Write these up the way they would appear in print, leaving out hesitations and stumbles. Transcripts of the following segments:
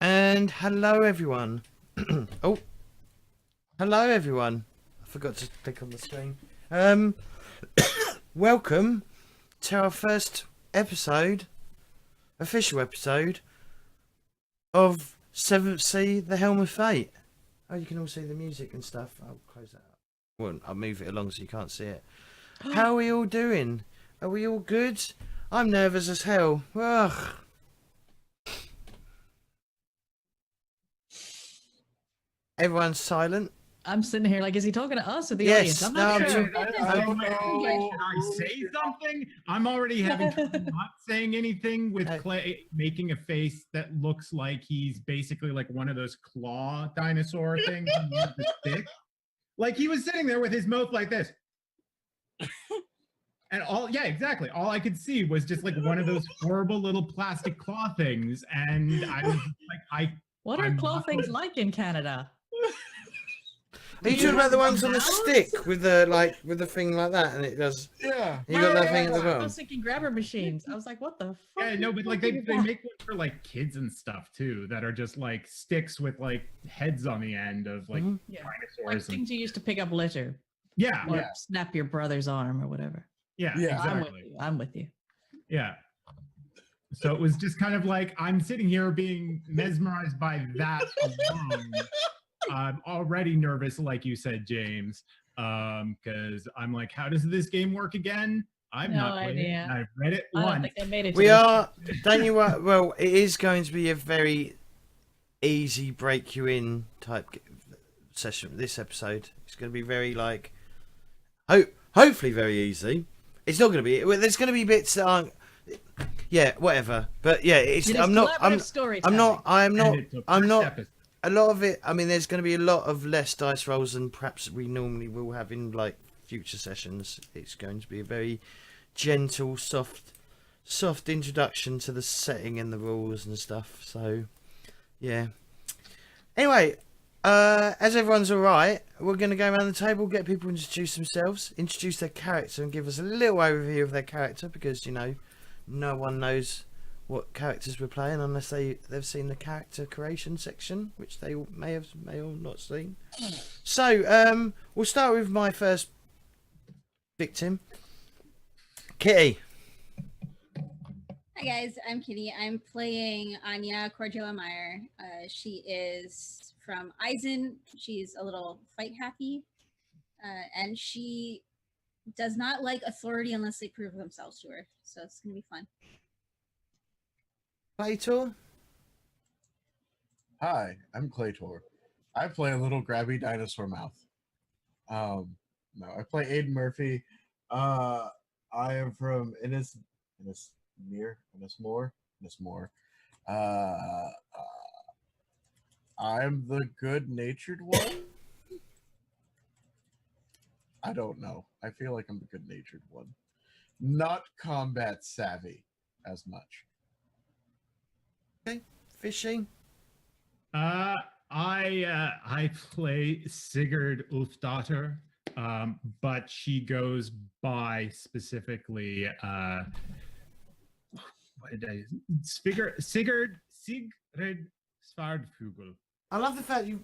And hello everyone. Oh, hello everyone. I forgot to click on the screen. Welcome to our first episode, official episode of 7th Sea, the Helm of Fate. Oh, you can all see the music and stuff. I'll close that up. Well, I'll move it along so you can't see it. How are we all doing? Are we all good? I'm nervous as hell. Ugh. Everyone's silent. I'm sitting here like, is he talking to us or the Yes, audience? I'm no, not I'm sure. I don't know. Should I say something? I'm already having trouble not saying anything with Clay making a face that looks like he's basically like one of those claw dinosaur things on the stick. Like he was sitting there with his mouth like this. And exactly. All I could see was just like one of those horrible little plastic claw things. And I was like, What are claw things like in Canada? Are you talking about the ones on the stick with the thing like that, and it does? Yeah. You got that thing at the I bottom. was thinking grabber machines. I was like, what the fuck? Yeah, no, but like they make one for like kids and stuff too that are just like sticks with like heads on the end of like Yeah. dinosaurs. Like things you used to pick up litter. Yeah, Or yeah, snap your brother's arm or whatever. yeah, Yeah. exactly. I'm with you. Yeah. So it was just kind of like I'm sitting here being mesmerized by that alone. I'm already nervous, like you said, James, because I'm like, how does this game work again? I've No not played it. idea. And I've read it I don't once. think they made it to We this. are. Don't you? Well, it is going to be a very easy break you in type session. This episode, it's going to be very like, hopefully very easy. It's not going to be. There's going to be bits that aren't. Yeah, whatever. But yeah, it's. It is I'm not. I'm storytelling. not. I'm not. And it's the I'm first not. episode. A lot of it. I mean, there's going to be a lot of less dice rolls than perhaps we normally will have in like future sessions. It's going to be a very gentle, soft introduction to the setting and the rules and stuff. So, yeah. Anyway, as everyone's all right, we're going to go around the table, get people to introduce themselves, introduce their character, and give us a little overview of their character because no one knows what characters we're playing unless they've seen the character creation section, which they may or not seen. So we'll start with my first victim, Kitty. Hi guys, I'm Kitty. I'm playing Anya, Cordula Maier. She is from Eisen. She's a little fight happy, and she does not like authority unless they prove themselves to her. So it's gonna be fun. Claytor. Hi, I'm Claytor. I play a little grabby dinosaur mouth. No, I play Aedan Murphy. I am from Innismore. I'm the good-natured one. I don't know. I feel like I'm the good-natured one. Not combat savvy as much. Okay, Fishing. I play Sigrid Ulfdottir, but she goes by specifically Sigrid Svärdfugle. I love the fact you.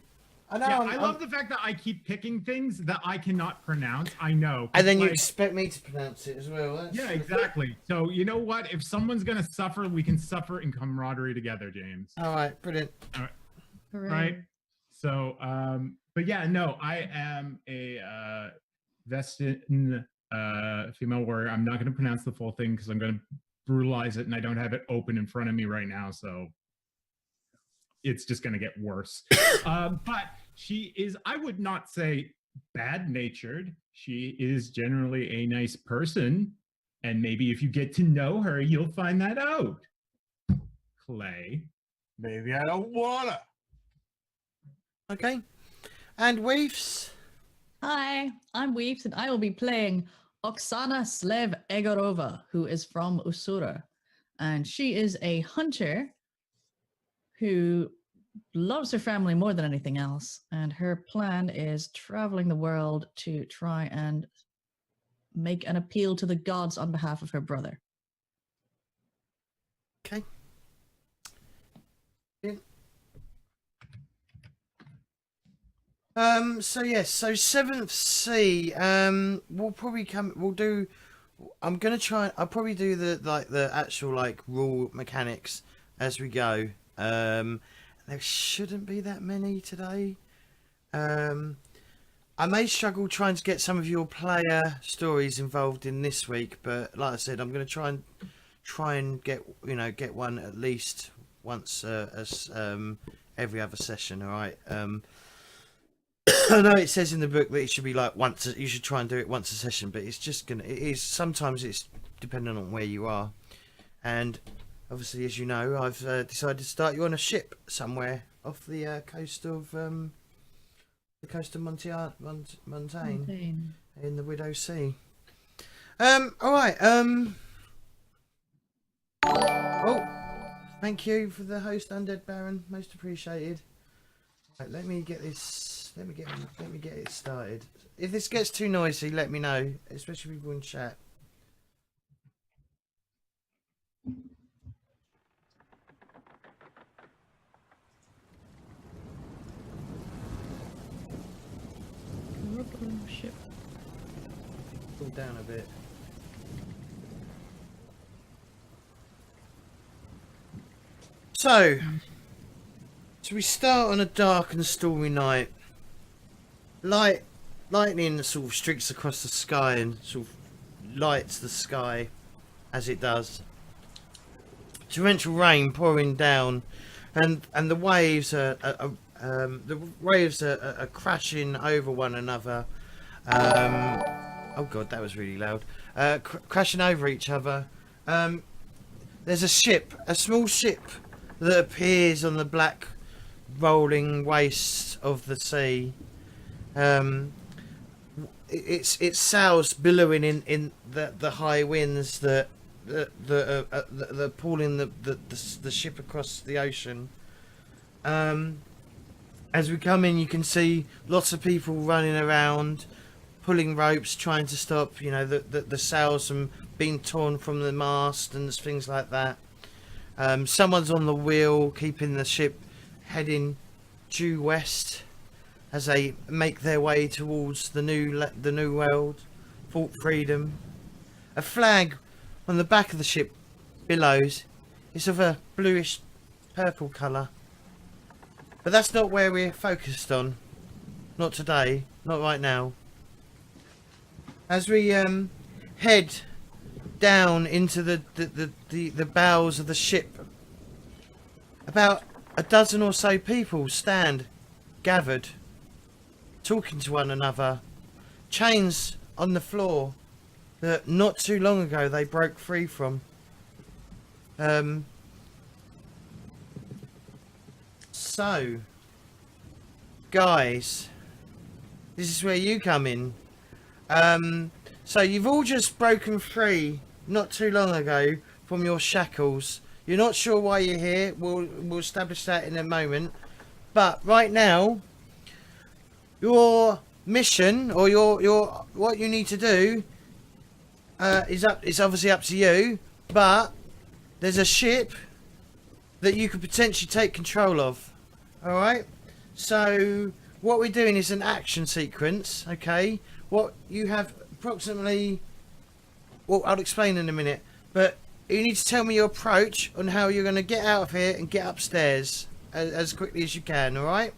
I know. Yeah, I love the fact that I keep picking things that I cannot pronounce. I know. And then you like, expect me to pronounce it as well. That's... Yeah, exactly. So you know what? If someone's gonna suffer, we can suffer in camaraderie together, James. All right, brilliant. Right. So, but yeah, no, I am a Vestin female warrior. I'm not gonna pronounce the full thing because I'm gonna brutalize it, and I don't have it open in front of me right now, so it's just gonna get worse. But she is, I would not say bad-natured. She is generally a nice person, and maybe if you get to know her, you'll find that out. Clay. Maybe I don't wanna. Okay. And Weefz. Hi, I'm Weefz, and I will be playing Oksana Slev Egorova, who is from Usura. And she is a hunter who loves her family more than anything else. And her plan is traveling the world to try and make an appeal to the gods on behalf of her brother. Okay. So yes, so seventh sea. We'll probably come. We'll do. I'm gonna try. I'll probably do the actual rule mechanics as we go. There shouldn't be that many today. I may struggle trying to get some of your player stories involved in this week, but like I said, I'm gonna try and get one at least once every other session. All right. I know it says in the book that it should be once. You should try and do it once a session, but it's just gonna. It is sometimes it's dependent on where you are, and obviously, as you know, I've decided to start you on a ship somewhere off the coast of Montaigne in the Widow Sea. All right. Oh, thank you for the host, Undead Baron. Most appreciated. Right, let me get this. Let me get it started. If this gets too noisy, let me know, especially people in chat. Ship. Cool down a bit. So we start on a dark and stormy night. Lightning sort of streaks across the sky and sort of lights the sky as it does. Torrential rain pouring down, and the waves are crashing over one another. Oh god, that was really loud. Crashing over each other. There's a small ship that appears on the black rolling wastes of the sea. Its sails billowing in the high winds that pulling the ship across the ocean. As we come in, you can see lots of people running around, pulling ropes, trying to stop the sails from being torn from the mast and things like that. Someone's on the wheel, keeping the ship heading due west as they make their way towards the new world, Fort Freedom. A flag on the back of the ship billows. It's of a bluish purple colour, but that's not where we're focused on. Not today, not right now. As we head down into the bowels of the ship, about a dozen or so people stand gathered, talking to one another. Chains on the floor that not too long ago they broke free from. So, guys, this is where you come in. So you've all just broken free not too long ago from your shackles. You're not sure why you're here. We'll establish that in a moment. But right now, your mission or your what you need to do is obviously up to you. But there's a ship that you could potentially take control of. All right. So what we're doing is an action sequence. Okay. What you have approximately. Well, I'll explain in a minute. But you need to tell me your approach on how you're going to get out of here and get upstairs as quickly as you can. All right.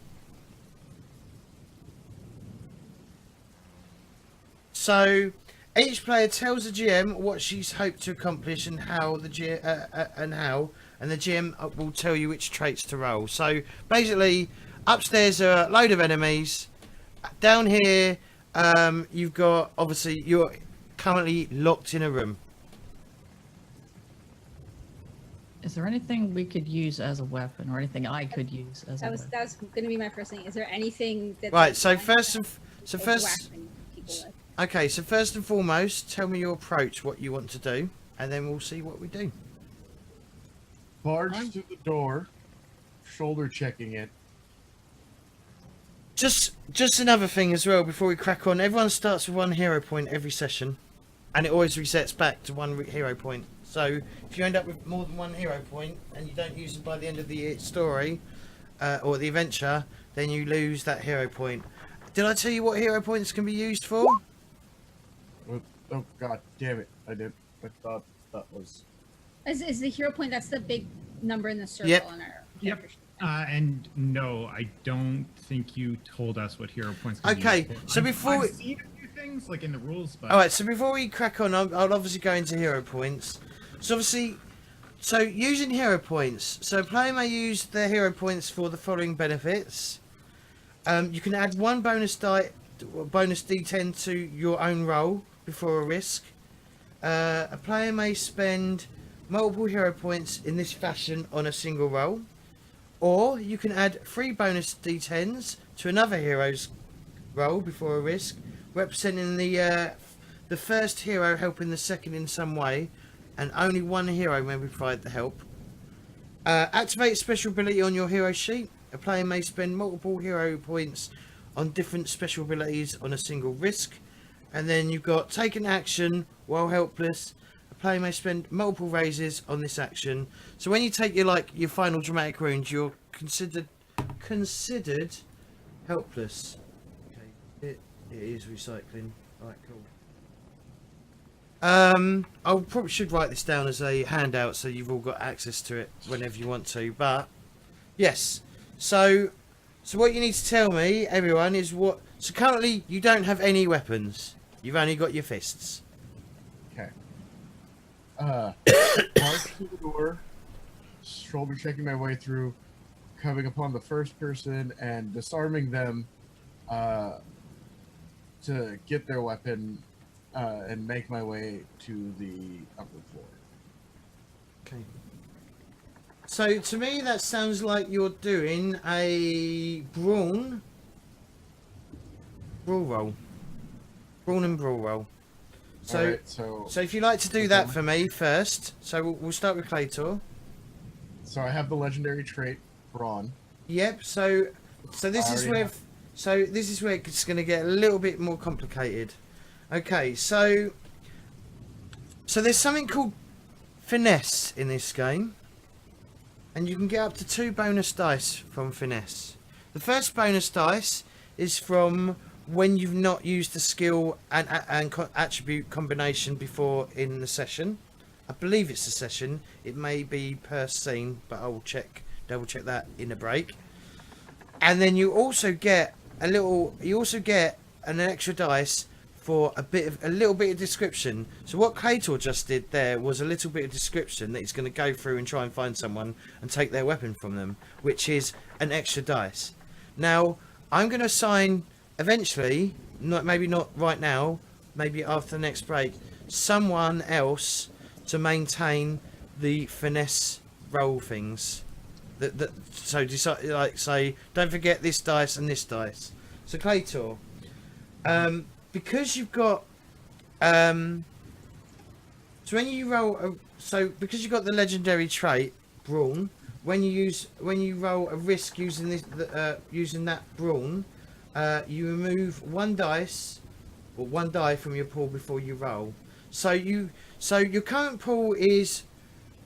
So each player tells the GM what she's hoped to accomplish and how the GM will tell you which traits to roll. So basically, upstairs are a load of enemies. Down here, you've got obviously you're currently locked in a room. Is there anything we could use as a weapon, or anything I could use as a weapon? That was going to be my first thing. Is there anything that? Right. So first. Okay, so first and foremost, tell me your approach, what you want to do, and then we'll see what we do. Barge to the door, shoulder checking it. Just another thing as well before we crack on. Everyone starts with 1 hero point every session, and it always resets back to 1 hero point. So if you end up with more than 1 hero point and you don't use it by the end of the story or the adventure, then you lose that hero point. Did I tell you what hero points can be used for? Oh god damn it! I thought that was. Is the hero point? That's the big number in the circle Yep. on our. Yep. character sheet. And no, I don't think you told us what hero points. Can be Okay, used for. so before I've seen a few things like in the rules, but All right, so before we crack on, I'll obviously go into hero points. So obviously, using hero points. So a player may use their hero points for the following benefits. You can add one bonus D10 to your own roll before a risk. A player may spend multiple hero points in this fashion on a single roll. Or you can add 3 bonus D10s to another hero's roll before a risk, representing the first hero helping the second in some way, and only one hero may provide the help. Activate a special ability on your hero sheet. A player may spend multiple hero points on different special abilities on a single risk. And then you've got take an action while helpless. A player may spend multiple raises on this action. So when you take your final dramatic wound, you're considered helpless. Okay, it is recycling. Alright, cool. I probably should write this down as a handout so you've all got access to it whenever you want to. But yes, so what you need to tell me, everyone, is what. So currently you don't have any weapons. You've only got your fists. Okay. March to the door, shoulder checking my way through, coming upon the first person and disarming them to get their weapon and make my way to the upper floor. Okay. So to me that sounds like you're doing a brawl roll. Brawl and brawl roll. So, Alright, so if you'd like to do that for me first, so we'll start with Claytor. I have the legendary trait Brawn. Yep. So this is where it's going to get a little bit more complicated. Okay. So there's something called finesse in this game, and you can get up to 2 bonus dice from finesse. The first bonus dice is from when you've not used the skill and attribute combination before in the session. I believe it's a session. It may be per scene, but I will double check that in a break. And then you also get an extra dice for a little bit of description. So what Claytor just did there was a little bit of description that he's going to go through and try and find someone and take their weapon from them, which is an extra dice. Now I'm going to assign eventually, maybe not right now, maybe after the next break, someone else to maintain the finesse roll things. So decide, like, say, don't forget this dice and this dice. So Claytor, because you've got so when you roll because you've got the legendary trait brawn, when you roll a risk using using that brawn, you remove 1 dice or 1 die from your pool before you roll. So your current pool is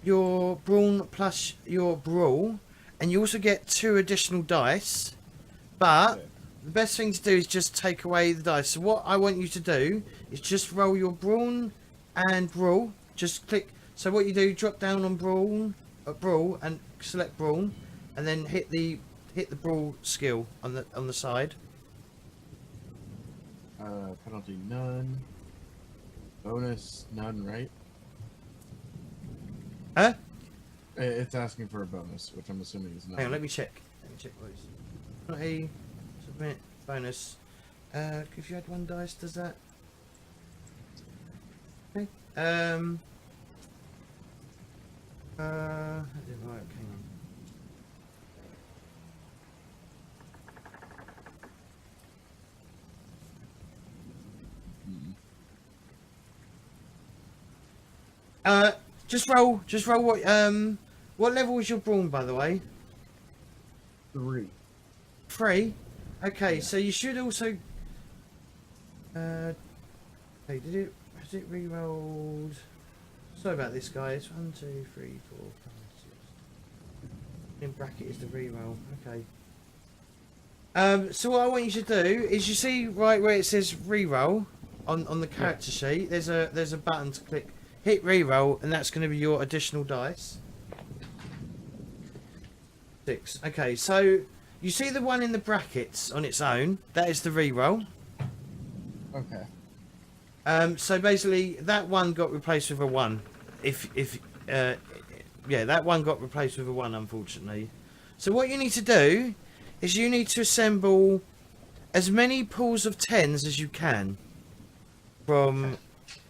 your brawn plus your brawl, and you also get 2 additional dice. But the best thing to do is just take away the dice. So what I want you to do is just roll your brawn and brawl. Just click. So what you do, drop down on brawl and select brawl, and then hit the brawl skill on the side. Penalty none. Bonus none, right? Huh? It's asking for a bonus, which I'm assuming is none. Hang on, let me check. Please. Penalty, submit, bonus. If you had 1 dice, does that? Okay. That didn't work. Hang on. Just roll what level was your brawn, by the way? 3. 3? Okay, Yeah. so you should also okay, has it re-rolled? Sorry about this, guys. 1, 2, 3, 4, 5, 6. In bracket is the re-roll. Okay. So what I want you to do is, you see right where it says reroll on the character sheet. There's a button to click. Hit reroll, and that's going to be your additional dice. 6. Okay, so you see the one in the brackets on its own. That is the reroll. Okay. So basically, that one got replaced with a 1. Yeah, that one got replaced with a 1, unfortunately. So what you need to do is you need to assemble as many pools of 10s as you can. From,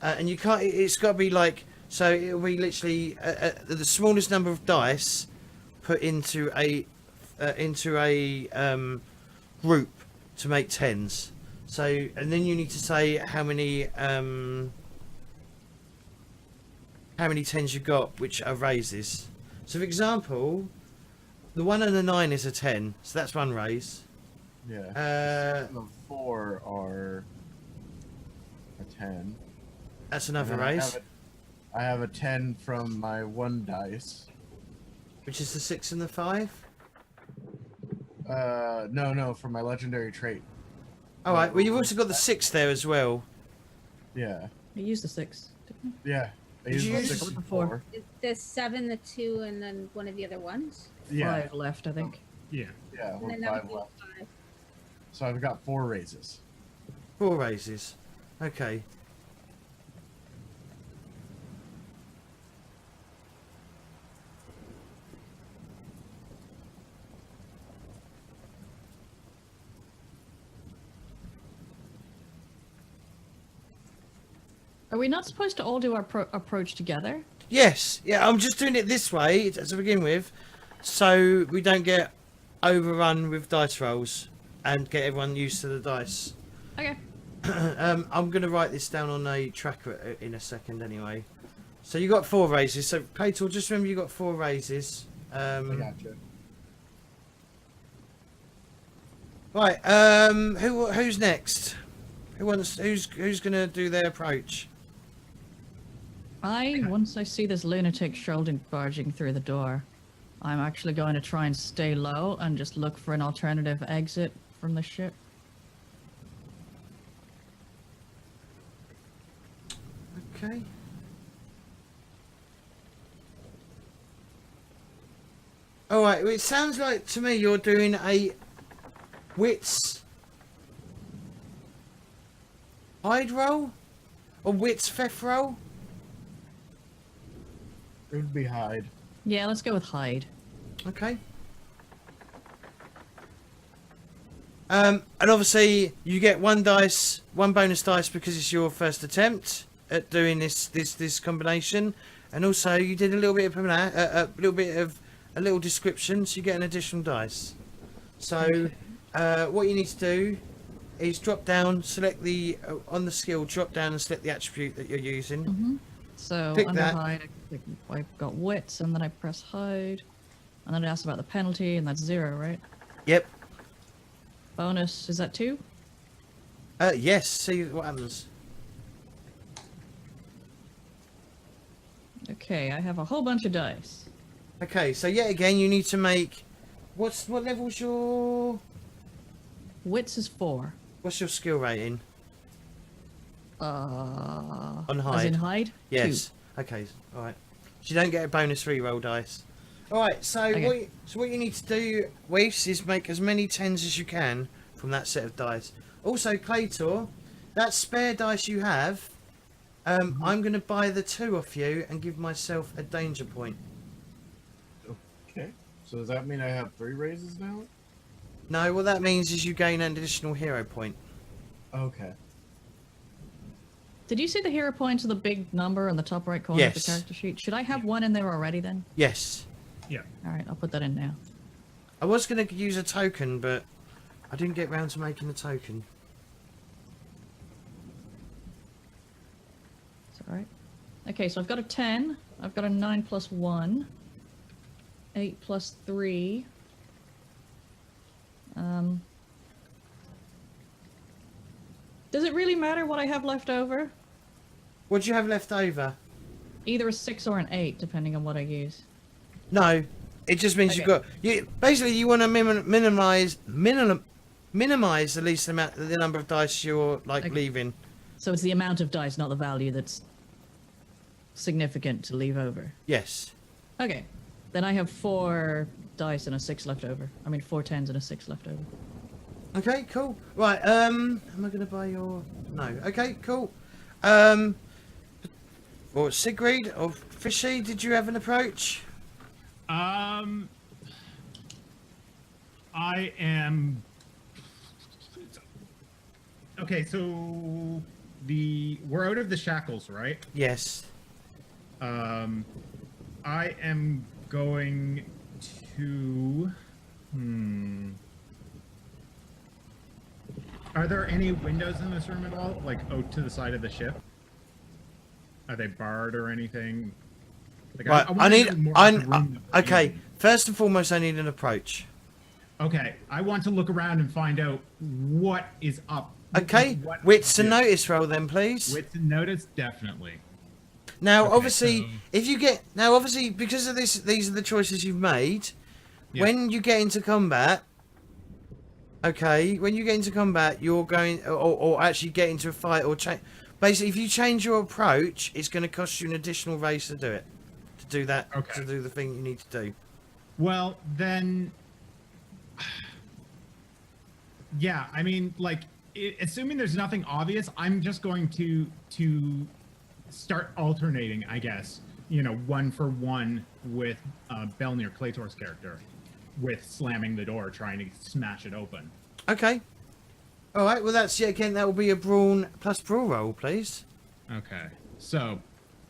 and you can't. It's got to be like, so it'll be literally the smallest number of dice put into a group to make 10s. So, and then you need to say how many 10s you got, which are raises. So, for example, the 1 and the 9 is a 10, so that's one raise. Yeah. The 4 are a 10. That's another And raise. I have a 10 from my 1 dice. Which is the 6 and the 5. No, from my legendary trait. All right. Well, you've also got the 6 there as well. Yeah. I used the 6. Didn't Yeah. I Did used you the use 6 the and four? 4. The 7, the 2, and then one of the other ones. Yeah. 5 left, I think. Yeah. Yeah. And With then that 5 would be left. 5. So I've got 4 raises. 4 raises. Okay. Are we not supposed to all do our approach together? Yes. Yeah, I'm just doing it this way to begin with, so we don't get overrun with dice rolls and get everyone used to the dice. Okay. I'm going to write this down on a tracker in a second anyway. So you got 4 raises. So Claytor, just remember you got 4 raises. I gotcha. Right. Who's next? Who's going to do their approach? Once I see this lunatic strolling barging through the door, I'm actually going to try and stay low and just look for an alternative exit from the ship. Okay. All right. Well, it sounds like to me you're doing a wits hide roll or wits theft roll. It would be hide. Yeah, let's go with hide. Okay. And obviously you get 1 bonus dice because it's your first attempt at doing this combination, and also you did a little bit of a little description, so you get an additional dice. So what you need to do is drop down, select the on the skill, drop down and select the attribute that you're using. Mm-hmm. So Click under that. hide, I've got wits, and then I press hide, and then it asks about the penalty, and that's 0, right? Yep. Bonus, is that 2? Yes. See what happens. Okay, I have a whole bunch of dice. Okay. So yet again, you need to make. What level's your? Wits is 4. What's your skill rating? On hide. As in hide? Yes. Okay. All right. So you don't get a bonus reroll dice. All right. So Okay. what you need to do, Weefz, is make as many 10s as you can from that set of dice. Also, Claytor, that spare dice you have, I'm going to buy the 2 off you and give myself a danger point. Okay. So does that mean I have 3 raises now? No, what that means is you gain an additional hero point. Okay. Did you see the hero points of the big number on the top right corner of the Yes. character sheet? Should I have 1 in there already then? Yes. Yeah. Alright, I'll put that in now. I was going to use a token, but I didn't get round to making a token. It's alright. Okay, so I've got a 10. I've got a 9 plus 1. 8 plus 3. Does it really matter what I have left over? What do you have left over? Either a 6 or an 8, depending on what I use. No, it just means you've Okay. got. Basically, you want to minimize minimize the number of dice you're like Okay. leaving. So it's the amount of dice, not the value, that's significant to leave over. Yes. Okay. Then I have 4 dice and a 6 left over. I mean, 4 10s and a 6 left over. Okay, cool. Right, am I gonna buy your... No. Okay, cool. Or Sigrid or Fishy, did you have an approach? I am... Okay, so we're out of the shackles, right? Yes. I am going to... Are there any windows in this room at all? Like out to the side of the ship? Are they barred or anything? Like, Right, wanna I need... know more about the room that we're okay, in. first and foremost, I need an approach. Okay, I want to look around and find out what is up. Okay, What wits and do. notice roll then, please. Wits and notice, definitely. Now, Okay, obviously, so- if you get... Now, obviously, because of this, these are the choices you've made. Yeah. When you get into combat... Okay, when you get into combat, you're going... Or actually get into a fight or change... Basically, if you change your approach, it's going to cost you an additional race to do it. To do that. Okay. To do the thing you need to do. Well, then... Yeah, I mean, like, assuming there's nothing obvious, I'm just going to start alternating, I guess. You know, 1 for 1 with Belnir, Claytor's character, with slamming the door, trying to smash it open. Okay. Alright, well that's yet again, that will be a brawn plus brawl roll, please. Okay, so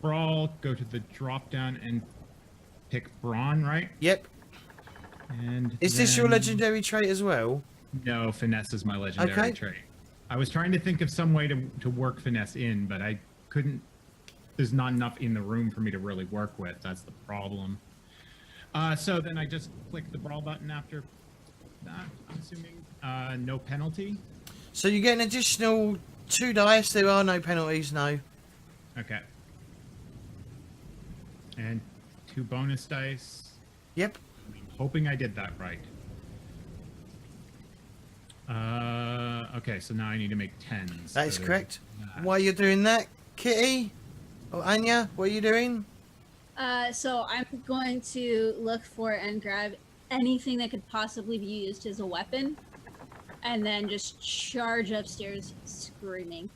brawl, go to the drop down and pick brawn, right? Yep. And Is this your then- legendary trait as well? No, finesse is my legendary Okay. trait. I was trying to think of some way to work finesse in, but I couldn't. There's not enough in the room for me to really work with. That's the problem. So then I just click the brawl button after that, I'm assuming. No penalty. So you get an additional 2 dice. There are no penalties, no. Okay. And 2 bonus dice. Yep. I'm hoping I did that right. Okay, so now I need to make 10s. That is So correct. that. While you're doing that, Kitty or Anya, what are you doing? So I'm going to look for and grab anything that could possibly be used as a weapon, and then just charge upstairs screaming.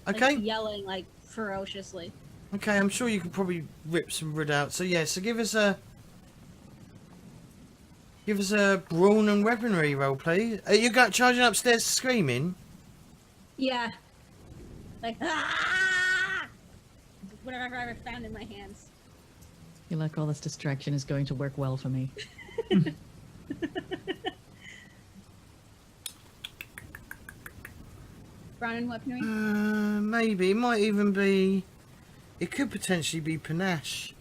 Okay. Like, yelling like ferociously. Okay, I'm sure you could probably rip some wood out. So yeah, so give us a brawn and weaponry roll, please. Are you got charging upstairs screaming? Yeah. Like, ah! Whatever I found in my hands. I feel like all this distraction is going to work well for me. Brawn and weaponry? Maybe. It might even be... It could potentially be panache.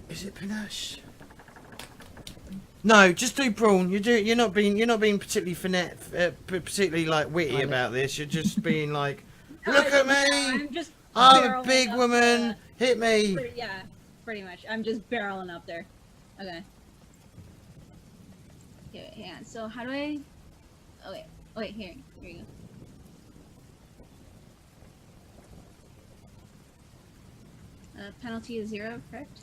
Is it panache? No, just do brawn. You're not being particularly particularly like witty Violet. about this. You're just being like, look at me. I'm just I'm a barreling big up woman. Hit me. yeah, pretty much. I'm just barreling up there. Okay. Okay, wait, hang on. So how do I... Oh, wait. Oh, wait, here you go. Penalty is 0, correct?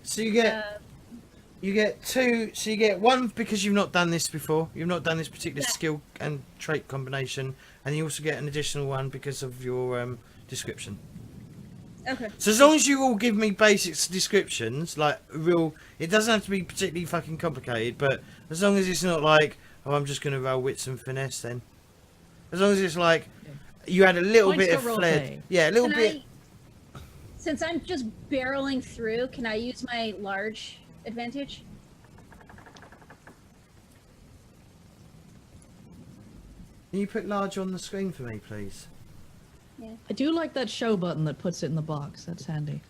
So you get 2. So you get 1 because you've not done this before. You've not done this particular Yeah. skill and trait combination, and you also get an additional 1 because of your description. Okay. So as long as you all give me basic descriptions, like real, it doesn't have to be particularly fucking complicated, but as long as it's not like, oh, I'm just gonna roll wits and finesse, then. As long as it's like, you had a little Points bit to of role flair. play. Yeah, a little Can bit. Since I'm just barreling through, can I use my large advantage? Can you put large on the screen for me, please? I do like that show button that puts it in the box. That's handy.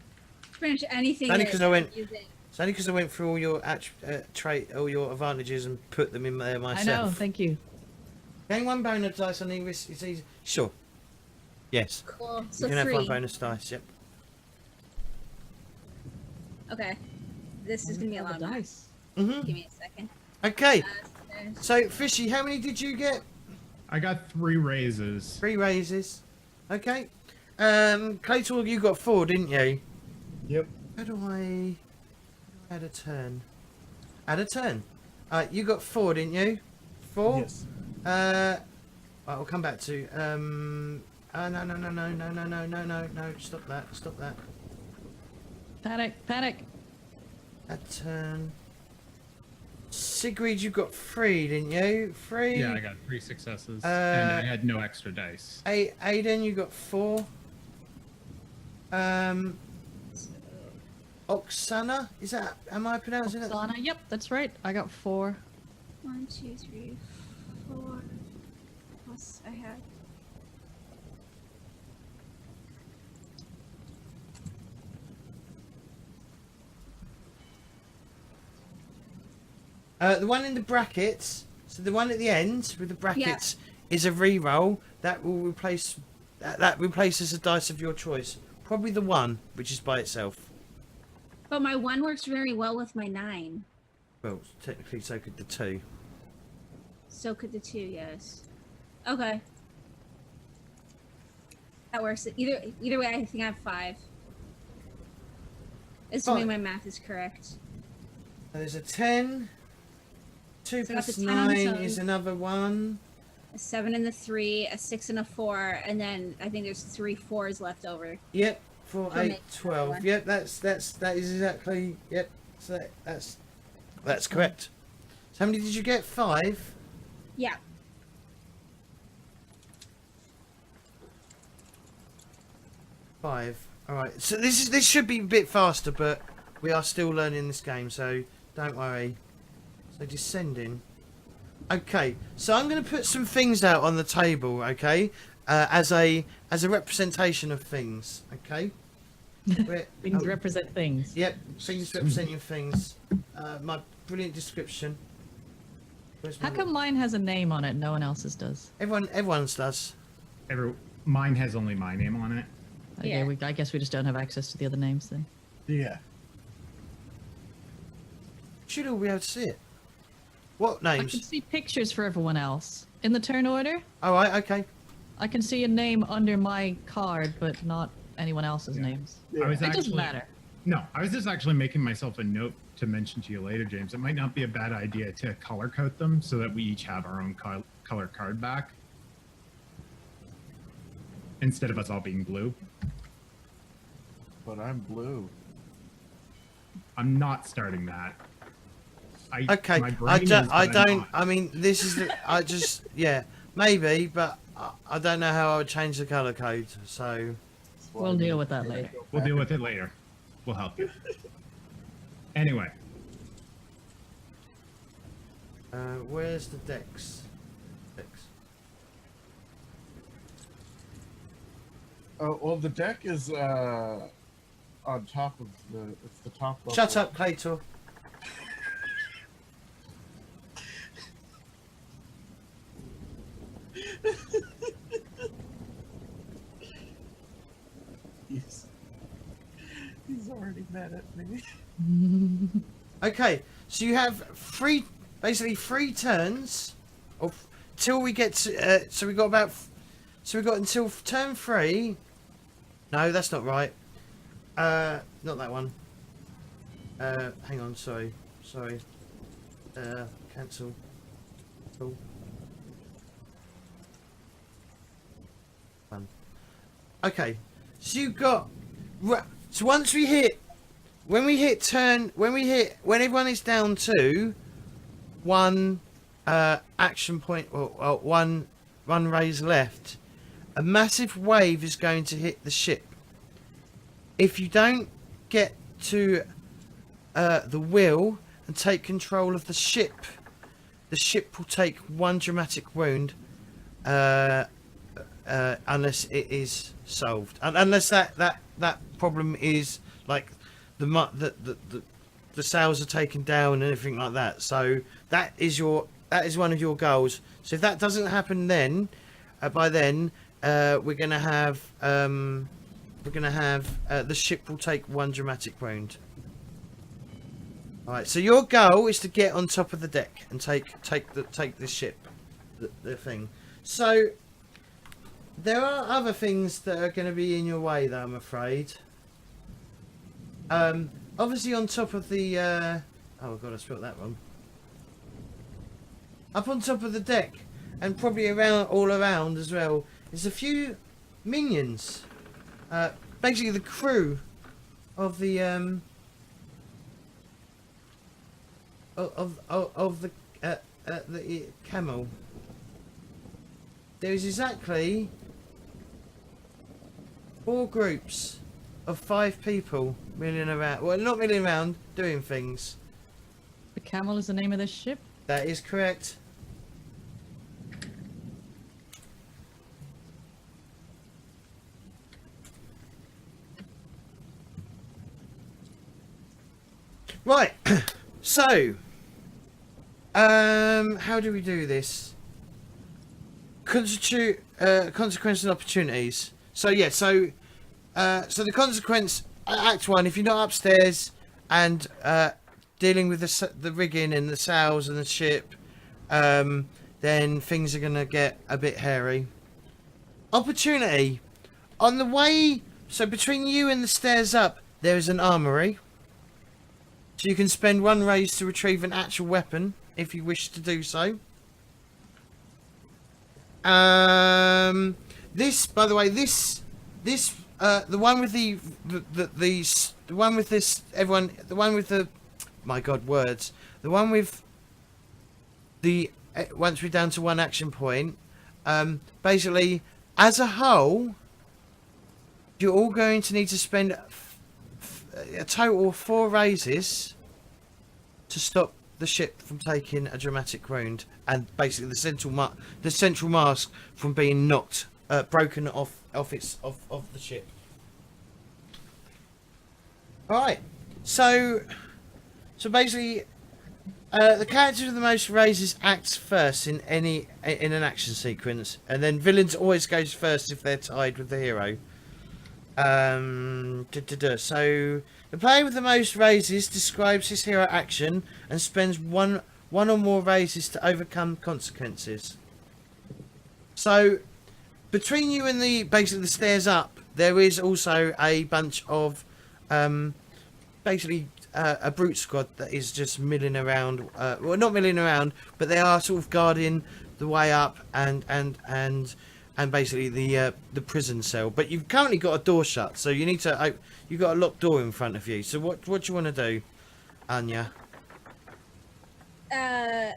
Pretty much anything. Only that 'cause I went- use it. It's only because I went through all your all your advantages and put them in there myself. I know, thank you. Gain 1 bonus dice on the risk. It's easy. Sure. Yes. Cool. So You can have 1 3. bonus dice. Yep. Okay. This is gonna be a lot of math. dice. Mhm. Give me a second. Okay. There's- So, Fishy, how many did you get? I got 3 raises. 3 raises. Okay. Claytor, you got 4, didn't you? Yep. How do I add a turn? Add a turn. You got 4, didn't you? 4? Yes. I'll come back to. No. Stop that. Panic. A turn. Sigrid, you got 3, didn't you? 3. Yeah, I got 3 successes, and I had no extra dice. Aedan, you got 4. Oksana, is that? Am I pronouncing it? Oksana, yep, that's right. I got 4. 1, 2, 3, 4. Plus I had. The one in the brackets. So the one at the end with the brackets is a re-roll that will replace. That replaces a dice of your choice. Probably the 1, which is by itself. But my 1 works very well with my 9. Well, technically, so could the 2. So could the 2, yes. Okay. That works. Either way, I think I have 5. Assuming my math is correct. There's a 10. 2 So I got plus the 10 on the 9 side. is another 1. A 7 and a 3, a 6 and a 4, and then I think there's 3 4s left over. Yep. 4, So 8, make 12. one. Yep. That is exactly. Yep. So that's correct. So how many did you get? 5. Yeah. All right. So this should be a bit faster, but we are still learning this game, so don't worry. So descending. Okay. So I'm going to put some things out on the table. Okay. As a representation of things. Okay. Things represent things. Yep. Things representing things. My brilliant description. Where's my How come mine has a name on it and no one else's does? Everyone's does. Mine has only my name on it. Okay, Yeah. I guess we just don't have access to the other names then. Yeah. Should all be able to see it. What I names? can see pictures for everyone else. In the turn order, All right. Okay. I can see a name under my card, but not anyone else's names. I was It actually, doesn't matter. No, I was just actually making myself a note to mention to you later, James. It might not be a bad idea to color code them so that we each have our own color card back. Instead of us all being blue. But I'm blue. I'm not starting that. Okay. my brain I is, don't. but I I'm don't. not. I mean, this is. I just. Yeah. Maybe, but I don't know how I would change the color code. So. That's why We'll I deal need with that to later. go We'll back deal and with it later. We'll help you. Anyway, Where's the dex? Oh, well, the deck is on top of the. It's the top level. Shut up, Claytor. He's already mad at me. Okay, so you have basically three turns, till we get to. So we got until turn 3. No, that's not right. Not that one. Hang on, sorry. Cancel. Cool. Okay, so you got. So once we hit. When everyone is down to 1 action point or one raise left, a massive wave is going to hit the ship. If you don't get to the wheel and take control of the ship will take 1 dramatic wound unless it is solved, and unless that problem is like the sails are taken down and everything like that. So that is one of your goals. So if that doesn't happen, then by then we're gonna have the ship will take 1 dramatic wound. All right. So your goal is to get on top of the deck and take the ship, the thing. So there are other things that are going to be in your way, though. I'm afraid. Obviously, on top of the oh god, I spelled that wrong. Up on top of the deck, and probably all around as well, there's a few minions. Basically, the crew of the of the camel. There is exactly 4 groups of 5 people milling around. Well, not milling around, doing things. The camel is the name of this ship. That is correct. Right. So, how do we do this? Consequences and opportunities. So yeah, so the consequence, Act 1, if you're not upstairs and dealing with the rigging and the sails and the ship, then things are gonna get a bit hairy. Opportunity, on the way, so between you and the stairs up, there is an armory. So you can spend 1 raise to retrieve an actual weapon if you wish to do so. This, by the way, the one with the one with this, everyone, the one with the, my god, words, the one with the, once we're down to 1 action point, basically, as a whole, you're all going to need to spend a total of 4 raises to stop the ship from taking a dramatic wound, and basically the central mast from being knocked, broken off the ship. All right, so basically, the character with the most raises acts first in an action sequence, and then villains always goes first if they're tied with the hero. So the player with the most raises describes his hero action and spends one or more raises to overcome consequences. So between you and basically the stairs up, there is also a bunch of basically a brute squad that is just milling around. Well, not milling around, but they are sort of guarding the way up and basically the prison cell. But you've currently got a door shut, so you need to. You've got a locked door in front of you. So what do you want to do, Anya? I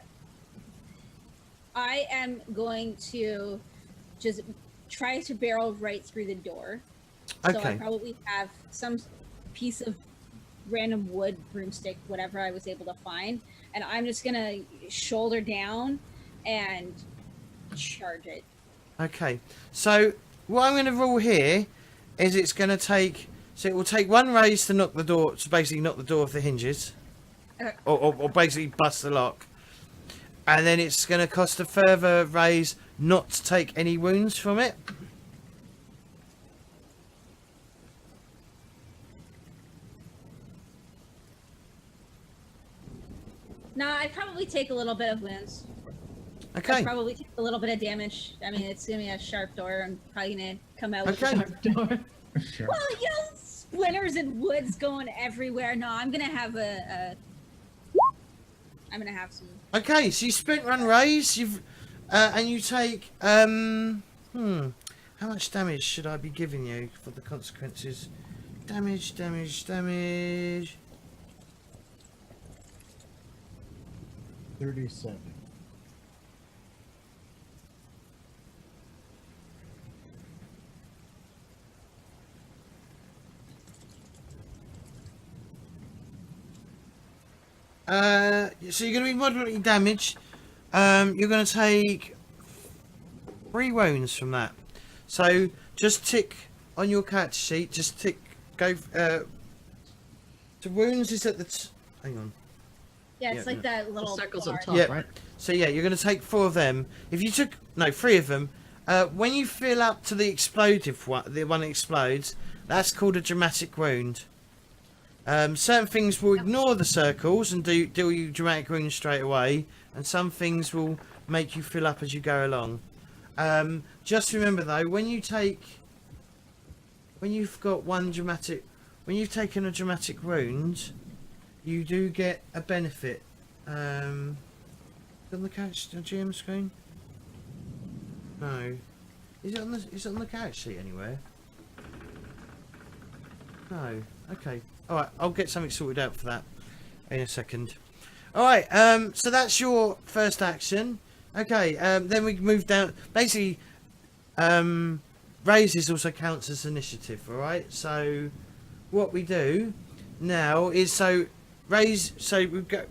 am going to just try to barrel right through the door. So Okay. I probably have some piece of random wood, broomstick, whatever I was able to find, and I'm just gonna shoulder down and charge it. Okay. So what I'm going to rule here is it's going to take. So it will take 1 raise to knock the door. To basically knock the door off the hinges, Okay. or basically bust the lock, and then it's going to cost a further raise not to take any wounds from it. Nah, I'd probably take a little bit of wounds. Okay. I'd probably take a little bit of damage. I mean, it's gonna be a sharp door. I'm probably gonna come out with Okay. Sharp door. Sure. well, you know, splinters and woods going everywhere. No, I'm gonna have I'm gonna have some. Okay, so you spent 1 raise, and you take how much damage should I be giving you for the consequences? Damage. 37. So you're going to be moderately damaged. You're going to take 3 wounds from that. So just tick on your character sheet. Just tick. Go. To wounds is at the. Hang on. Yeah, it's Yeah, like that little Circles bar. up top, Yeah. right? So yeah, you're going to take 4 of them. If you took 3 of them, when you fill up to the explosive one, the one that explodes, that's called a dramatic wound. Certain things will ignore the circles and deal you dramatic wounds straight away, and some things will make you fill up as you go along. Just remember though, when you've taken a dramatic wound, you do get a benefit. On the GM screen? No. Is it on the character sheet anywhere? No. Okay. Alright, I'll get something sorted out for that in a second. Alright, so that's your first action. Okay, then we move down. Basically, raises also counts as initiative, alright? So, what we do now is, we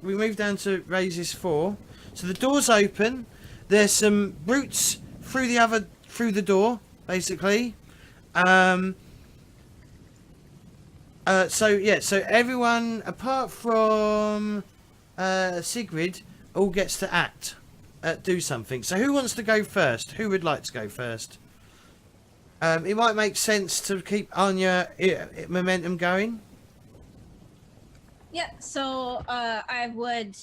move down to raises 4. So the door's open. There's some brutes through the door, basically. So everyone apart from Sigrid all gets to do something. So who wants to go first? Who would like to go first? It might make sense to keep Anya momentum going. Yeah, so I would.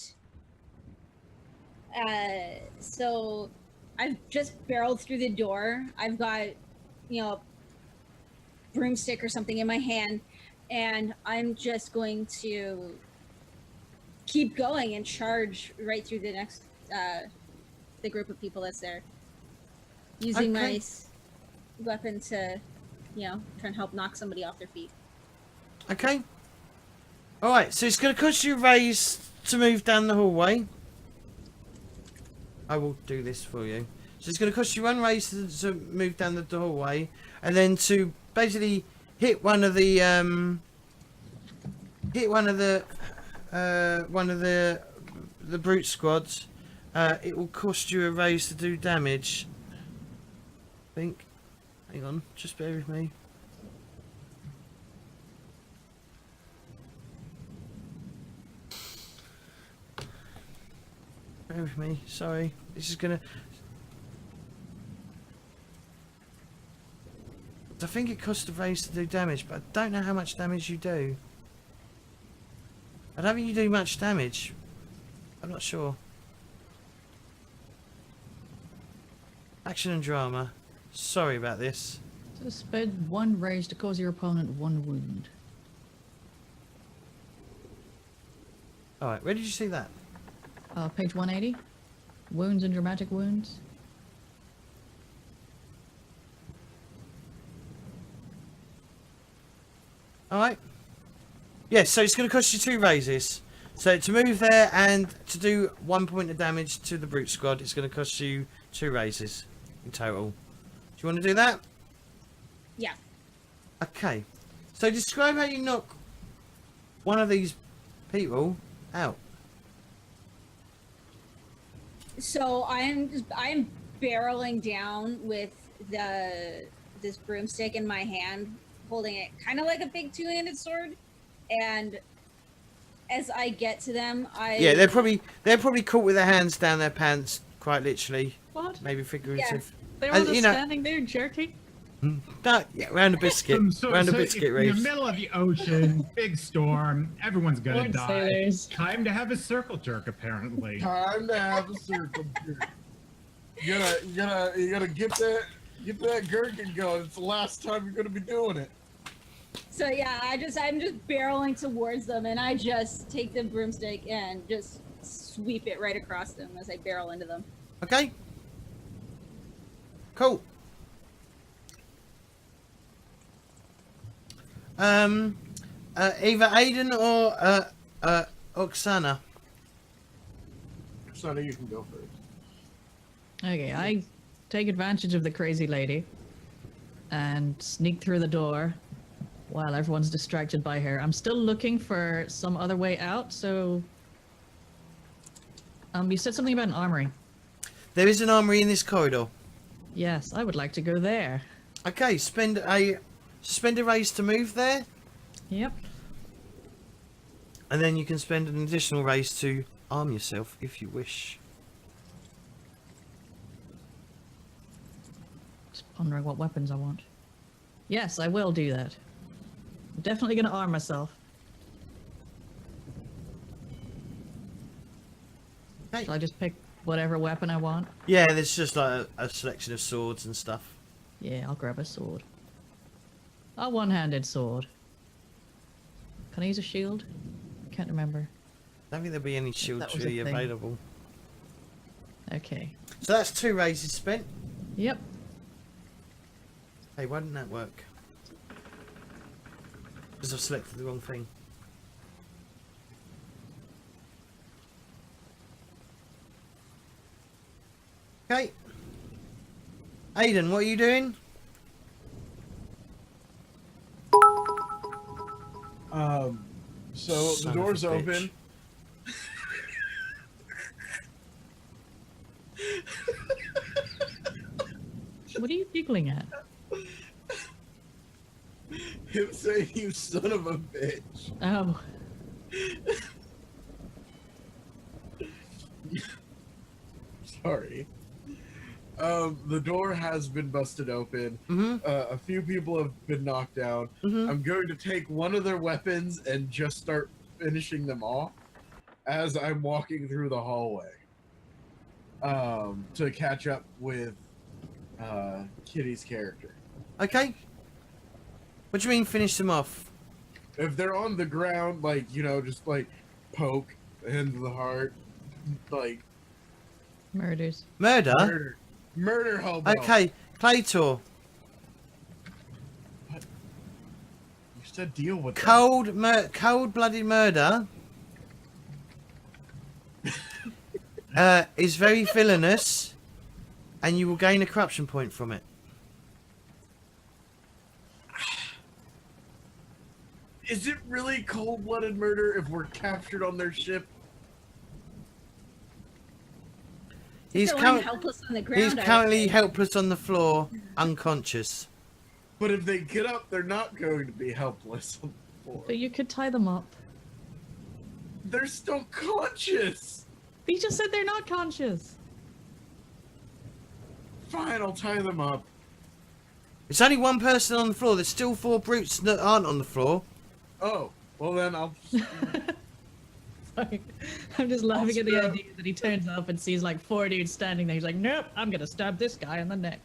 So I've just barreled through the door. I've got, broomstick or something in my hand, and I'm just going to keep going and charge right through the next the group of people that's there, using my weapon to, try and help knock somebody off their feet. Okay. All right. So it's going to cost you a raise to move down the hallway. I will do this for you. So it's going to cost you 1 raise to move down the hallway, and then to basically hit one of the brute squads. It will cost you a raise to do damage. I think. Hang on, just bear with me. Bear with me, sorry. This is gonna... I think it costs a raise to do damage, but I don't know how much damage you do. I don't think you do much damage. I'm not sure. Action and drama. Sorry about this. So spend 1 raise to cause your opponent 1 wound. Alright, where did you see that? Page 180. Wounds and dramatic wounds. Alright. Yes, so it's going to cost you 2 raises. So to move there and to do 1 point of damage to the brute squad, it's going to cost you 2 raises in total. Do you want to do that? Yeah. Okay. So describe how you knock one of these people out. So I'm barreling down with this broomstick in my hand, holding it kind of like a big 2-handed sword, and as I get to them, yeah, they're probably caught with their hands down their pants, quite literally. What? Maybe figurative. Yeah. They were just standing there jerking. No, yeah, round a biscuit. Round a biscuit, in the Reeves. middle of the ocean, big storm, everyone's gonna Lord die. sailors. Time to have a circle jerk, apparently. Time to have a circle jerk. You gotta get that gherkin going. It's the last time you're gonna be doing it. So yeah, I'm just barreling towards them, and I just take the broomstick and just sweep it right across them as I barrel into them. Okay. Cool. Either Aedan or Oksana. Oksana, you can go first. Okay, I take advantage of the crazy lady and sneak through the door while everyone's distracted by her. I'm still looking for some other way out, so... you said something about an armory. There is an armory in this corridor. Yes, I would like to go there. Okay, spend a raise to move there, Yep. and then you can spend an additional raise to arm yourself if you wish. Just pondering what weapons I want. Yes, I will do that. I'm definitely going to arm myself. Okay. Shall I just pick whatever weapon I want? Yeah, there's just like a selection of swords and stuff. Yeah, I'll grab a sword. A one-handed sword. Can I use a shield? Can't remember. I don't think there'll be any shields that was a really thing. available. Okay. So that's 2 raises spent. Yep. Hey, why didn't that work? Because I've selected the wrong thing. Okay. Aedan, what are you doing? So Son the of a door's bitch. open. What are you giggling at? Him saying, "You son of a bitch." Oh. Sorry. The door has been busted open. Mm-hmm. A few people have been knocked down. Mm-hmm. I'm going to take one of their weapons and just start finishing them off as I'm walking through the hallway. To catch up with Kitty's character. Okay. What do you mean finish them off? If they're on the ground, like, you know, just like poke into the heart, like Murders. Murder? murder hobo. Okay, Claytor. You said deal with that. Cold-blooded murder is very villainous, and you will gain a corruption point from it. Is it really cold-blooded murder if we're captured on their ship? He's, Still lying helpless on the ground. he's I would currently say. helpless on the floor, unconscious. But if they get up, they're not going to be helpless on the floor. But you could tie them up. They're still conscious. He just said they're not conscious. Fine, I'll tie them up. It's only one person on the floor. There's still 4 brutes that aren't on the floor. Oh, well then I'll... Sorry. I'm just laughing at the stab- idea that he turns up and sees like 4 dudes standing there. He's like, nope, I'm gonna stab this guy in the neck.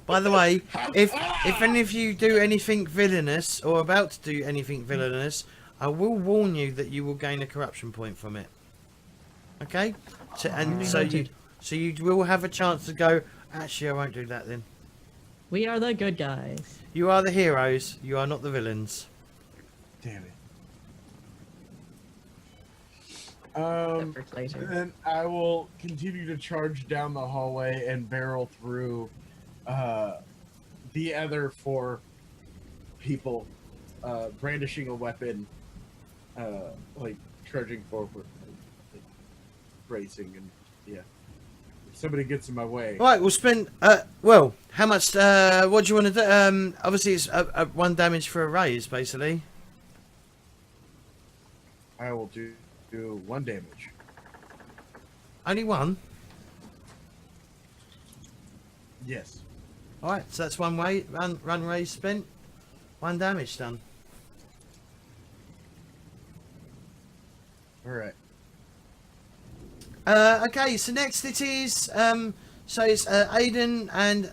By the way, if any of you do anything villainous or about to do anything villainous, I will warn you that you will gain a corruption point from it. Okay? So, and so you will have a chance to go, actually I won't do that then. We are the good guys. You are the heroes, you are not the villains. Damn it. Except for Claytor. Then I will continue to charge down the hallway and barrel through the other 4 people brandishing a weapon, like charging forward, like, bracing, and yeah. If somebody gets in my way. Right, we'll spend, well, how much, what do you want to do? Obviously it's 1 damage for a raise, basically. I will do 1 damage. Only 1? Yes. Alright, so that's 1 run raise spent. 1 damage done. All right. Okay, so next it is, so it's Aedan and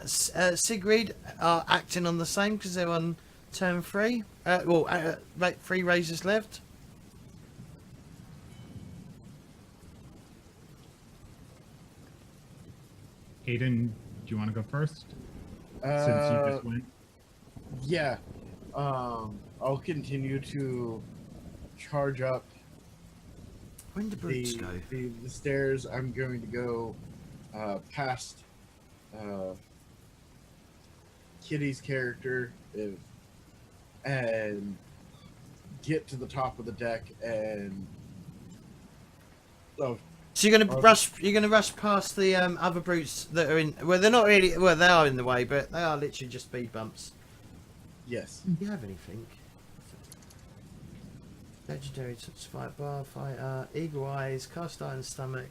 Sigrid are acting on the same because they're on turn 3. Like 3 raises left. Aedan, do you want to go first? Since you just went. Yeah. I'll continue to charge up When do brutes go? the stairs. I'm going to go past Kitty's character and get to the top of the deck and So you're gonna rush. You're gonna rush past the other brutes that are in. Well, they're not really. Well, they are in the way, but they are literally just speed bumps. yes. Do you have anything? Legendary fight bar fighter, eagle eyes, cast iron stomach,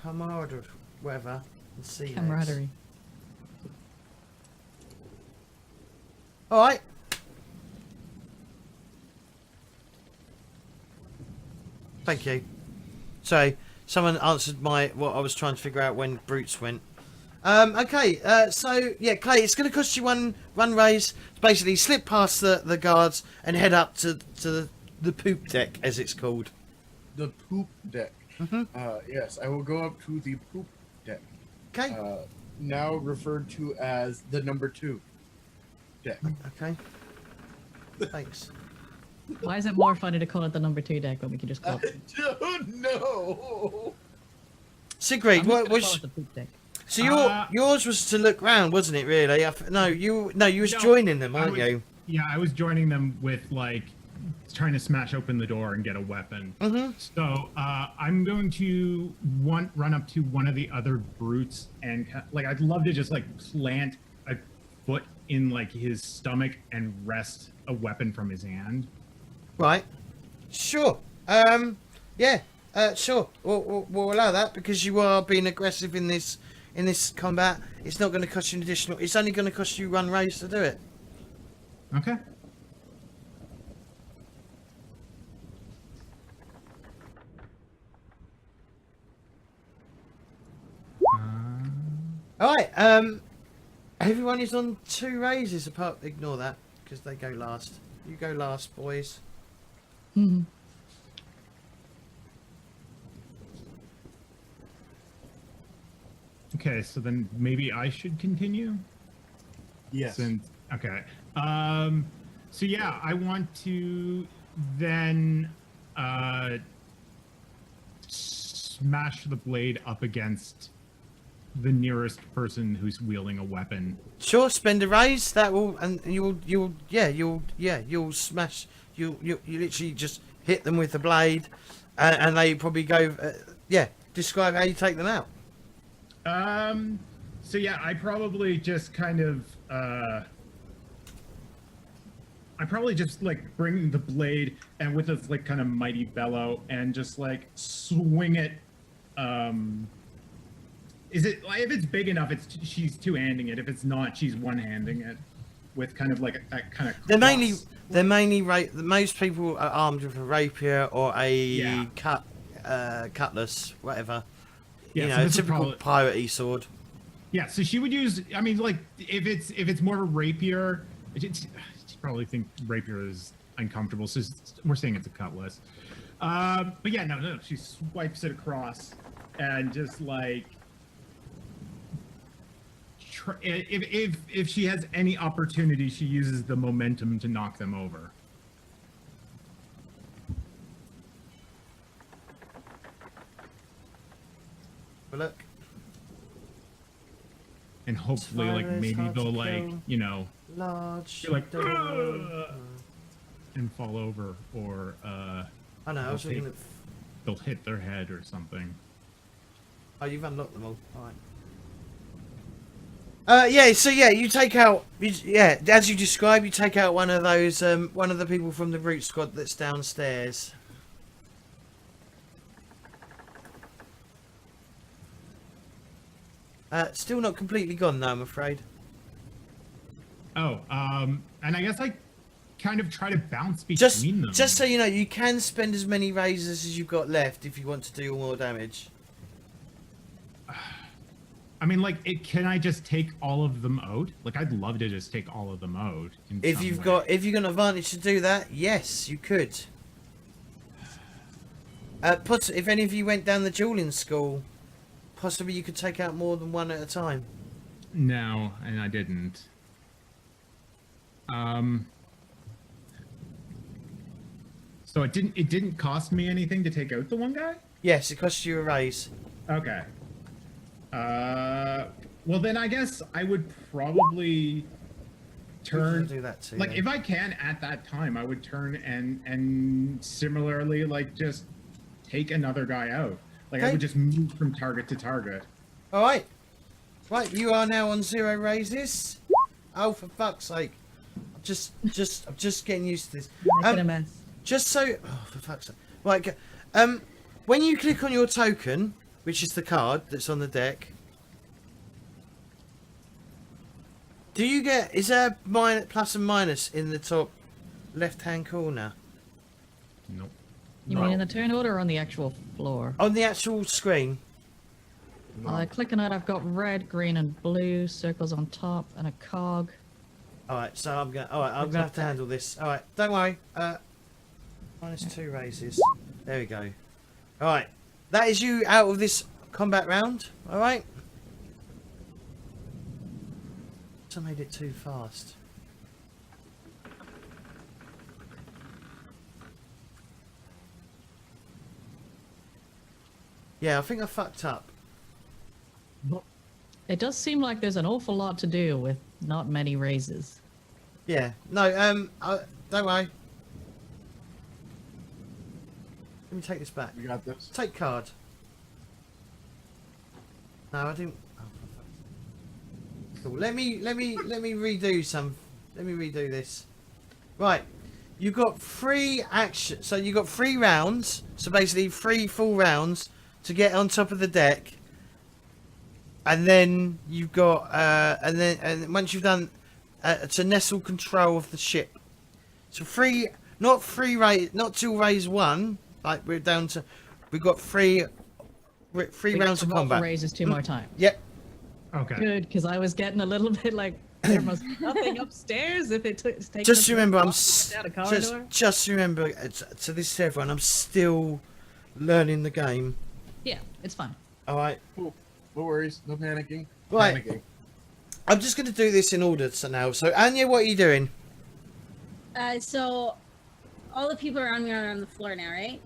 camaraderie, whatever. And sea legs. Camaraderie. All right. Thank you. So Someone answered what I was trying to figure out when brutes went. Okay, so yeah, Clay, it's going to cost you one raise. Basically, slip past the guards and head up to the poop deck, as it's called. The poop deck. Yes, I will go up to the poop deck. Okay. Now referred to as the number 2 deck. Okay. Thanks. Why is it more funny to call it the number 2 deck when we can just call I it? don't know. Sigrid, I'm just what gonna was? call it the poop deck. So yours was to look round, wasn't it? Really? No, you was joining them, aren't you? Yeah, I was joining them with like trying to smash open the door and get a weapon. So I'm going to run up to one of the other brutes and like I'd love to just like plant a foot in like his stomach and wrest a weapon from his hand. Right. Sure. Yeah. Sure. We'll allow that because you are being aggressive in this combat. It's not going to cost you an additional. It's only going to cost you 1 raise to do it. Okay. All right. Everyone is on 2 raises. Apart, ignore that because they go last. You go last, boys. Okay, so then maybe I should continue? Yes. Okay. So yeah, I want to then smash the blade up against the nearest person who's wielding a weapon. Sure. Spend a raise. That will, and you'll smash. You literally just hit them with the blade, and they probably go. Describe how you take them out. So yeah, I probably just kind of I probably just like bring the blade and with its like kind of mighty bellow and just like swing it. Is it like if it's big enough, she's two-handing it. If it's not, she's one-handing it with kind of like that kind of. They're mainly most people are armed with a rapier or a cutlass, whatever. Yeah, A typical piratey sword. Yeah, so she would use. I mean, like if it's more of a rapier, she probably think rapier is uncomfortable. So we're saying it's a cutlass. But yeah, no, she swipes it across and just like. If she has any opportunity, she uses the momentum to knock them over. But look. And hopefully, like maybe they'll like large like and fall over, or I know. I was looking at. They'll hit their head or something. Oh, you've unlocked them all. All right. So you take out, as you describe, you take out one of those, one of the people from the root squad that's downstairs. Still not completely gone though, I'm afraid. Oh, and I guess I kind of try to bounce between them. Just so you know, you can spend as many razors as you've got left if you want to do more damage. I mean, like, can I just take all of them out? Like, I'd love to just take all of them out. If you've got an advantage to do that, yes, you could. If any of you went down the dueling school, possibly you could take out more than one at a time. No, and I didn't. So it didn't cost me anything to take out the one guy? Yes, it costs you a raise. Okay. Well then I guess I would probably turn. Do that too. Like then. if I can at that time, I would turn and similarly like just take another guy out. Like I would just move from target to target. All right. Right, you are now on 0 raises. Oh, for fuck's sake! I'm just getting used to this. Making a mess. Just so, oh, for fuck's sake! Right, when you click on your token, which is the card that's on the deck, do you get? Is there plus and minus in the top left-hand corner? Nope. You mean in the turn order or on the actual floor? On the actual screen. No. Clicking it, I've got red, green, and blue circles on top, and a cog. All right, so I'm gonna have to handle this. All right, don't worry. -2 raises. There we go. All right, that is you out of this combat round. All right. I made it too fast. Yeah, I think I fucked up. It does seem like there's an awful lot to do with not many raises. Yeah, no, don't worry. Let me take this back. You got this. Take card. No, I didn't. Oh, cool. Let me redo some. Let me redo this. Right, you got 3 action. So you got 3 rounds. So basically 3 full rounds to get on top of the deck. And then you've got, and once you've done, to nestle control of the ship. So not 2 raise 1. Like we're down to, we've got 3 rounds of combat. Raises 2 more times. Yep. Okay. Good, because I was getting a little bit like there must be nothing upstairs if it takes. Just remember, down a corridor. just remember. So this is everyone. I'm still learning the game. Yeah, it's fine. All right. Cool. No worries. No panicking. Right. Panicking. I'm just going to do this in order now. So Anya, what are you doing? So all the people around me are on the floor now, right?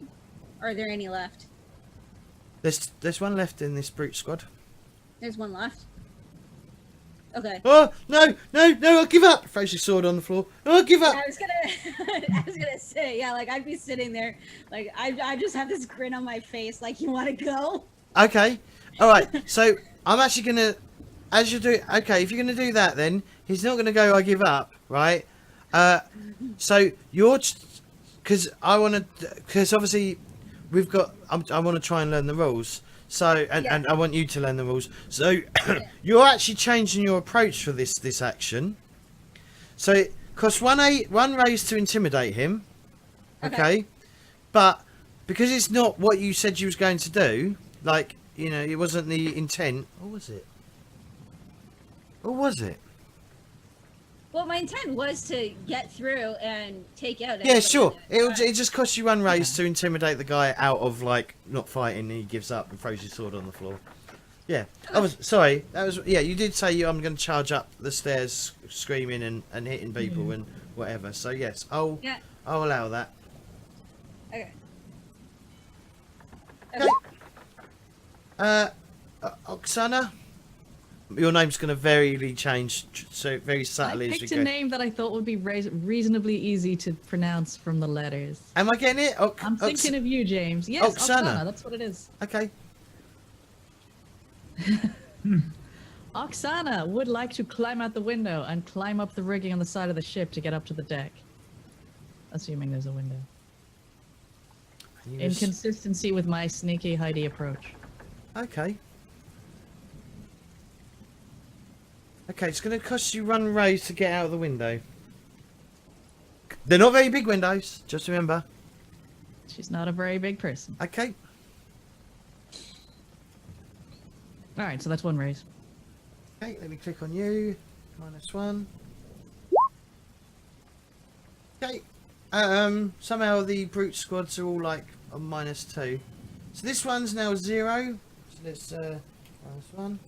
Are there any left? There's one left in this brute squad. There's one left. Okay. Oh no! I give up. Throws your sword on the floor. Oh, give up. I was gonna say, yeah, like I'd be sitting there, like I just have this grin on my face, like you want to go? Okay. All right. So I'm actually gonna, as you do. Okay, if you're gonna do that, then he's not gonna go. I give up, right? So you're, because obviously we've got. I want to try and learn the rules. So and I want you to learn the rules. So you're actually changing your approach for this action. So it costs one raise to intimidate him. Okay. But because it's not what you said you was going to do, like, you know, it wasn't the intent. Or was it? Or was it? Well, my intent was to get through and take out. Yeah, everybody sure. in it. It just costs you one raise to intimidate the guy out of, like, not fighting, and he gives up and throws his sword on the floor. Yeah. I was sorry. That was, yeah. You did say I'm going to charge up the stairs, screaming and hitting people and whatever. So yes, I'll allow that. Okay. Okay. Oksana, your name's going to very change, so very subtly I as you picked go. a name that I thought would be reasonably easy to pronounce from the letters. Am I getting it? I'm thinking of you, James. Yes, Oksana. Oksana. That's what it is. Okay. Oksana would like to climb out the window and climb up the rigging on the side of the ship to get up to the deck. Assuming there's a window. In consistency with my sneaky hidey approach. Okay. Okay, it's going to cost you one raise to get out of the window. They're not very big windows, just remember. She's not a very big person. Okay. Alright, so that's one raise. Okay, let me click on you. -1. Okay. Somehow the brute squads are all like on -2. So this one's now 0. So let's -1.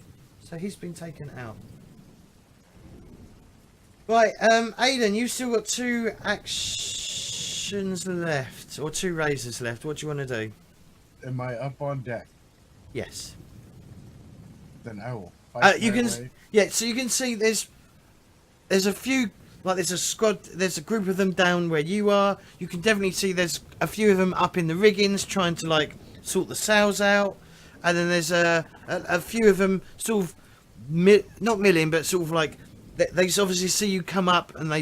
So he's been taken out. Right, Aedan, you've still got 2 actions left, or 2 raises left. What do you want to do? Am I up on deck? Yes. Then I will fight You my can, way. yeah. So you can see there's a few, like there's a squad, there's a group of them down where you are. You can definitely see there's a few of them up in the riggings trying to like sort the sails out, and then there's a few of them sort of not milling, but sort of like they obviously see you come up, and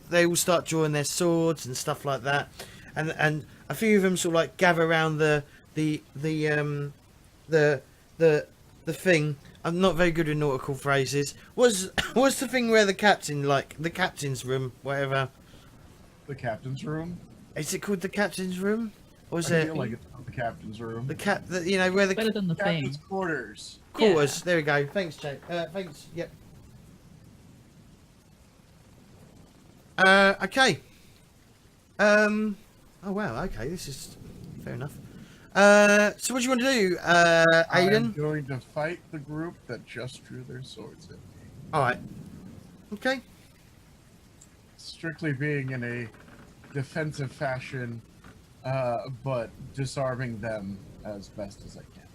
they all start drawing their swords and stuff like that, and a few of them sort of like gather around the thing. I'm not very good with nautical phrases. What's the thing where the captain, like the captain's room, whatever? The captain's room. Is it called the captain's room? Or is I it feel like it's the captain's room. you know, where the Better than the thing. Captain's quarters. quarters? There we go. Thanks, Jake. Thanks. Yep. Okay. Oh wow. Okay, this is fair enough. So what do you want to do, Aedan? I'm going to fight the group that just drew their swords at me. All right. Okay. Strictly being in a defensive fashion, but disarming them as best as I can.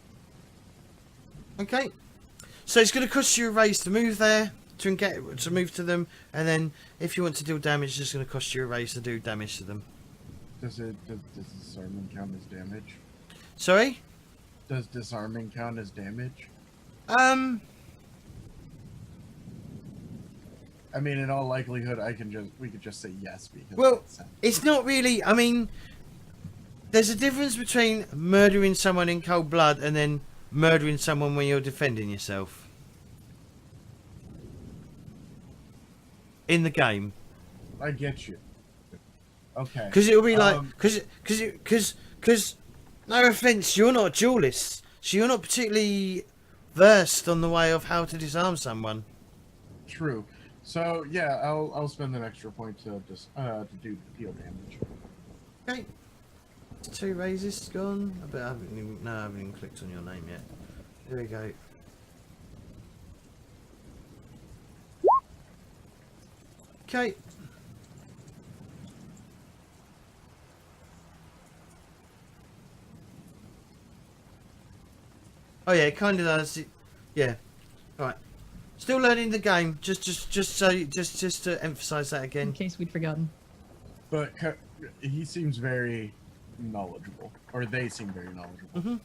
Okay. So it's going to cost you a raise to move there, to move to them, and then if you want to deal damage, it's just going to cost you a raise to do damage to them. Does disarming count as damage? Sorry? Does disarming count as damage? I mean, in all likelihood, we could just say yes because. Well, it's not really. I mean, there's a difference between murdering someone in cold blood and then murdering someone when you're defending yourself. In the game. I get you. Okay. Because it'll be like, because no offense, you're not a duelist, so you're not particularly versed on the way of how to disarm someone. True. So yeah, I'll spend an extra point to deal damage. Okay. 2 raises gone. I haven't even clicked on your name yet. There we go. Okay. Oh yeah, it kind of does. Yeah. All right. Still learning the game. Just to emphasise that In again. case we'd forgotten. But he seems very knowledgeable, or they seem very knowledgeable. Mhm.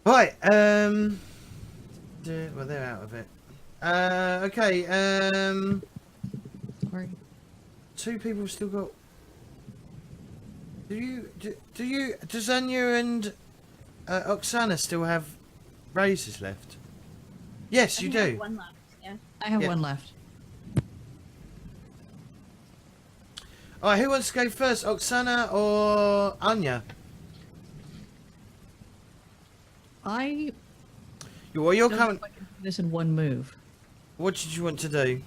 Right. Well, they're out of it. Okay. Sorry. 2 people still got. Does Anya and Oksana still have raises left? Yes, I you think I have do. one left. Yeah. I have Yeah. one left. All right, who wants to go first, Oksana or Anya? I Well, you're don't know coming. if I can do this in one move. What did you want to do?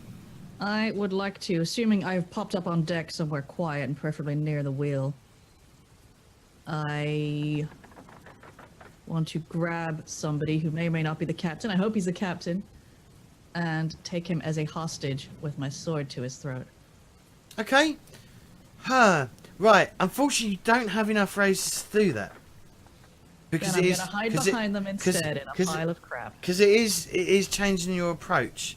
I would like to, assuming I've popped up on deck somewhere quiet and preferably near the wheel, I want to grab somebody who may or may not be the captain. I hope he's the captain. And take him as a hostage with my sword to his throat. Okay. Right. Unfortunately, you don't have enough raises to do that. Then I'm going to hide behind them instead in a pile of crap. Because it is changing your approach.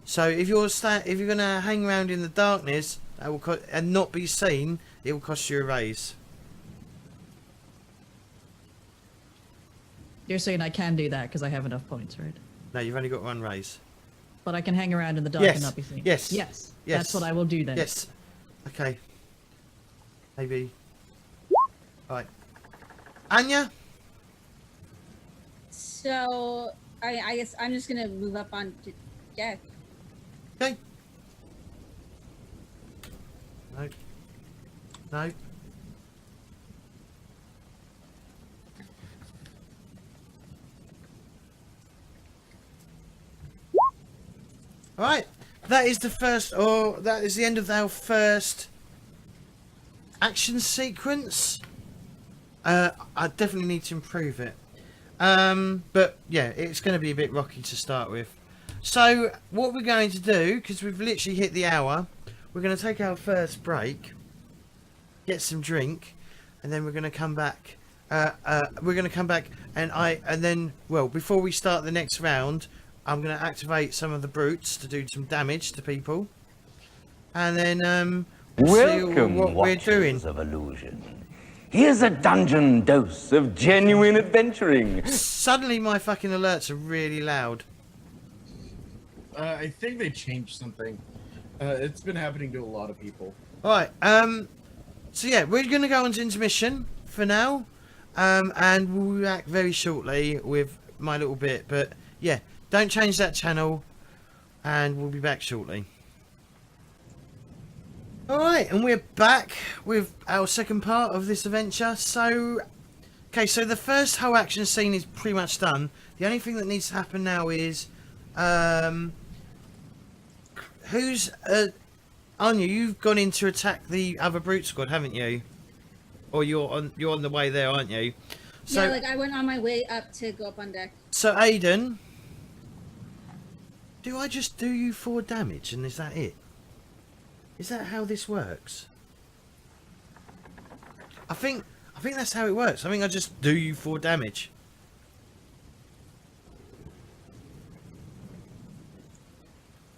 So if you're going to hang around in the darkness and not be seen, it will cost you a raise. You're saying I can do that because I have enough points, right? No, you've only got 1 raise. But I can hang around in the dark Yes. and not be seen. Yes. Yes. Yes. That's what I will do then. Yes. Okay. Maybe. Right. Anya? So I guess I'm just gonna move up on deck. Okay. No. No. Alright. That is that is the end of our first action sequence. I definitely need to improve it. But yeah, it's going to be a bit rocky to start with. So what we're going to do, because we've literally hit the hour, we're going to take our first break, get some drink, and then we're going to come back. We're going to come back, and then before we start the next round, I'm going to activate some of the brutes to do some damage to people, and then see what we're doing. Of illusion. Here's a dungeon dose of genuine adventuring. Suddenly, my fucking alerts are really loud. I think they changed something. It's been happening to a lot of people. Alright, so yeah, we're going to go on to intermission for now, and we'll be back very shortly with my little bit, but yeah, don't change that channel, and we'll be back shortly. Alright, and we're back with our second part of this adventure. So, okay, so the first whole action scene is pretty much done. The only thing that needs to happen now is, who's, Anya, you've gone in to attack the other brute squad, haven't you? Or you're on the way there, aren't you? So, yeah, like I went on my way up to go up on deck. So, Aedan, do I just do you 4 damage and is that it? Is that how this works? I think that's how it works. I think I just do you 4 damage.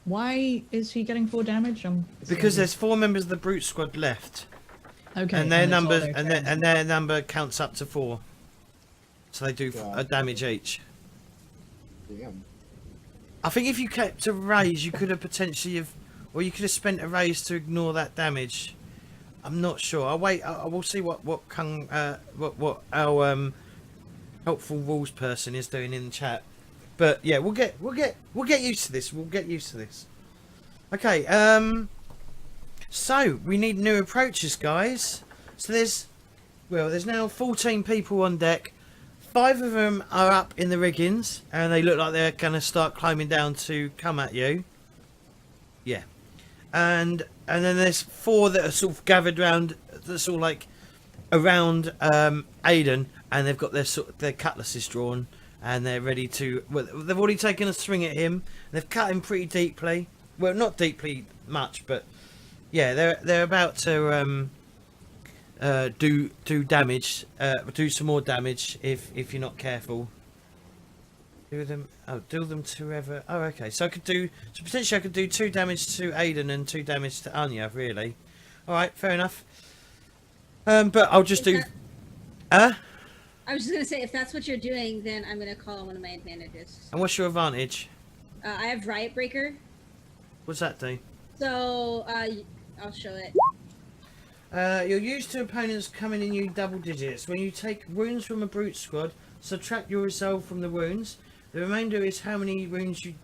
Why is he getting 4 damage? Because there's 4 members of the brute squad left, okay, and their it's all number their and turns. their number counts up to 4. So they do Yeah. a damage each. Damn. I think if you kept a raise, you could have potentially have, or you could have spent a raise to ignore that damage. I'm not sure. I'll wait. I will see what our helpful rules person is doing in the chat. But yeah, we'll get used to this. We'll get used to this. Okay. So we need new approaches, guys. So there's now 14 people on deck. 5 of them are up in the riggings, and they look like they're gonna start climbing down to come at you. Yeah, and then there's 4 that are sort of gathered round, that's all like around Aedan, and they've got their cutlasses drawn, and they're ready to. Well, they've already taken a swing at him. They've cut him pretty deeply. Well, not deeply much, but yeah, they're about to do damage, do some more damage if you're not careful. Do them to whoever. Oh, okay. So potentially I could do 2 damage to Aedan and 2 damage to Anya. Really. All right, fair enough. But I'll just do. I was just gonna say, if that's what you're doing, then I'm gonna call on one of my advantages. And what's your advantage? I have Riot Breaker, What's that do? so I'll show it. You're used to opponents coming in you double digits. When you take wounds from a brute squad, subtract your resolve from the wounds. The remainder is how many wounds you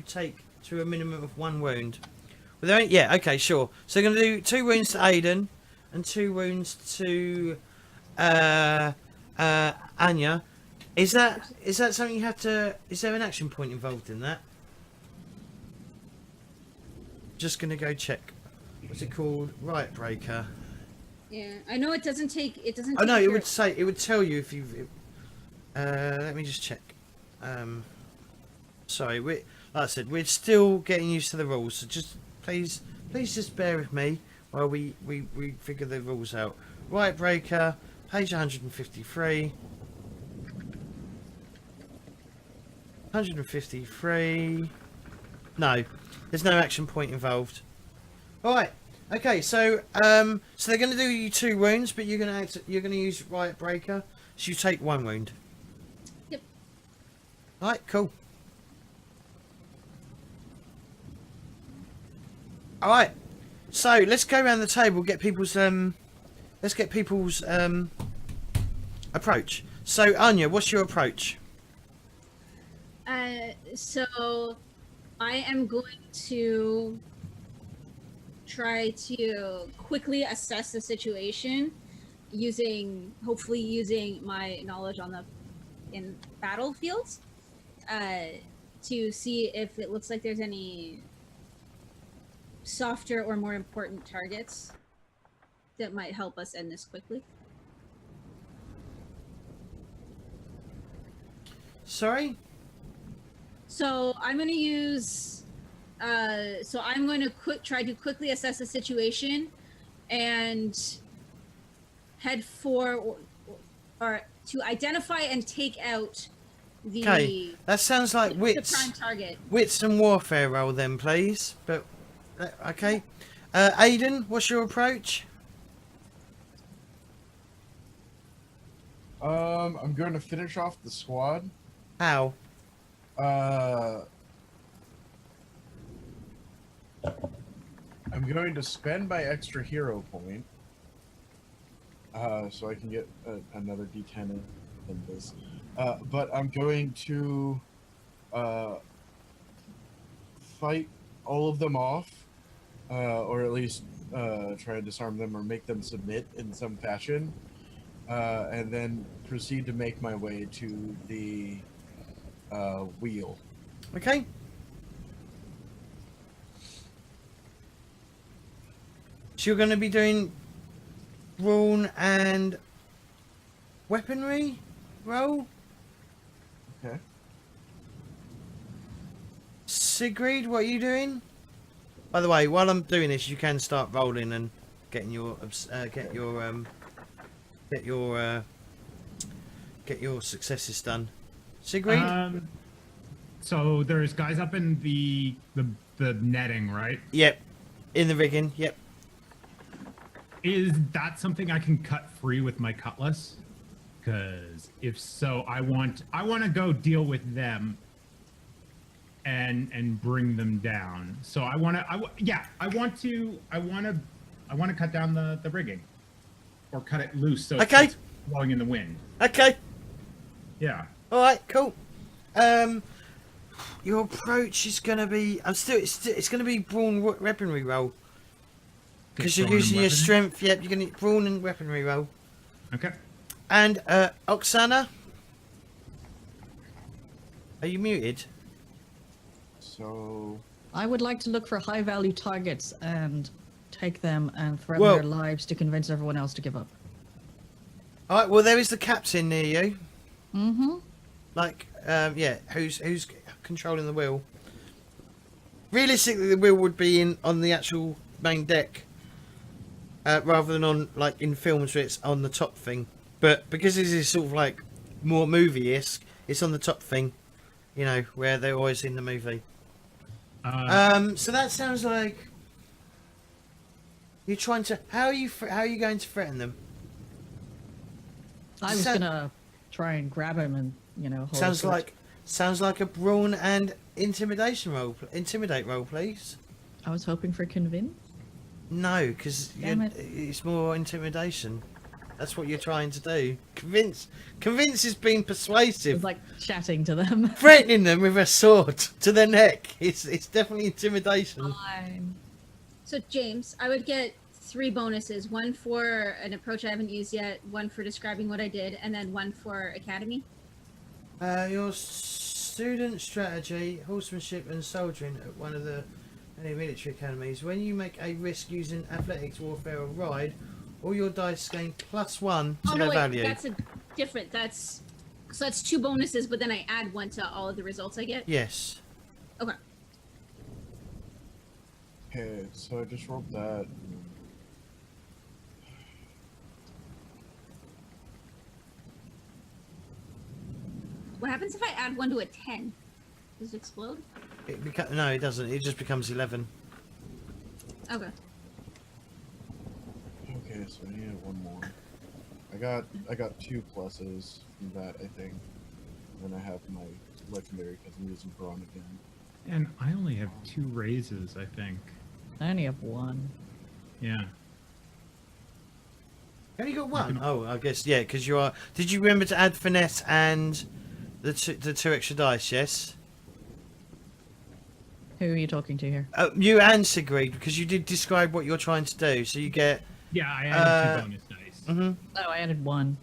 take to a minimum of 1 wound. Well, yeah, okay, sure. So you're going to do 2 wounds to Aedan and 2 wounds to Anya. Is that something you have to? Is there an action point involved in that? Just going to go check. What's it called? Riot Breaker. Yeah, I know it doesn't take. Oh no, take it your- would say, it would tell you if you've. Let me just check. Sorry, like I said, we're still getting used to the rules, so just please just bear with me while we figure the rules out. Riot Breaker, page 153. 153. No, there's no action point involved. All right. Okay, so they're going to do you 2 wounds, but you're going to use Riot Breaker, so you take 1 wound. Yep. All right, cool. All right, so let's go around the table, get people's approach. So Anya, what's your approach? So I am going to try to quickly assess the situation hopefully using my knowledge in battlefields to see if it looks like there's any softer or more important targets that might help us end this quickly. Sorry? So I'm going to use I'm going to try to quickly assess the situation and head for or to identify and take out the Okay, that sounds like the wits. prime target. Wits and warfare roll then, please. But okay, Aedan, what's your approach? I'm going to finish off the squad. How? I'm going to spend my extra hero point, so I can get another D10 in this. But I'm going to fight all of them off or at least try to disarm them or make them submit in some fashion, and then proceed to make my way to the wheel. Okay. So you're going to be doing brawn and weaponry roll. Okay. Sigrid, what are you doing? By the way, while I'm doing this, you can start rolling and getting your get your successes done. Sigrid. So there's guys up in the netting, right? Yep. In the rigging. Yep. Is that something I can cut free with my cutlass? Because if so, I want to go deal with them and bring them down. So I want to cut down the rigging or cut it loose so it's blowing in the wind. Okay. Yeah. All right. Cool. Your approach is gonna be. It's gonna be brawn weaponry roll. Because you're using your strength. Yep. You're gonna brawn and weaponry roll. Okay. And Oksana, are you muted? So I would like to look for high value targets and take them and threaten their lives to convince everyone else to give up. All right. Well, there is the captain near you. Mm-hmm. Like, yeah. Who's controlling the wheel? Realistically, the wheel would be on the actual main deck, rather than on like in films where it's on the top thing. But because this is sort of like more movie-esque, it's on the top thing, you know, where they're always in the movie. So that sounds like you're trying to. How are you going to threaten them? I was gonna try and grab him and hold Sounds like a brawn and intimidation roll. Intimidate roll, please. I was hoping for convince. No, because it's more intimidation. That's what you're trying to do. Convince is being persuasive. It's like chatting to them. Threatening them with a sword to their neck. It's definitely intimidation. Fine. So James, I would get 3 bonuses: 1 for an approach I haven't used yet, 1 for describing what I did, and then 1 for academy. Your student strategy, horsemanship and soldiering at one of the any military academies. When you make a risk using athletics, warfare or ride, all your dice gain +1 to their value. That's a different. That's 2 bonuses, but then I add 1 to all of the results I get. Yes. Okay. okay, so I just rolled that. What happens if I add 1 to a 10? Does it explode? No, it doesn't. It just becomes 11. Okay. Okay, so I need 1 more. I got 2 pluses from that, I think. And then I have my legendary because I'm using Brawn again. And I only have 2 raises, I think. I only have 1. Yeah. You only got 1? Oh, I guess, yeah, because you are... Did you remember to add finesse and the 2 extra dice, yes? Who are you talking to here? You and Sigrid, because you did describe what you're trying to do, so you get... Yeah, I added 2 bonus dice. Mm-hmm. Oh, I added 1.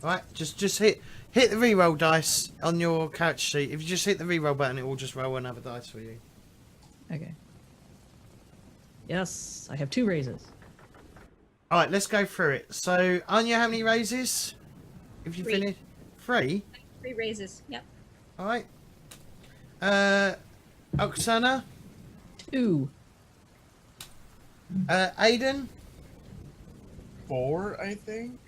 Alright, just hit the reroll dice on your character sheet. If you just hit the reroll button, it will just roll another dice for you. Okay. Yes, I have 2 raises. Alright, let's go through it. So, Anya, how many raises? If you 3. finish 3? 3 raises. Yep. Alright. Oksana? 2. Aedan? 4, I think.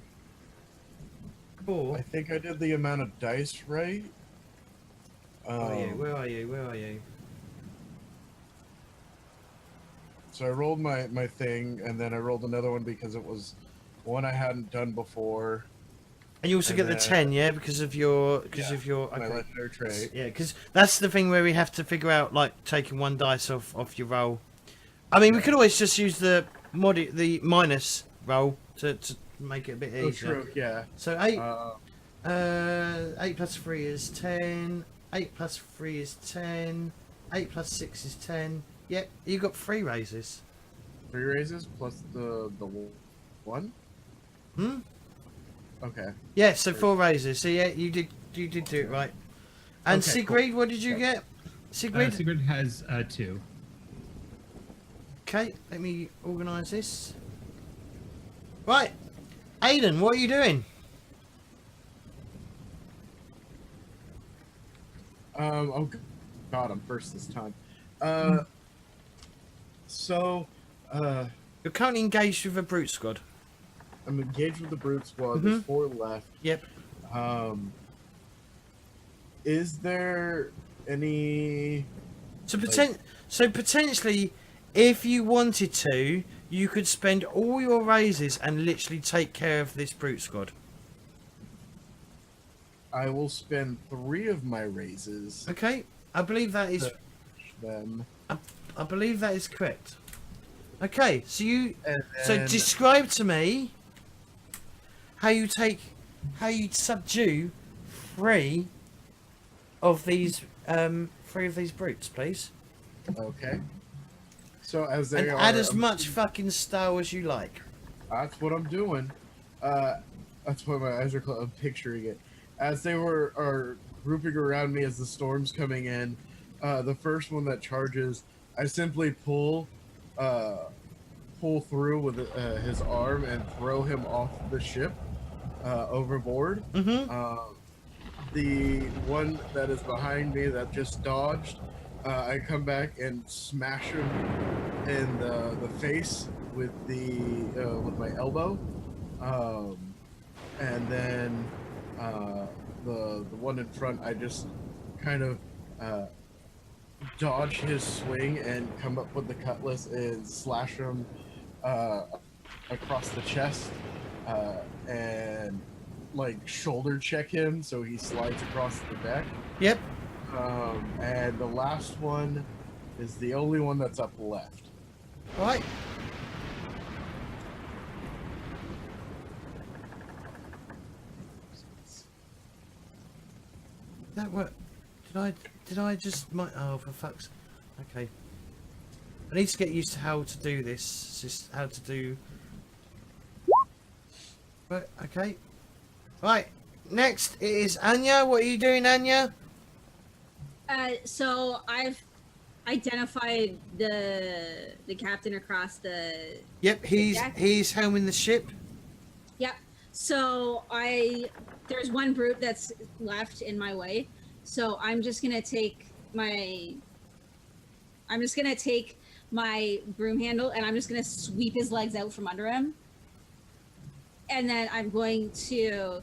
4. I think I did the amount of dice right. Where are you? So I rolled my thing, and then I rolled another one because it was one I hadn't done before. And you also get the 10, yeah, because of your My legendary trait. Yeah, because that's the thing where we have to figure out like taking 1 dice off your roll. I mean, we could always just use the minus roll to make it a bit easier. Oh, true. Yeah. So 8. 8 plus 3 is 10. 8 plus 3 is 10. 8 plus 6 is 10. Yep, you got 3 raises. 3 raises plus the one. Hmm. Okay. Yeah, so 4 raises. So yeah, you did do it right. And Okay, Sigrid, cool. what did you get? Sigrid. Sigrid has 2. Okay, let me organise this. Right, Aedan, what are you doing? Oh God, I'm first this time. So, You're currently engaged with a brute squad. I'm engaged with the brute squad. There's 4 left. Yep. Is there any? So potentially, if you wanted to, you could spend all your raises and literally take care of this brute squad. I will spend 3 of my raises. Okay, I believe that is. Them. I believe that is correct. Okay, so And so then- describe to me how you subdue 3 of these 3 of these brutes, please, Okay. So as they and are, add as much fucking style as you like. That's what I'm doing. That's what my eyes are. I'm picturing it. As they are grouping around me as the storm's coming in, the first one that charges, I simply pull through with his arm and throw him off the ship overboard. Mm-hmm. The one that is behind me that just dodged, I come back and smash him in the face with with my elbow, and then the one in front, I just kind of dodge his swing and come up with the cutlass and slash him across the chest, and like shoulder check him so he slides across the deck. Yep. And the last one is the only one that's up left. Right. That work? Did I just oh, for fuck's. Okay. I need to get used to how to do this. Just how to do. But okay. Right. Next it is Anya. What are you doing, Anya? So I've identified the captain across the. Yep, he's deck. he's helming the ship. Yep. So there's one brute that's left in my way. So I'm just gonna take my broom handle and I'm just gonna sweep his legs out from under him. And then I'm going to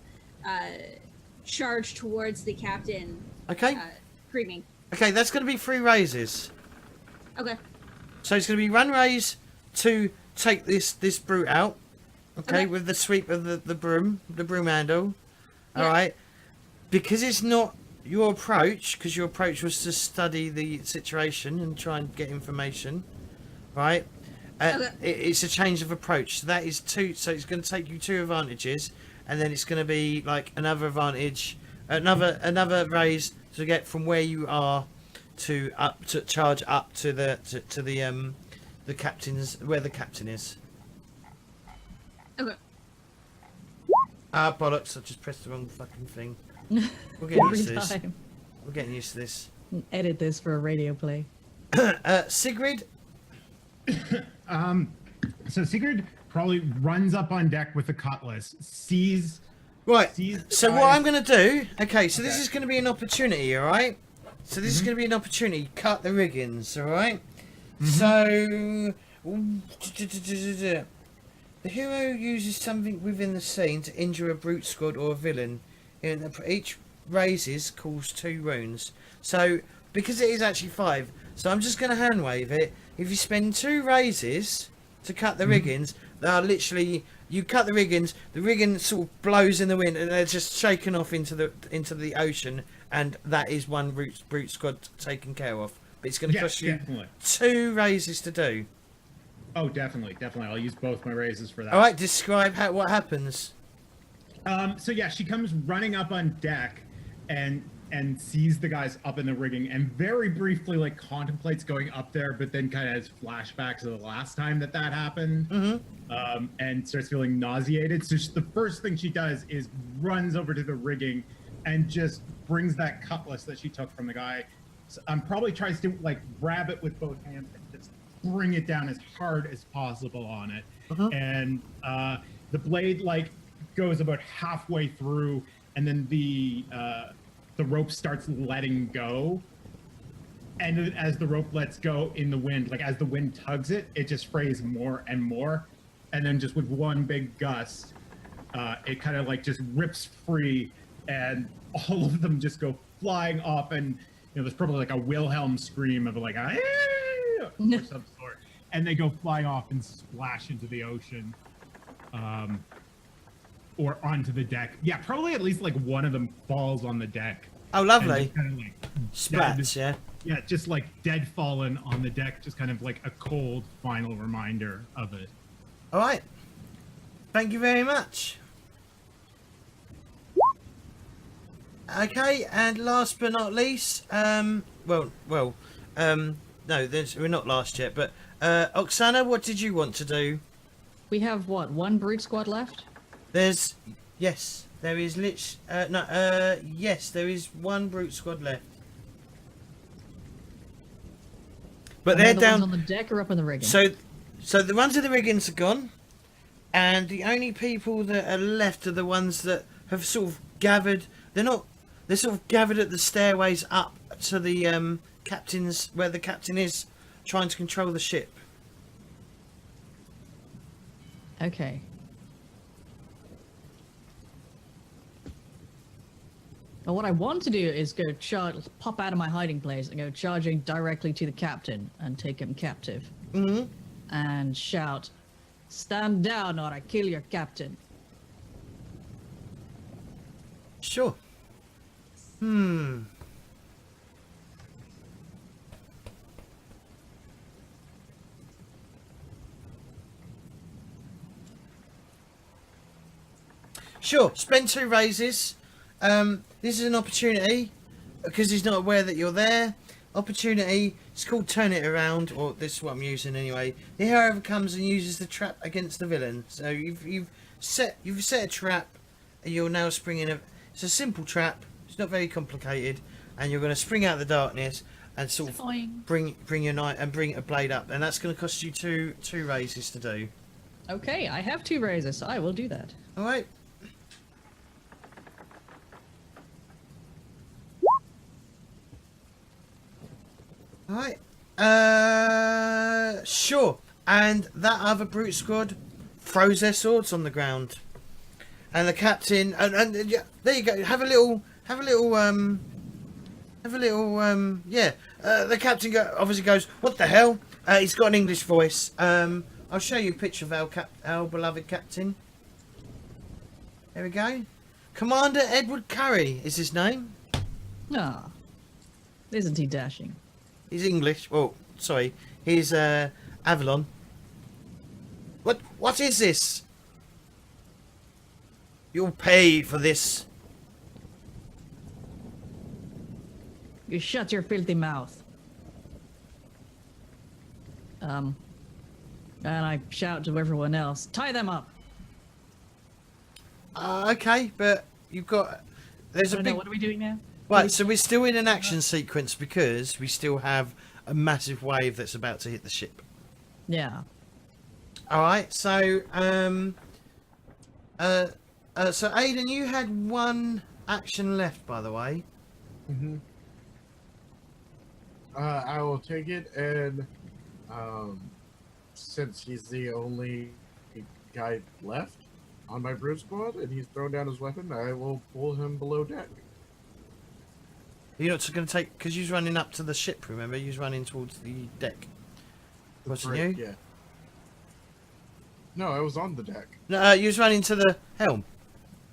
charge towards the captain. Okay. Screaming. Okay, that's going to be 3 raises. Okay. So it's going to be 1 raise to take this brute out. Okay, with the sweep of the broom handle. Yeah. All right. Because it's not your approach, because your approach was to study the situation and try and get information, right? It's a change of approach. So that is 2. So it's going to take you 2 advantages, and then it's going to be like another advantage, another raise to get from where you are to charge up to the captain's, where the captain is. Okay. Ah, bollocks! I just pressed the wrong fucking thing. We're getting Every used to this. time. We're getting used to this. Edit this for a radio play. Sigrid. So Sigrid probably runs up on deck with a cutlass, sees. Right. Sees the So guy- what I'm going to do? Okay. So this Okay. is going to be an opportunity. All right. So this is going to be an opportunity. Cut the riggings. All right? So the hero uses something within the scene to injure a brute squad or a villain. Each raises causes 2 wounds. So because it is actually 5, so I'm just going to hand wave it. If you spend 2 raises to cut the riggings, they are literally, you cut the rigging sort of blows in the wind and they're just shaken off into the ocean, and that is 1 brute squad taken care of. But it's going to cost you definitely. 2 raises to do. Oh, definitely. I'll use both my raises for that. All right, describe what happens. So yeah, she comes running up on deck, and and sees the guys up in the rigging and very briefly like contemplates going up there, but then kind of has flashbacks of the last time that happened, and starts feeling nauseated. So the first thing she does is runs over to the rigging and just brings that cutlass that she took from the guy. So, probably tries to like grab it with both hands and just bring it down as hard as possible on it. And the blade like goes about halfway through, and then the rope starts letting go. And as the rope lets go in the wind, like as the wind tugs it, it just frays more and more. And then just with one big gust, it kind of like just rips free, and all of them just go flying off. And there's probably like a Wilhelm scream of like or some sort, and they go flying off and splash into the ocean, or onto the deck. Yeah, probably at least like one of them falls on the deck. Oh, lovely. Kind of like Splats, yeah. Yeah, just like dead fallen on the deck, just kind of like a cold final reminder of it. All right. Thank you very much. Okay, and last but not least, no, we're not last yet, but Oksana, what did you want to do? We have what, one brute squad left? There is there is one brute squad left. But And they're the down ones on the deck or up in the rigging? So the ones in the riggings are gone, and the only people that are left are the ones that have sort of gathered. They're sort of gathered at the stairways up to the captain's, where the captain is trying to control the ship. Okay. Well, what I want to do is go pop out of my hiding place and go charging directly to the captain and take him captive. And shout, "Stand down or I kill your captain." Sure. Sure. Spend 2 raises. This is an opportunity, because he's not aware that you're there. Opportunity. It's called Turn It Around, or this is what I'm using anyway. The hero comes and uses the trap against the villain. So you've set a trap, and you're now springing it's a simple trap. It's not very complicated, and you're going to spring out of the darkness and sort of bring your knife and bring a blade up, and that's going to cost you two raises to do. Okay, I have 2 raises, so I will do that. All right. Alright, sure. And that other brute squad throws their swords on the ground, and the captain, and yeah, there you go. Have a little, the captain obviously goes, "What the hell?" He's got an English voice. I'll show you a picture of our beloved captain. There we go. Commander Edward Curry is his name. Ah, isn't he dashing? He's English. Oh, sorry. He's Avalon. What is this? You'll pay for this. You shut your filthy mouth. And I shout to everyone else, "Tie them up!" Okay, but you've got... There's a big... What are we doing now? Right, so we're still in an action sequence because we still have a massive wave that's about to hit the ship. Yeah. Alright, so... so Aedan, you had 1 action left, by the way. I will take it, and since he's the only guy left on my brute squad, and he's thrown down his weapon, I will pull him below deck. You're not going to take... Because you was running up to the ship, remember? You was running towards the deck. Wasn't you? Yeah. No, I was on the deck. No, you was running to the helm.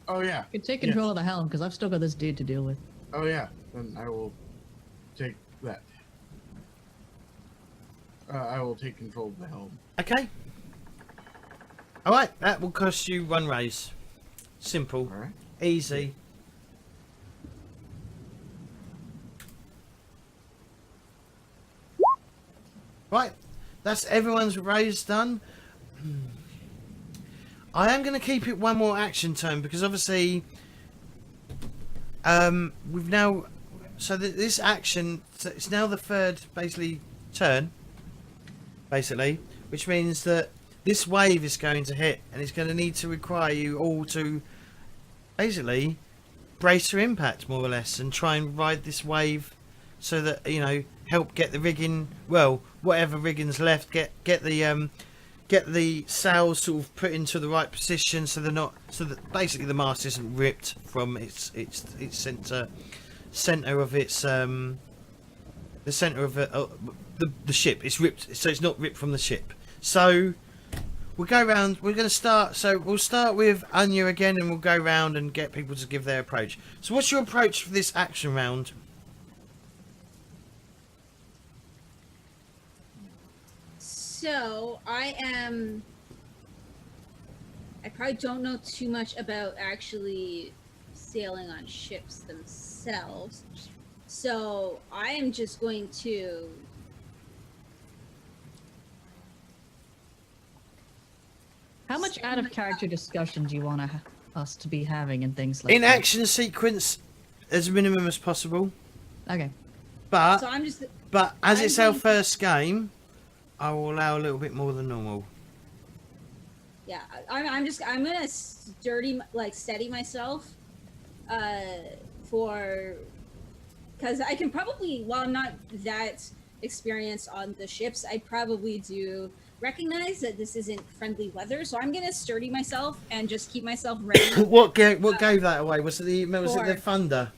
Oh, yeah. You can take control of the helm, because I've still got this dude to deal with. Oh, yeah. Then I will take that. I will take control of the helm. Okay. Alright, that will cost you 1 raise. Simple. Alright. Easy. that's everyone's raise done. I am going to keep it one more action turn because obviously, we've now. So this action, it's now the third basically turn, basically, which means that this wave is going to hit, and it's going to need to require you all to basically brace for impact, more or less, and try and ride this wave, so that help get the rigging, well, whatever rigging's left, get the sails sort of put into the right position, so they're not, so that basically the mast isn't ripped from its center of its the center of it, the ship. It's ripped, so it's not ripped from the ship. So we'll go around. We're going to start. So we'll start with Anya again, and we'll go round and get people to give their approach. So what's your approach for this action round? So I probably don't know too much about actually sailing on ships themselves. So I am just going to How much out of character discussion do you want us to be having and things like In that? action sequence, as minimum as possible. Okay. But so I'm just as I'm it's our going- first game, I will allow a little bit more than normal. yeah, I'm gonna steady myself because I can probably, while I'm not that experienced on the ships, I probably do recognize that this isn't friendly weather, so I'm gonna sturdy myself and just keep myself ready. What gave that away? Was it the thunder?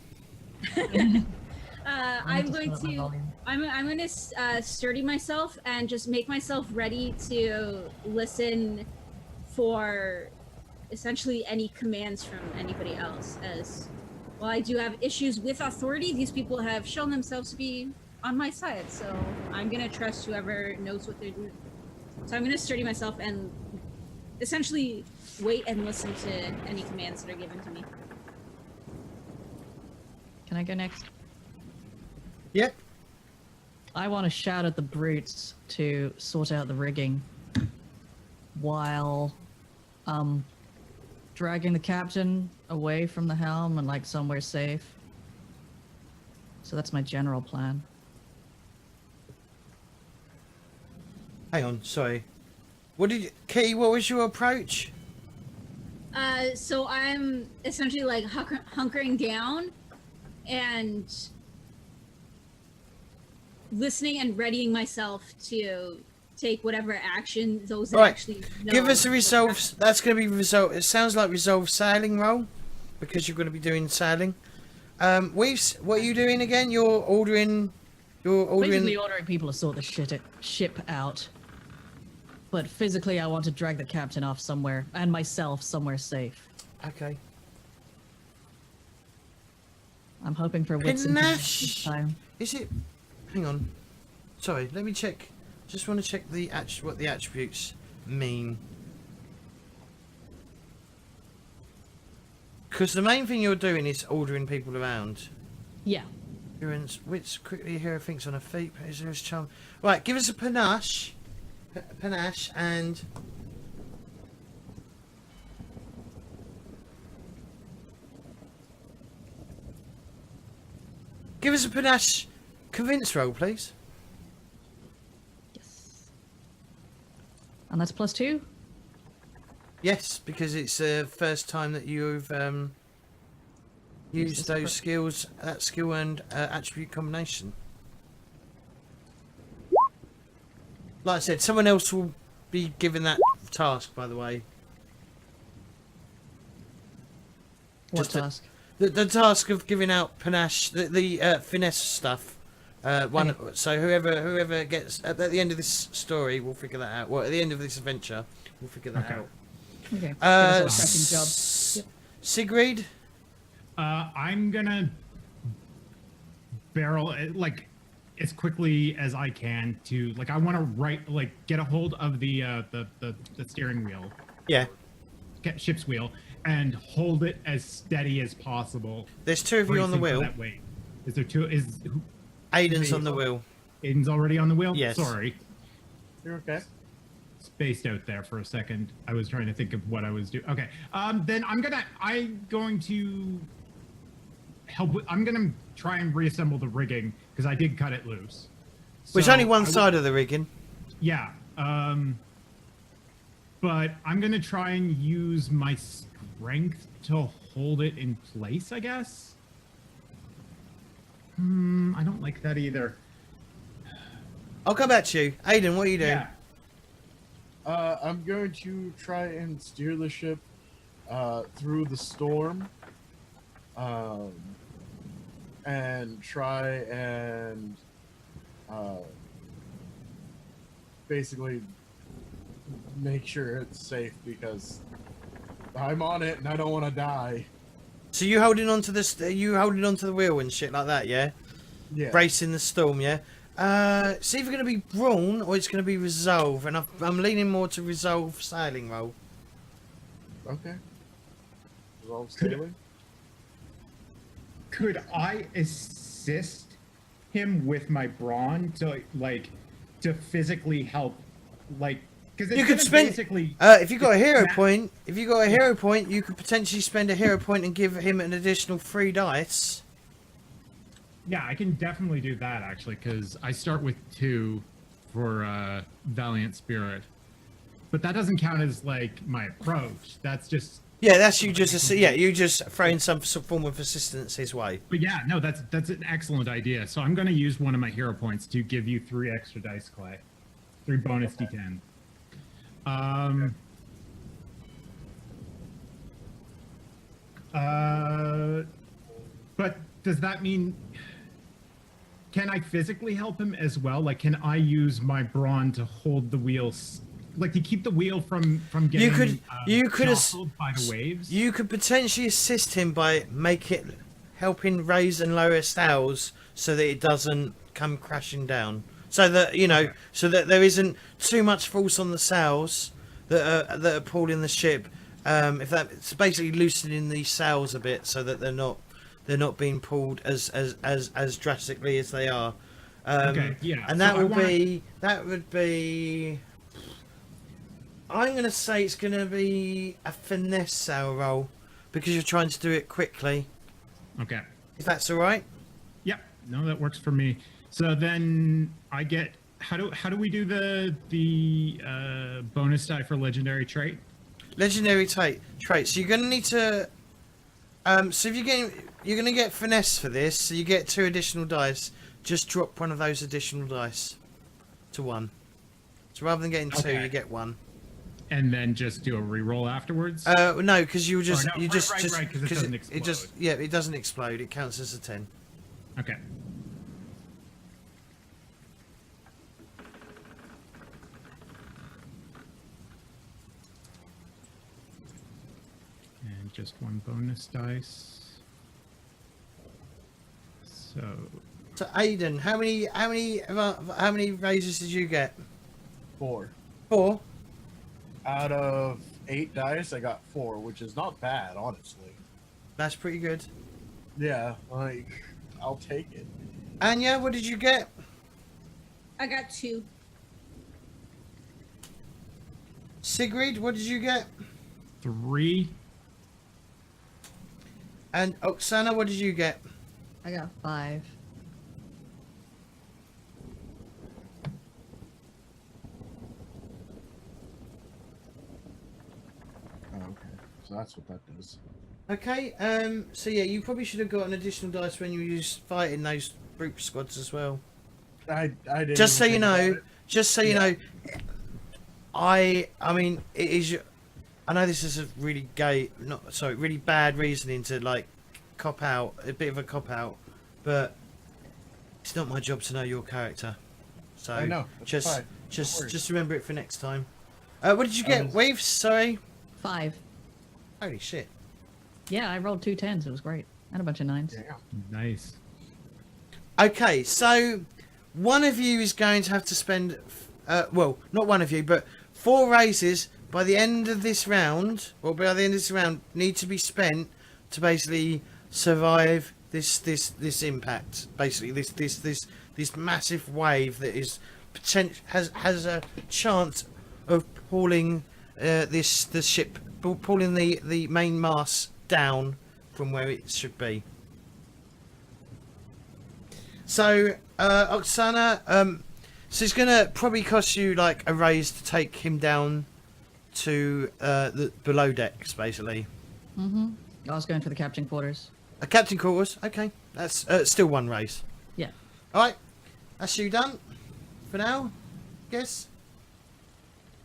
I'm going to sturdy myself and just make myself ready to listen for essentially any commands from anybody else. As while I do have issues with authority, these people have shown themselves to be on my side, so I'm gonna trust whoever knows what they're doing. So I'm gonna sturdy myself and essentially wait and listen to any commands that are given to me. Can I go next? Yep. I want to shout at the brutes to sort out the rigging while dragging the captain away from the helm and like somewhere safe. So that's my general plan. Hang on, sorry. Kitty, what was your approach? So I'm essentially like hunkering down and listening and readying myself to take whatever action those that Right. actually know. Give us a resolve. That's going to be resolve. It sounds like resolve sailing roll, because you're going to be doing sailing. Weefz, what are you doing again? You're ordering. Basically ordering people to sort the ship out. But physically, I want to drag the captain off somewhere, and myself somewhere safe. Okay. I'm hoping for wits and Panache. this time. Is it? Hang on. Sorry. Let me check. Just want to check what the attributes mean. Because the main thing you're doing is ordering people around. Yeah. Appearance, wits, quickly hero thinks on a feet, is there his charm. Right, give us a panache. Panache and give us a panache convince roll, please. Yes. And that's +2? Yes, because it's the first time that you've used those skills, that skill and attribute combination. Like I said, someone else will be given that task, by the way. What Just a- task? The task of giving out panache, the finesse stuff. So whoever gets at the end of this story, we'll figure that out. Well, at the end of this adventure, we'll figure that out. Okay. Give us a cracking job. Sigrid. I'm gonna barrel it, like as quickly as I can to I want to get a hold of the steering wheel, Yeah. get ship's wheel, and hold it as steady as possible. There's two of you on the bracing for wheel. that weight. Is there two? Aedan's on the wheel. Aiden's already on the wheel. Yes. Sorry. You're okay. Spaced out there for a second. I was trying to think of what I was doing. Okay. Then I'm going to help with, I'm gonna try and reassemble the rigging because I did cut it loose. Which So only one I side of the rigging. Yeah. But I'm gonna try and use my strength to hold it in place, I guess. I don't like that either. I'll come back to you. Aedan, what are you doing? Yeah. I'm going to try and steer the ship through the storm, and try and basically make sure it's safe because I'm on it and I don't want to die. So you holding onto the wheel and shit like that, yeah? Yeah. Bracing the storm, yeah? It's either going to be brawn or it's going to be resolve, and I'm leaning more to resolve sailing roll. Okay. Resolve sailing. Could I assist him with my brawn to physically help, like, because You could spend basically. if you got a hero point, you could potentially spend a hero point and give him an additional 3 dice. Yeah, I can definitely do that actually, because I start with 2 for Valiant Spirit, but that doesn't count as like my approach. That's just You just throwing some form of assistance his way. But yeah, no, that's an excellent idea. So I'm going to use one of my hero points to give you 3 extra dice, Clay. 3 bonus d10. But does that mean, can I physically help him as well? Like, can I use my brawn to hold the wheels, like to keep the wheel from getting jostled by the waves? You could potentially assist him by helping raise and lower sails so that it doesn't come crashing down. So that so that there isn't too much force on the sails that are pulling the ship. If that's basically loosening the sails a bit so that they're not being pulled as drastically as they are. Okay, yeah. And that would be. I'm gonna say it's gonna be a finesse sail roll because you're trying to do it quickly. Okay. If that's all right. Yep. No, that works for me. So then I get how do we do the bonus die for legendary trait? Legendary trait. So you're gonna need to. So if you're gonna get finesse for this. So you get 2 additional dice. Just drop one of those additional dice to 1. So rather than getting 2, you get 1. And then just do a reroll afterwards. No, because you just right, because it doesn't explode. It doesn't explode. It counts as a 10. Okay. And just 1 bonus dice. So Aedan, how many raises did you get? 4. 4. Out of 8 dice, I got 4, which is not bad, honestly. That's pretty good. Yeah, like, I'll take it. Anya, what did you get? I got 2. Sigrid, what did you get? 3. And Oksana, what did you get? I got 5. Okay, so that's what that does. Okay, so yeah, you probably should have got an additional dice when you used fighting those group squads as well. I didn't. Just so even you think know, about it. just so you know, I mean, it is. I know this is a really really bad reasoning to like cop out, a bit of a cop out, but it's not my job to know your character. So I know. That's fine. just remember it for next time. What did you get, Weefz? Sorry. 5. Holy shit. Yeah, I rolled 2 10s. It was great. And a bunch of 9s. Yeah. Nice. Okay, so one of you is going to have to spend, well, not one of you, but 4 raises by the end of this round, or by the end of this round, need to be spent to basically survive this impact. Basically, this massive wave that is has a chance of pulling the ship, pulling the main mast down from where it should be. So, Oksana, so it's gonna probably cost you like a raise to take him down to the below decks, basically. Mm-hmm. I was going for the captain quarters. A captain quarters. Okay, that's still one raise. Yeah. All right, that's you done for now. Guess.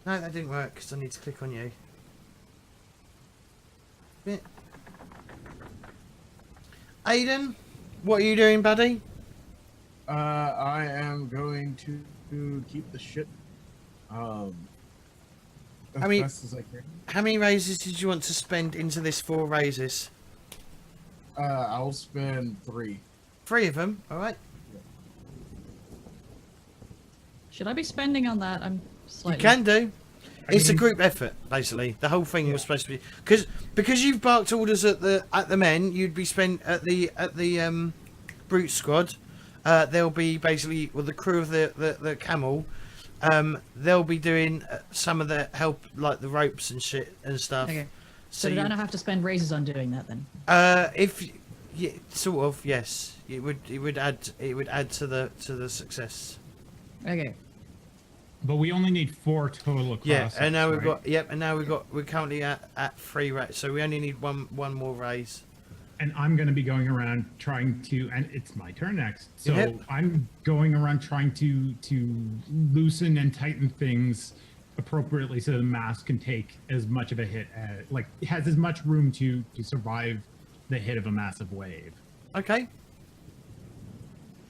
No, that didn't work because I need to click on you. Bit. Aedan, what are you doing, buddy? I am going to keep the ship as best as I can. How many raises did you want to spend into this 4 raises? I'll spend 3. 3 of them. All right. Should I be spending on that? I'm slightly... You can do. It's a group effort, basically. The whole thing was supposed to be because you've barked orders at the men. You'd be spent at the brute squad. They'll be basically with the crew of the camel. They'll be doing some of the help, like the ropes and shit and stuff. Okay. So did I not have to spend raises on doing that then? Sort of, yes. It would add to the success. Okay. But we only need 4 total across. Yeah, and now right? we're currently at 3 raise, so we only need one more raise. And I'm going to be going around trying to, and it's my turn next. So Yep. I'm going around trying to loosen and tighten things appropriately so the mast can take as much of a hit, like it has as much room to survive the hit of a massive wave. Okay.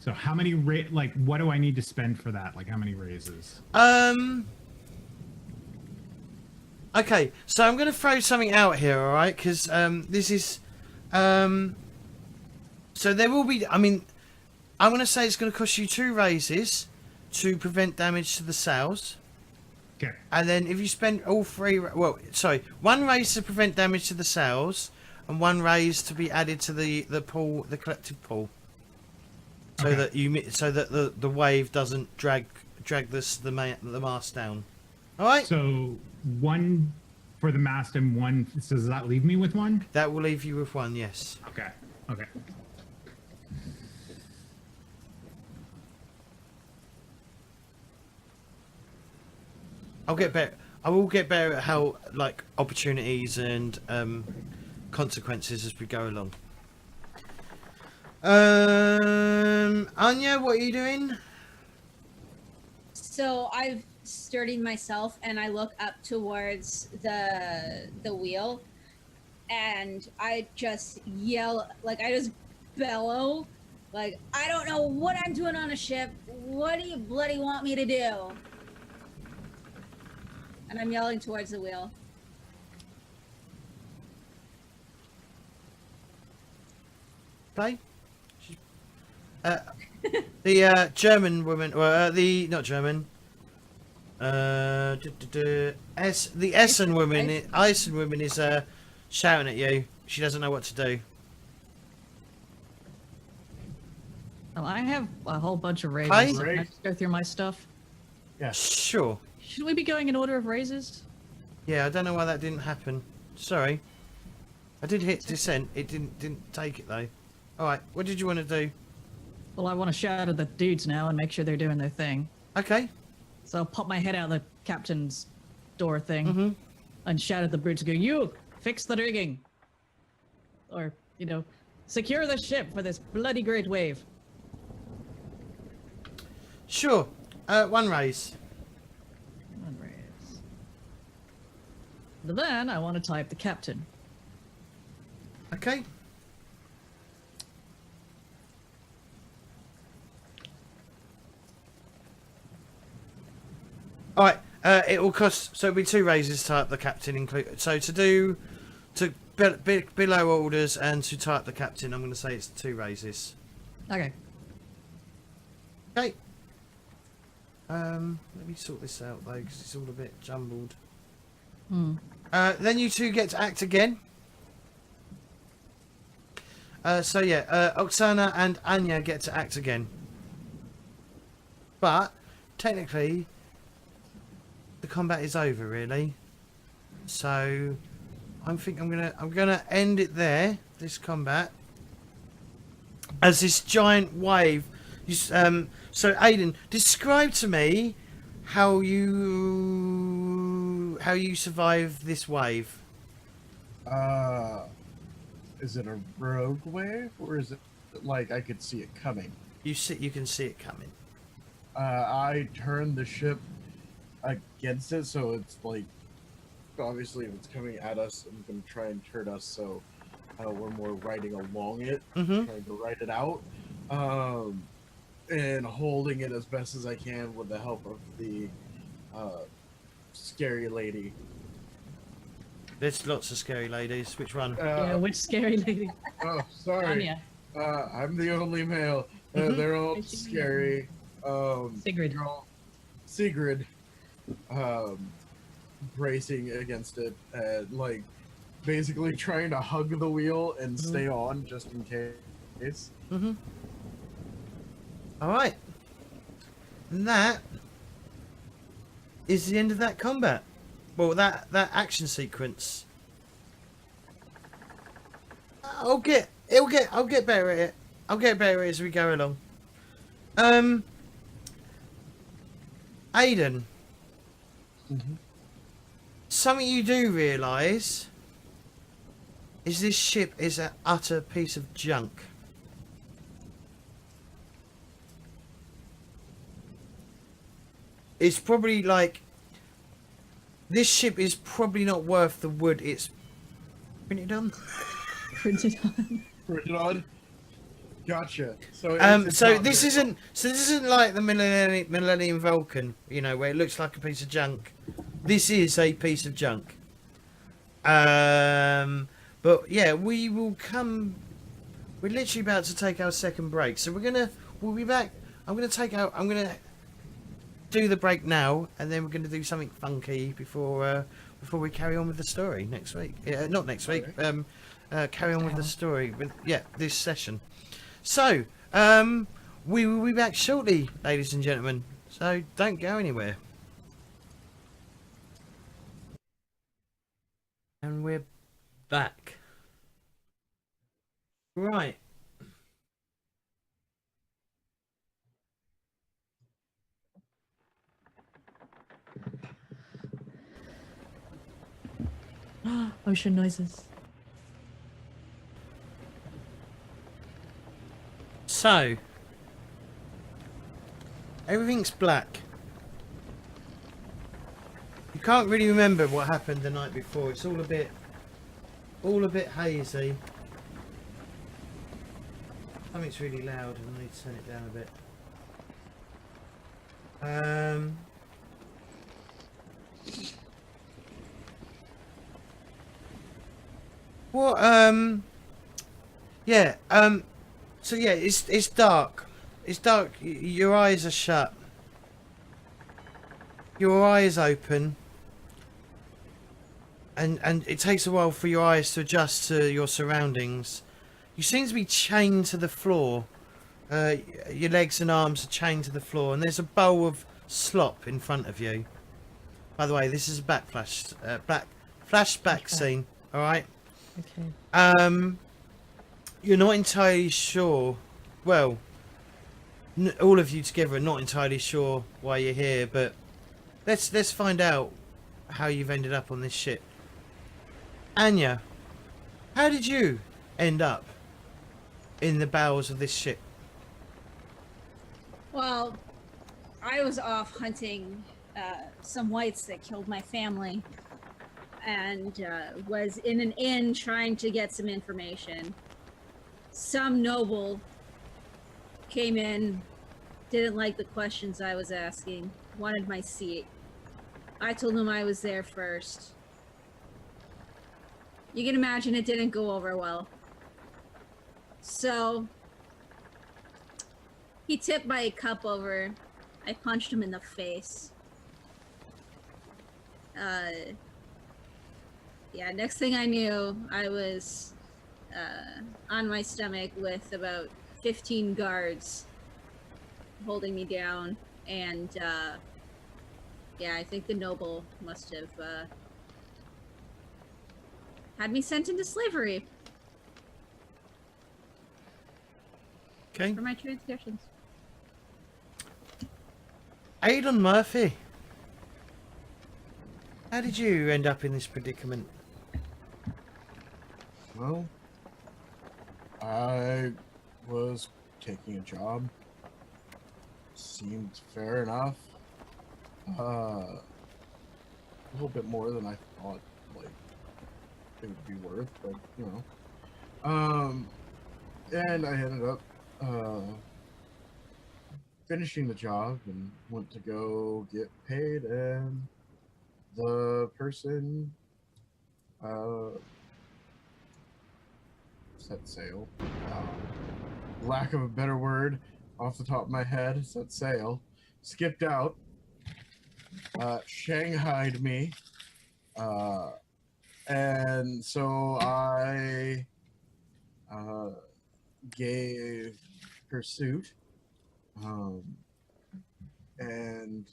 So how many what do I need to spend for that? Like how many raises? Okay, so I'm going to throw something out here, all right? Because this is so there will be. I mean, I'm going to say it's going to cost you 2 raises to prevent damage to the sails. Okay. And then if you spend all 3, well, sorry, 1 raise to prevent damage to the sails, and 1 raise to be added to the pool, the collective pool. So Okay. that the wave doesn't drag the mast down. All right. So 1 for the mast and 1. So does that leave me with 1? That will leave you with 1. Yes. Okay. Okay. I'll get better. I will get better at how like opportunities and consequences as we go along. Anya, what are you doing? So I've sturdied myself and I look up towards the wheel and I just yell, like I just bellow, like, I don't know what I'm doing on a ship. What do you bloody want me to do? And I'm yelling towards the wheel. Play. The German woman, or not German. The Essen woman, is shouting at you. She doesn't know what to do. Well, I have a whole bunch of raises. Hi. So can I just go through my stuff? Sure. Should we be going in order of raises? Yeah, I don't know why that didn't happen. Sorry. I did hit descent. It didn't take it though. All right. What did you want to do? Well, I want to shout at the dudes now and make sure they're doing their thing. Okay. So I'll pop my head out of the captain's door thing Mm-hmm. and shout at the brutes, go, you, fix the rigging. Or, secure the ship for this bloody great wave. Sure. 1 raise. One raise. But then I want to type the captain. Okay. All right. It will cost. So it'll be 2 raises to type the captain. Include. So to below orders and to type the captain, I'm going to say it's 2 raises. Okay. Okay. Let me sort this out though, because it's all a bit jumbled. Then you 2 get to act again. Oksana and Anya get to act again. But technically, the combat is over, really. So, I'm gonna end it there. This combat, as this giant wave. So, Aedan, describe to me how you survive this wave. Is it a rogue wave, or is it like I could see it coming? You can see it coming. I turned the ship against it, so it's like, obviously if it's coming at us, I'm gonna try and turn us so we're more riding along it, Mm-hmm. trying to ride it out, and holding it as best as I can with the help of the scary lady. There's lots of scary ladies. Which one? Yeah, which scary lady? Oh, sorry. Anya. I'm the only male. Mhm. They're all scary. Sigrid. they're all- Sigrid. Bracing against it, like basically trying to hug the wheel and stay on just in case. Mm-hmm. All right. And that is the end of that combat. Well, that action sequence. I'll get better at it. I'll get better at it as we go along. Aedan, something you do realise is this ship is an utter piece of junk. It's probably like, this ship is probably not worth the wood it's printed on. Printed on. Printed on. Gotcha. So So this isn't like the Millennium Vulcan, you know, where it looks like a piece of junk. This is a piece of junk. But yeah, we're literally about to take our second break, so we'll be back. I'm gonna do the break now, and then we're gonna do something funky before we carry on with the story next week. Not next week. Carry on with the story with this session. So, we will be back shortly, ladies and gentlemen. So don't go anywhere. And we're back. Right. Ocean noises. So, everything's black. You can't really remember what happened the night before. It's all a bit hazy. Something's really loud, and I need to turn it down a bit. So yeah, it's dark. It's dark. Your eyes are shut. Your eyes open. And it takes a while for your eyes to adjust to your surroundings. You seem to be chained to the floor. Your legs and arms are chained to the floor, and there's a bowl of slop in front of you. By the way, this is a flashback scene. All right. Okay. You're not entirely sure. Well, all of you together are not entirely sure why you're here, but let's find out how you've ended up on this ship. Anya, how did you end up in the bowels of this ship? Well, I was off hunting some whites that killed my family, and was in an inn trying to get some information. Some noble came in, didn't like the questions I was asking, wanted my seat. I told him I was there first. You can imagine it didn't go over well. So he tipped my cup over. I punched him in the face. Yeah, next thing I knew, I was on my stomach with about 15 guards holding me down. And yeah, I think the noble must have had me sent into slavery Okay. for my transgressions. Aedan Murphy. How did you end up in this predicament? Well, I was taking a job. Seemed fair enough. A little bit more than I thought, like, it would be worth, but, you know. And I ended up, finishing the job and went to go get paid, and the person, set sail. Lack of a better word, off the top of my head, set sail. Skipped out. Shanghaied me. And so I gave pursuit. And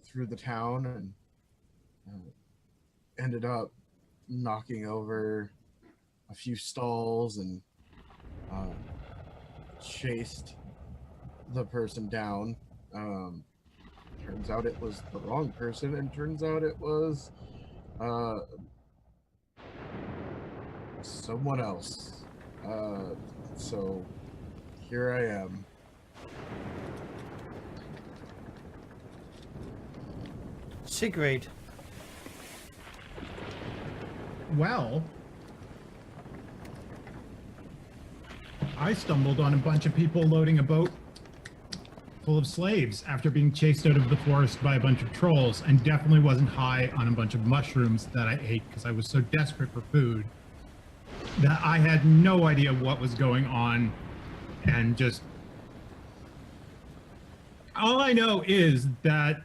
through the town, and ended up knocking over a few stalls and chased the person down. Turns out it was the wrong person, and turns out it was someone else. So here I am. Sigrid. Well, I stumbled on a bunch of people loading a boat full of slaves after being chased out of the forest by a bunch of trolls, and definitely wasn't high on a bunch of mushrooms that I ate because I was so desperate for food that I had no idea what was going on, and just all I know is that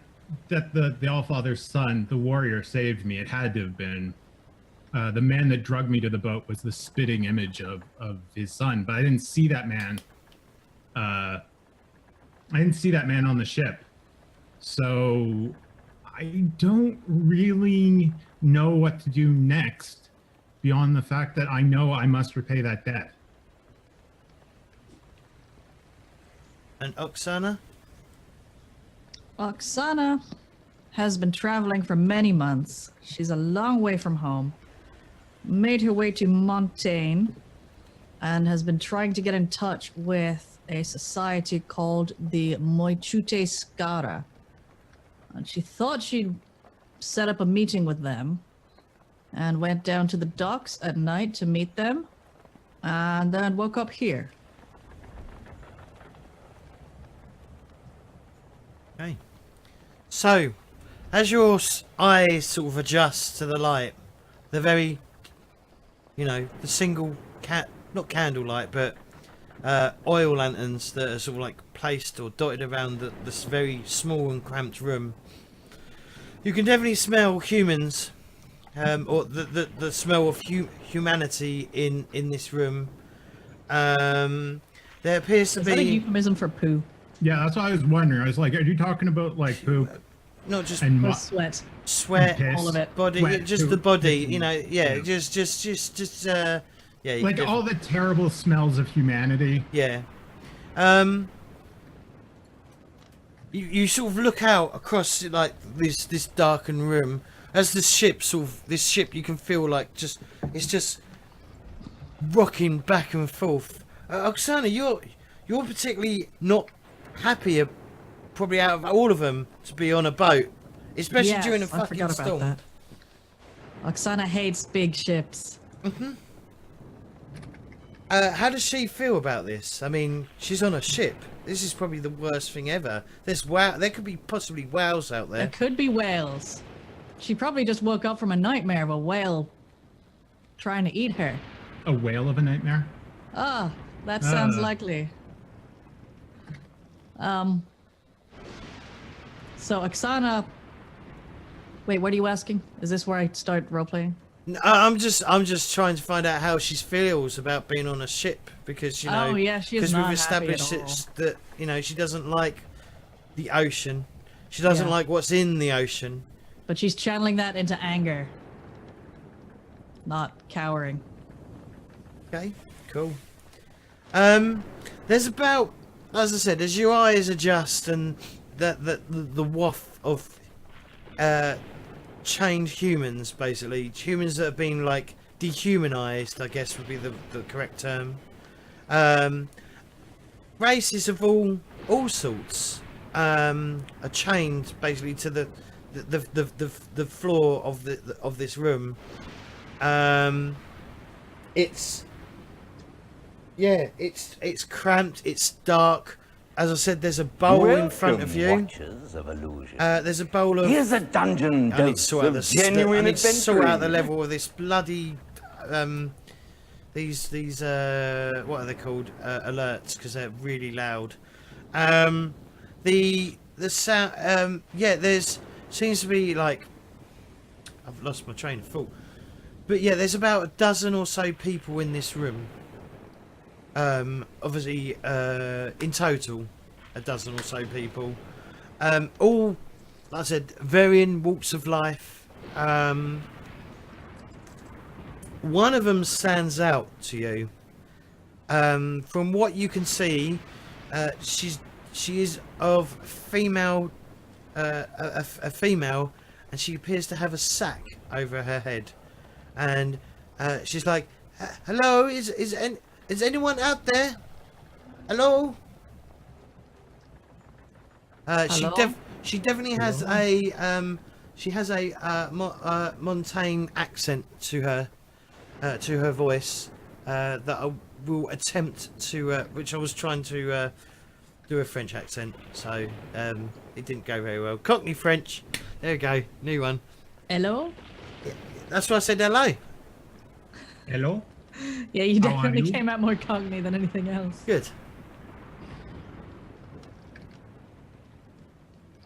the Allfather's son, the warrior, saved me. It had to have been. The man that drugged me to the boat was the spitting image of his son, but I didn't see that man. I didn't see that man on the ship. So I don't really know what to do next beyond the fact that I know I must repay that debt. And Oksana? Oksana has been traveling for many months. She's a long way from home. Made her way to Montaigne and has been trying to get in touch with a society called the Moichute Skara. And she thought she'd set up a meeting with them and went down to the docks at night to meet them and then woke up here. Okay. So, as your eyes sort of adjust to the light, the very, the single not candlelight, but oil lanterns that are sort of like placed or dotted around this very small and cramped room, you can definitely smell humans, or the smell of humanity in this room. There appears to Is be that a euphemism for poo? Yeah, that's what I was wondering. I was like, are you talking about like poop not just and Or sweat? sweat, piss, all of it. body, sweat, just poop, the body, piss, yeah, yeah. just yeah, you like can all the terrible smells of humanity? yeah. You sort of look out across like this darkened room as this ship you can feel like it's just rocking back and forth. Oksana, you're particularly not happy, probably out of all of them, to be on a boat, especially Yes, during a I fucking forgot about storm. that. Oksana hates big ships. How does she feel about this? I mean, she's on a ship. This is probably the worst thing ever. There could be possibly whales out there. There could be whales. She probably just woke up from a nightmare of a whale trying to eat her. A whale of a nightmare? Ah, that sounds likely. So Oksana, wait, what are you asking? Is this where I start role-playing? I'm just trying to find out how she feels about being on a ship, because Oh, yeah, she is because we've not happy at established all. that she doesn't like the ocean. She doesn't Yeah. like what's in the ocean. But she's channeling that into anger, not cowering. Okay, cool. There's about, as I said, as your eyes adjust and the waft of chained humans, basically humans that have been like dehumanized, I guess would be the correct term. Races of all sorts are chained basically to the floor of this room. It's cramped. It's dark. As I said, there's a bowl in front of you. Watchers of illusion. There's a bowl of. Here's a dungeon I need to dose sort out of genuine I need to sort out the adventuring. level of this bloody. These what are they called? Alerts, because they're really loud. The sound. Yeah, there's seems to be like. I've lost my train of thought. But yeah, there's about a dozen or so people in this room. Obviously, in total, a dozen or so people. All, like I said, varying walks of life. One of them stands out to you. From what you can see, she is of female, a female, and she appears to have a sack over her head, and she's like, "Hello, is anyone out there? Hello?" Hello? She definitely has a Montaigne accent to her voice that I will attempt to which I was trying to do a French accent, so it didn't go very well. Cockney French. There we go, new one. Hello? That's why I said hello. Hello? Yeah, you How are definitely you? came out more cockney than anything else. Good.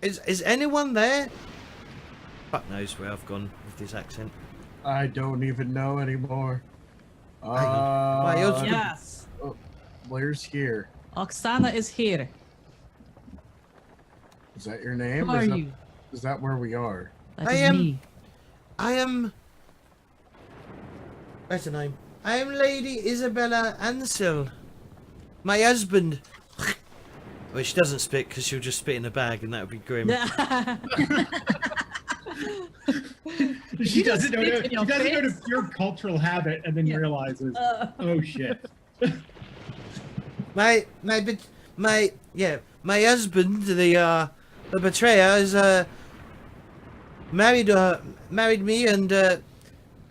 Is anyone there? Fuck knows where I've gone with this accent. I don't even know anymore. Why, yours- Yes. Where's here? Oksana is here. Is that your name? Who are is that, you? Is that where we are? That I is am- me. I am. What's her name? I am Lady Isabella Ansel. My husband. Well, she doesn't spit because she'll just spit in a bag, and that would be grim. She doesn't know. spit in She your doesn't know the face? pure cultural habit, and then Yeah. realizes, oh shit. My husband, the betrayer, is married me and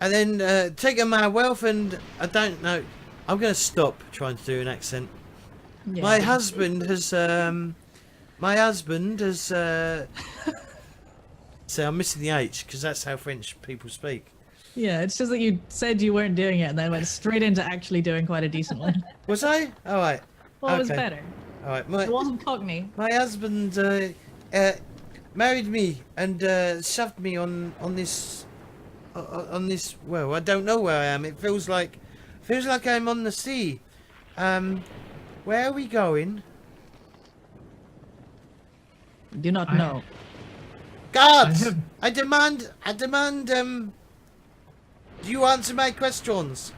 then taken my wealth, and I don't know. I'm gonna stop trying to do an accent. Yeah. My husband has so I'm missing the H because that's how French people speak. Yeah, it's just that you said you weren't doing it and then went straight into actually doing quite a decent one. Was I? All right. Well, it was Okay. better. All right. It wasn't cockney. My husband married me and shoved me on this. Well, I don't know where I am. It feels like I'm on the sea. Where are we going? Do not I- know. Guards! have- I demand. Do you answer my questions?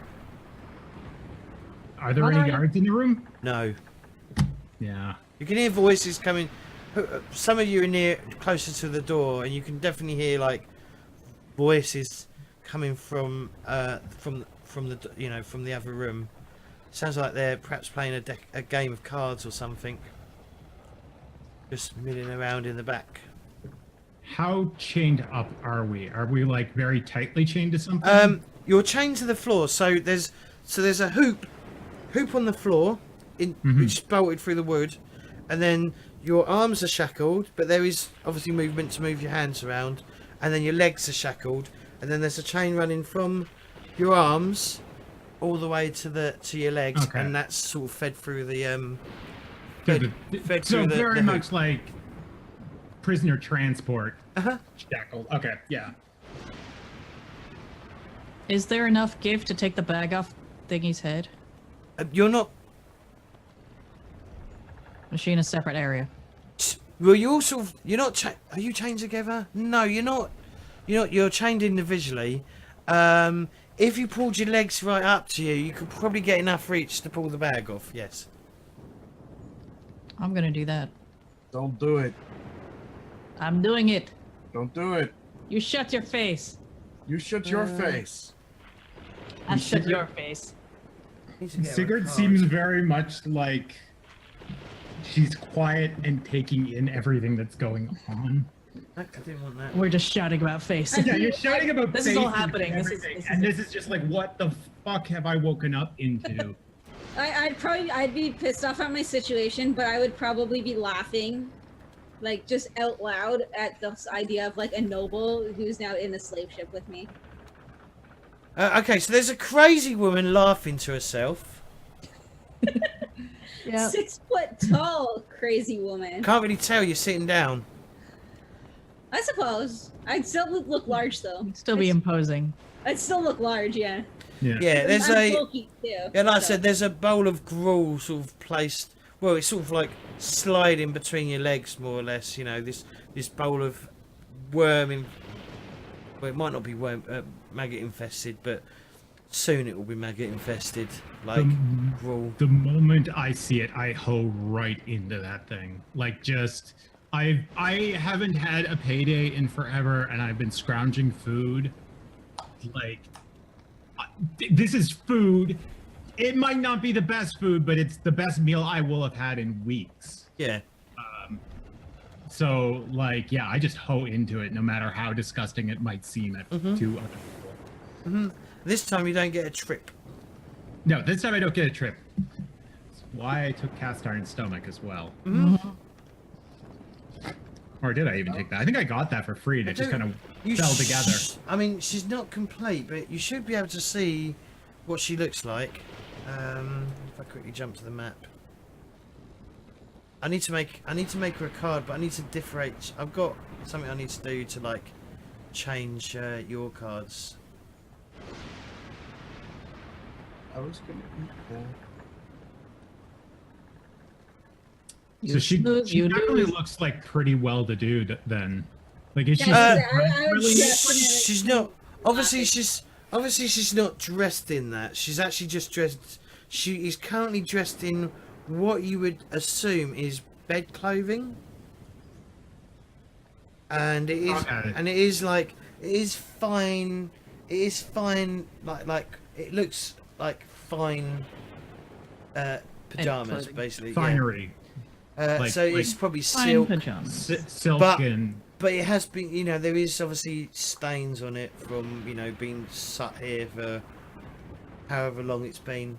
Are there What any are you- guards in the room? No. Yeah. You can hear voices coming. Some of you are near, closer to the door, and you can definitely hear like voices coming from the from the other room. Sounds like they're perhaps playing a game of cards or something. Just milling around in the back. How chained up are we? Are we like very tightly chained to something? You're chained to the floor, so there's a hoop on the floor which is bolted through the wood, and then your arms are shackled, but there is obviously movement to move your hands around, and then your legs are shackled, and then there's a chain running from your arms all the way to your legs, Okay. and that's sort of fed through the So fed so through the very hoop. much like prisoner transport. Uh-huh. Shackled. Okay. Yeah. Is there enough give to take the bag off Thingy's head? You're not. Machine a separate area. Well, you also you're not. Are you chained together? No, you're not. You're chained individually. If you pulled your legs right up to you, you could probably get enough reach to pull the bag off. Yes. I'm gonna do that. Don't do it. I'm doing it. Don't do it. You shut your face. You shut your face. I shut your face. Sigrid seems very much like she's quiet and taking in everything that's going on. I didn't want that. We're just shouting about face. Yeah, you're shouting about This is all faces happening. and This is- everything, this is and it. this is just like, what the fuck have I woken up into? I'd be pissed off at my situation, but I would probably be laughing, like just out loud at this idea of like a noble who's now in the slave ship with me. Okay, so there's a crazy woman laughing to herself. Yeah. 6 foot tall, crazy woman. Can't really tell you're sitting down. I suppose. I'd still look large though. Still be imposing. I'd still look large, yeah. Yeah, there's I'm bulky too. Yeah, like I so- said, there's a bowl of gruel sort of placed. Well, it's sort of like sliding between your legs, more or less. You know, this bowl of worm. Well, it might not be worm, maggot infested, but soon it will be maggot infested, like gruel. The moment I see it, I hoe right into that thing. Like, just I haven't had a payday in forever, and I've been scrounging food. Like, this is food. It might not be the best food, but it's the best meal I will have had in weeks. Yeah. So, like, yeah, I just hoe into it, no matter how disgusting it might seem to other people. This time you don't get a trip. No, this time I don't get a trip. That's why I took cast iron stomach as well. Or did I even take that? I think I got that for free, and it just kind of fell together. I mean, she's not complete, but you should be able to see what she looks like. If I quickly jump to the map. I need to make her a card, but I need to differentiate. I've got something I need to do to like change your cards. I was gonna eat that. So she You definitely lose. looks like pretty well to do then. Like, is she Yeah, still I dressed would really? definitely- She's not. Obviously, she's not dressed in that. She's actually just dressed. She is currently dressed in what you would assume is bed clothing, and it is, Okay. and it is like it is fine. It is fine. Like it looks like fine pajamas, clothing. basically. Yeah. Finery, So like it's probably Fine silk. pajamas. silk But- and But it has been, you know, there is obviously stains on it from, you know, being sat here for however long it's been.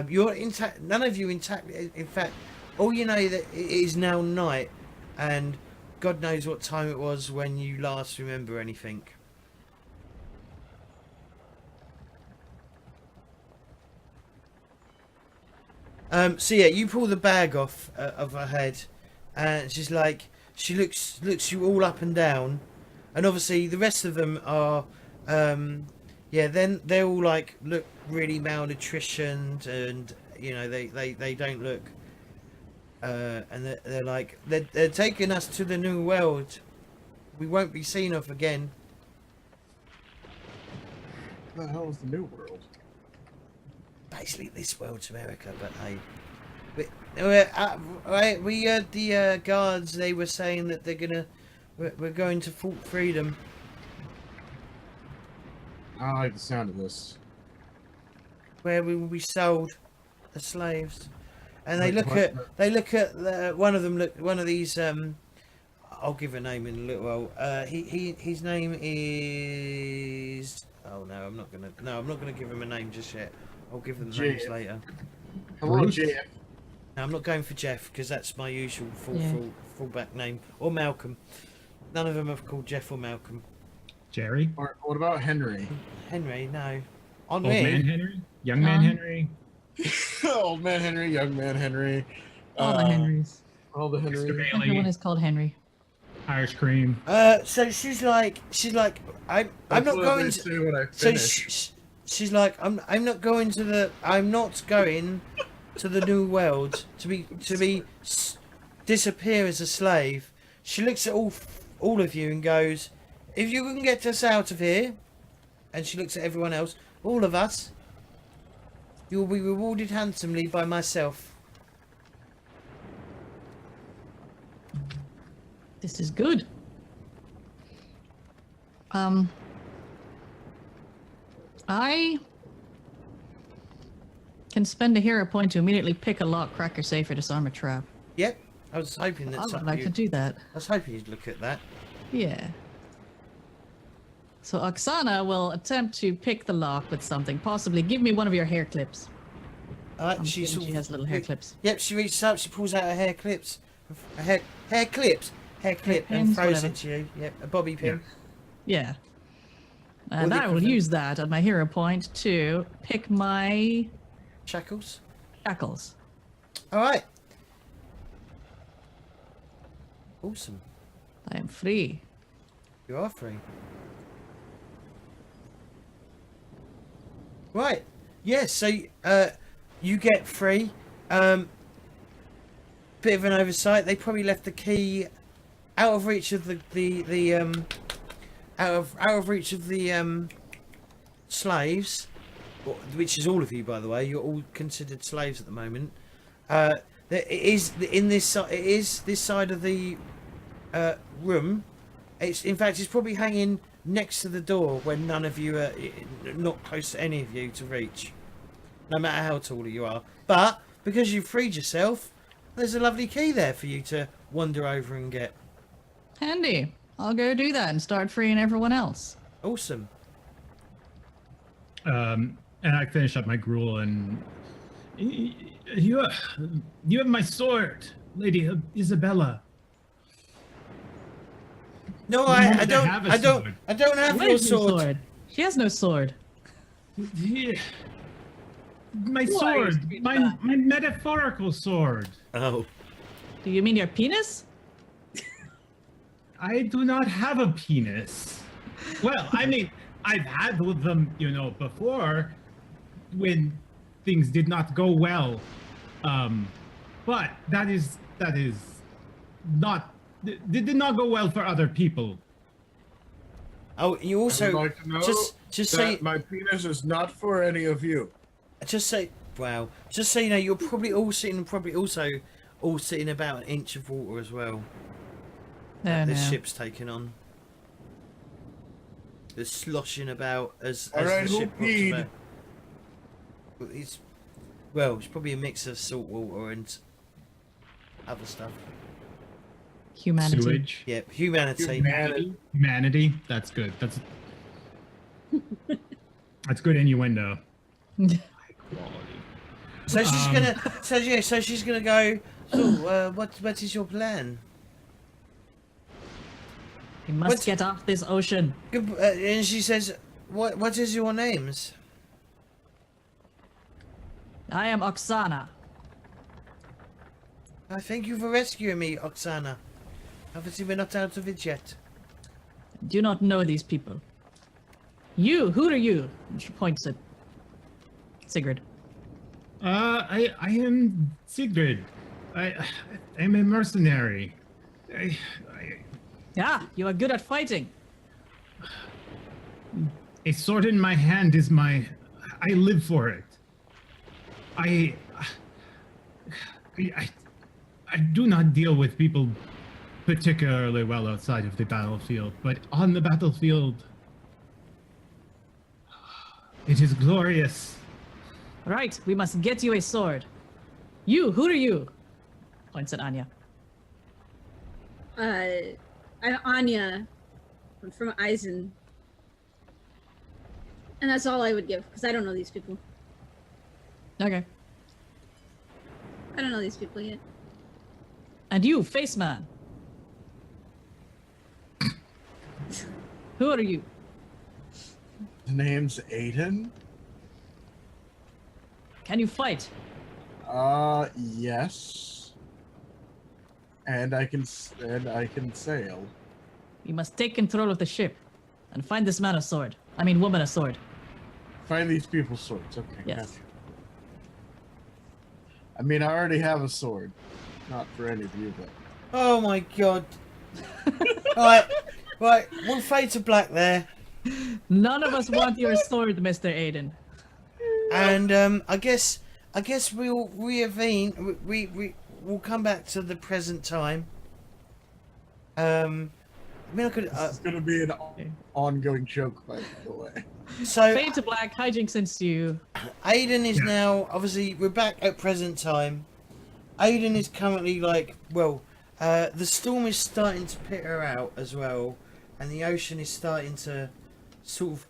You're intact. None of you intact. In fact, all you know that it is now night, and God knows what time it was when you last remember anything. So yeah, you pull the bag off of her head, and she's like, she looks you all up and down, and obviously the rest of them are, yeah, then they're all like look really malnutritioned, and you know they don't look, and they're like they're taking us to the new world. We won't be seen of again. What the hell is the new world? Basically, this world's America, but hey. We heard the guards. They were saying that we're going to Fort Freedom. I don't like the sound of this. Where we will be sold as slaves. And they Wait, look at one of them. One of these. I'll give a name in a little while. His name is. Oh no, I'm not gonna give him a name just yet. I'll give them names Jeff. later. Hello, Bruce? Jeff. No, I'm not going for Jeff because that's my usual Yeah. fullback name, or Malcolm. None of them have called Jeff or Malcolm. Jerry, Or what about Henry? Henry, no. old man Henry, young man Henry, Old man Henry, young man Henry. All the Henrys. All the Mr. Henry. Everyone Bailey, is called Henry. Irish cream. So she's like, I'm not That's what going they to. say when I So finish. she's like, I'm not going to the new world to be disappear as a slave. She looks at all of you and goes, "If you can get us out of here," and she looks at everyone else, all of us, you will be rewarded handsomely by myself. This is good. I can spend a hero point to immediately pick a lock, crack or safe, or disarm a trap. Yep, I was hoping that I would like to do that. I was hoping you'd look at that. Yeah. So Oksana will attempt to pick the lock with something. Possibly give me one of your hair clips. She has little hair clips. Yep, she reaches up, she pulls out her hair clips. Hair clip, and pins, throws whatever. it to you. Yep, a bobby pin. Yeah. Well, And the I will equivalent- use that at my hero point to pick my Shackles. shackles. Alright. Awesome. I am free. You are free. Right. Yes, so you get free. Bit of an oversight. They probably left the key out of reach of the out of reach of the slaves, which is all of you, by the way. You're all considered slaves at the moment. It is this side of the room. In fact, it's probably hanging next to the door when none of you are not close to any of you to reach, no matter how tall you are. But because you've freed yourself, there's a lovely key there for you to wander over and get. Handy. I'll go do that and start freeing everyone else. Awesome. And I finish up my gruel and you have my sword, Lady Isabella. No, The I moment don't have a I don't sword. I don't have your Where's your sword. She has no sword. My Who are you, sword, Sigrid my Svärdfugle? metaphorical sword. Oh. Do you mean your penis? I do not have a penis. Well, I mean, I've had with them, before when things did not go well. But that is not. It did not go well for other people. Oh, you I also would like to know just that say my penis is not for any of you. just say just so you know, you're probably all sitting about an inch of water as well. Oh, This no. ship's taken on. They're sloshing about as Alright, the who ship rocks peed? about. It's probably a mix of salt water and other stuff. Humanity. Sewage. Yep, humanity. Humanity. That's good. That's good innuendo. High quality. So she's so she's gonna go. So what is your plan? We must What? get off this ocean. And she says, "What is your names?" I am Oksana. I thank you for rescuing me, Oksana. Obviously, we're not out of it yet. Do not know these people. Who are you? And she points at Sigrid. I am Sigrid. I'm a mercenary. Yeah, you are good at fighting. A sword in my hand is I live for it. I do not deal with people particularly well outside of the battlefield, but on the battlefield, it is glorious. Right, we must get you a sword. Who are you? Points at Anya. I'm Anya. I'm from Eisen. And that's all I would give, because I don't know these people. Okay. I don't know these people yet. And you, Face Man. Who are you? The name's Aedan. Can you fight? Yes. And I can sail. You must take control of the ship and find this man a sword. I mean, woman a sword. Find these people's swords. Okay. Yes. Gotcha. I mean, I already have a sword. Not for any of you, but Oh my god. Right, we'll fade to black there. None of us want your sword, Mr. Aedan. And I guess we'll reconvene. We'll come back to the present time. I mean, I could. this is gonna be an ongoing joke, by the way. So Fade to black, hijinks ensue. Aedan is now obviously we're back at present time. Aedan is currently the storm is starting to peter out as well, and the ocean is starting to sort of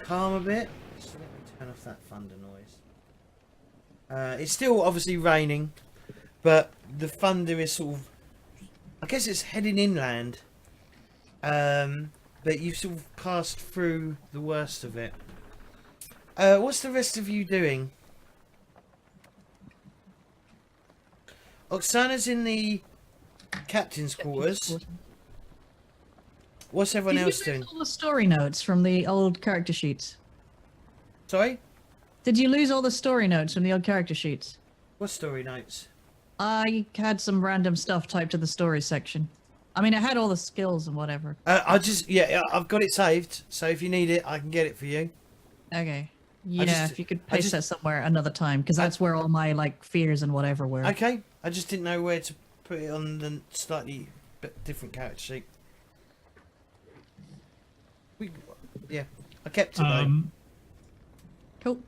calm a bit. So let me turn off that thunder noise. It's still obviously raining, but the thunder is sort of, I guess it's heading inland. But you've sort of passed through the worst of it. What's the rest of you doing? Oksana's in the captain's quarters. What's everyone else Did you doing? lose all the story notes from the old character sheets? Sorry? Did you lose all the story notes from the old character sheets? What story notes? I had some random stuff typed to the story section. I mean, I had all the skills and whatever. I've got it saved, so if you need it, I can get it for you. Okay. Yeah, if you could paste just- that somewhere another time, because that's where all my fears and whatever were. Okay, I just didn't know where to put it on the slightly different character sheet. I kept it though. Cool.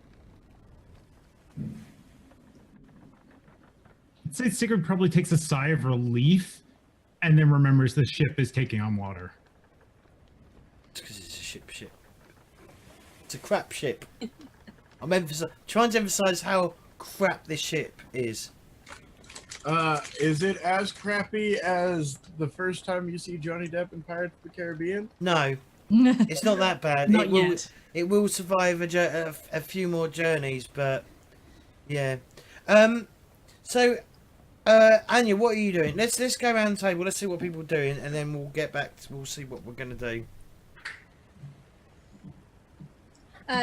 I'd say Sigrid probably takes a sigh of relief and then remembers the ship is taking on water. It's because it's a ship. It's a crap ship. I'm trying to emphasise how crap this ship is. Is it as crappy as the first time you see Johnny Depp in Pirates of the Caribbean? No, it's not that bad. Not yet. It will survive a few more journeys, but yeah. So, Anya, what are you doing? Let's go around the table. Let's see what people are doing, and then we'll get back. We'll see what we're gonna do.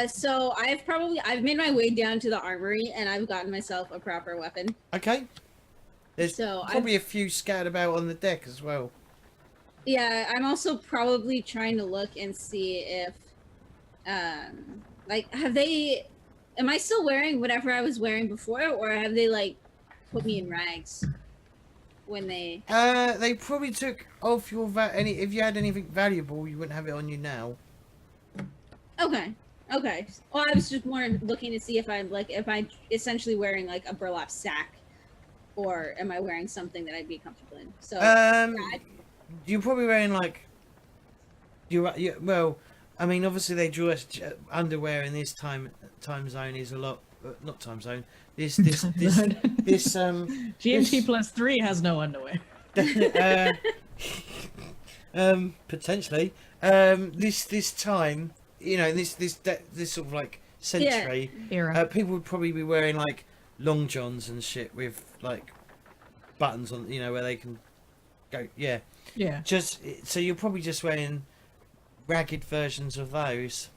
So I've made my way down to the armory and I've gotten myself a proper weapon. Okay. There's So probably a few scattered about on the deck as well. Yeah, I'm also probably trying to look and see if, am I still wearing whatever I was wearing before, or have they put me in rags when they? They probably took off your if you had anything valuable, you wouldn't have it on you now. Okay. Well, I was just more looking to see if I'm essentially wearing a burlap sack, or am I wearing something that I'd be comfortable in? So you're probably wearing well, I mean, obviously they draw underwear in this time zone is a lot, not time zone. This GMT plus 3 has no underwear. Potentially this time, this sort of century Era. people would probably be wearing long johns and shit with buttons on, where they can go. Yeah. Just so you're probably just wearing ragged versions of those.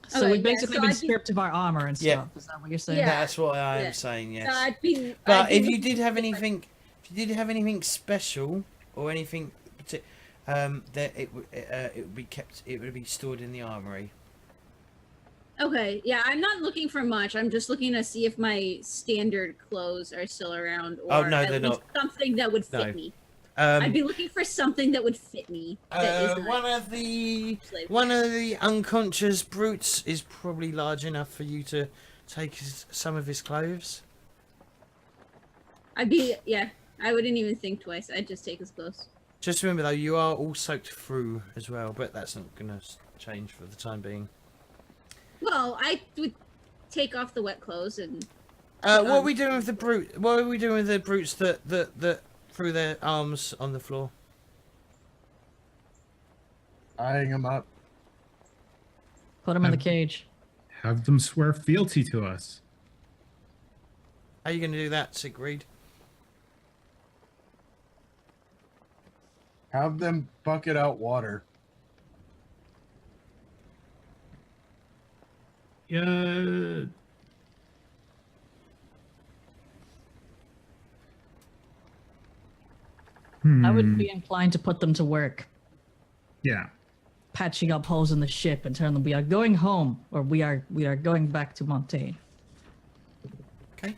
So Okay, we've basically been I'd be- stripped of our armor and stuff. Yeah. Is that what you're saying? Yeah. That's what I am Yeah. saying. Yes. So I'd be If you looking did have for anything, special or anything, that it would be kept. It would be stored in the armory. Okay, yeah, I'm not looking for much. I'm just looking to see if my standard clothes are still around, or Oh, no, at they're least not. something that would fit No. me. I'd Um, be looking for something that would fit me. That isn't one of the unconscious brutes is probably large enough for you to take some of his clothes. I wouldn't even think twice. I'd just take his clothes. Just remember though, you are all soaked through as well, but that's not going to change for the time being. Well, I would take off the wet clothes and. What are we doing with the brute? What are we doing with the brutes that threw their arms on the floor? Eyeing them up. Put him in the cage. Have them swear fealty to us. How are you going to do that, Sigrid? Have them bucket out water. Yeah. I would be inclined to put them to work, Yeah. patching up holes in the ship and telling them we are going home or we are going back to Montaigne. Okay.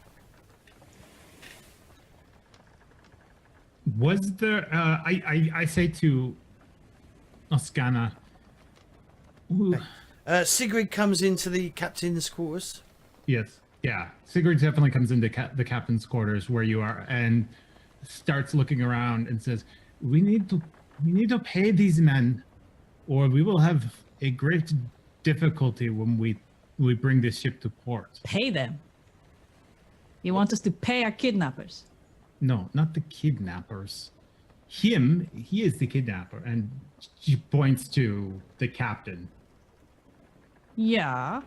Was there? I say to Oscana. Who, Sigrid comes into the captain's quarters. Yes. Yeah. Sigrid definitely comes into the captain's quarters where you are and starts looking around and says, "We need to pay these men, or we will have a great difficulty when we bring this ship to port." Pay them. You want us to pay our kidnappers? No, not the kidnappers. He is the kidnapper, and she points to the captain. Yeah.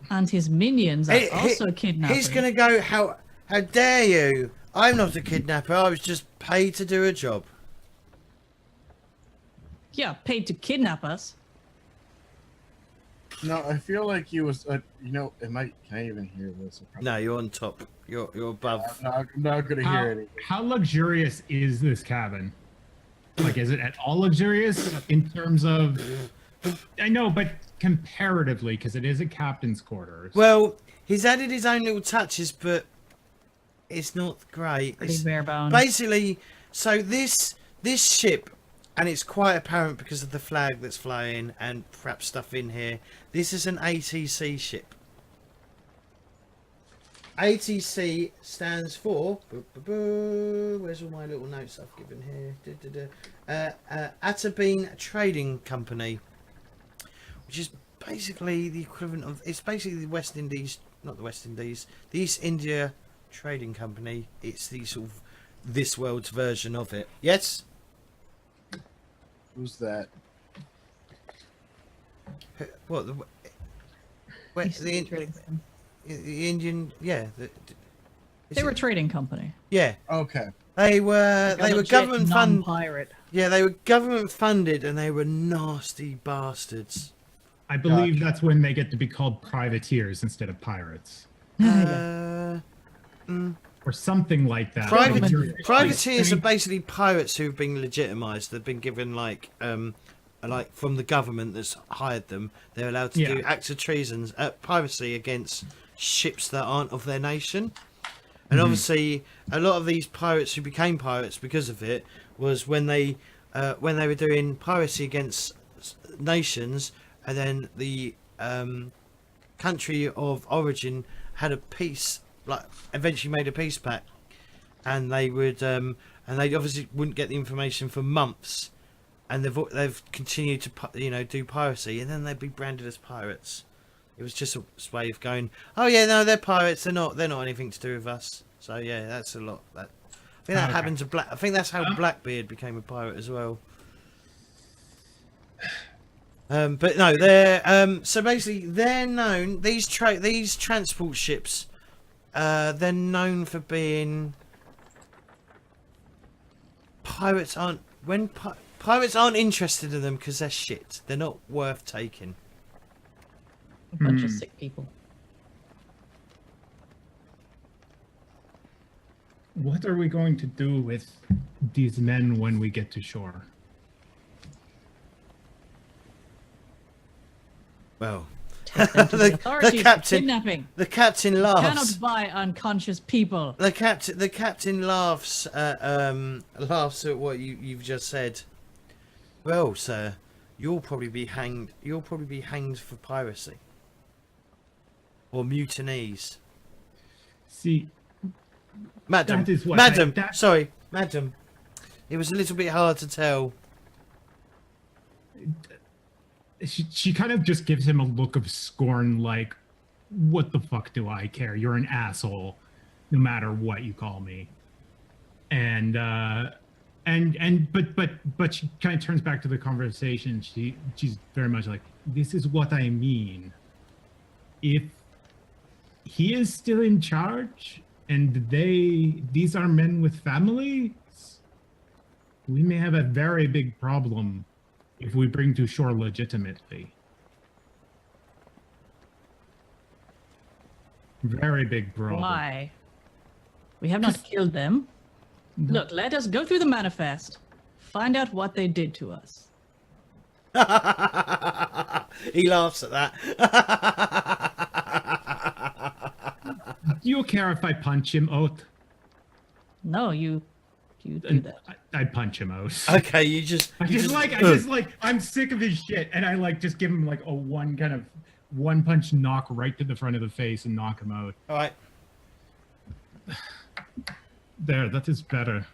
And his minions are also kidnappers. He's gonna go. How dare you? I'm not a kidnapper. I was just paid to do a job. Yeah, paid to kidnap us. No, I feel like he was. Can I even hear this? No, you're on top. You're above. I'm not gonna hear anything. How luxurious is this cabin? Like, is it at all luxurious in terms of? I know, but comparatively, because it is a captain's quarters. Well, he's added his own little touches, but it's not great. Pretty It's bare bones. basically, so this ship, and it's quite apparent because of the flag that's flying and perhaps stuff in here. This is an ATC ship. ATC stands for. Where's all my little notes I've given here? Aedan Trading Company, which is basically the equivalent of. It's basically the West Indies, not the West Indies, the East India Trading Company. It's the sort of this world's version of it. Yes. Who's that? What the? Where, the Indian, yeah. They were a trading company. Yeah, Okay. they were government funded. Pirate. Yeah, they were government funded, and they were nasty bastards. I believe that's when they get to be called privateers instead of pirates, Uh, or something like that. Privateers are basically pirates who've been legitimised. They've been given like from the government that's hired them. They're allowed to do acts of treason, piracy against ships that aren't of their nation. And obviously, a lot of these pirates who became pirates because of it was when they were doing piracy against nations, and then the country of origin had a peace, like eventually made a peace pact, and they would and they obviously wouldn't get the information for months, and they've continued to do piracy, and then they'd be branded as pirates. It was just a way of going, oh yeah, no, they're pirates. They're not anything to do with us. So yeah, that's a lot. I think that happened to Black. I think that's how Blackbeard became a pirate as well. But no, they're so basically they're known. These transport ships, they're known for being pirates aren't pirates aren't interested in them because they're shit. They're not worth taking. A bunch of sick people. What are we going to do with these men when we get to shore? Well, Take them to the authorities for captain- kidnapping. the captain laughs. Cannot buy unconscious people. The captain laughs at what you've just said. Well, sir, you'll probably be hanged. You'll probably be hanged for piracy or mutinies. See, Madam, that is what madam, that- sorry, madam. It was a little bit hard to tell. she kind of just gives him a look of scorn, like, what the fuck do I care? You're an asshole, no matter what you call me. But she kind of turns back to the conversation. She's very much like, this is what I mean. If he is still in charge and these are men with families, we may have a very big problem if we bring to shore legitimately. Very big problem. Why? We have not killed them. Look, let us go through the manifest, find out what they did to us. He laughs at that. Do you care if I punch him out? No, you do that. I punch him out. Okay, you just. I'm sick of his shit, and I just give him like a one punch knock right to the front of the face and knock him out. All right. There, that is better.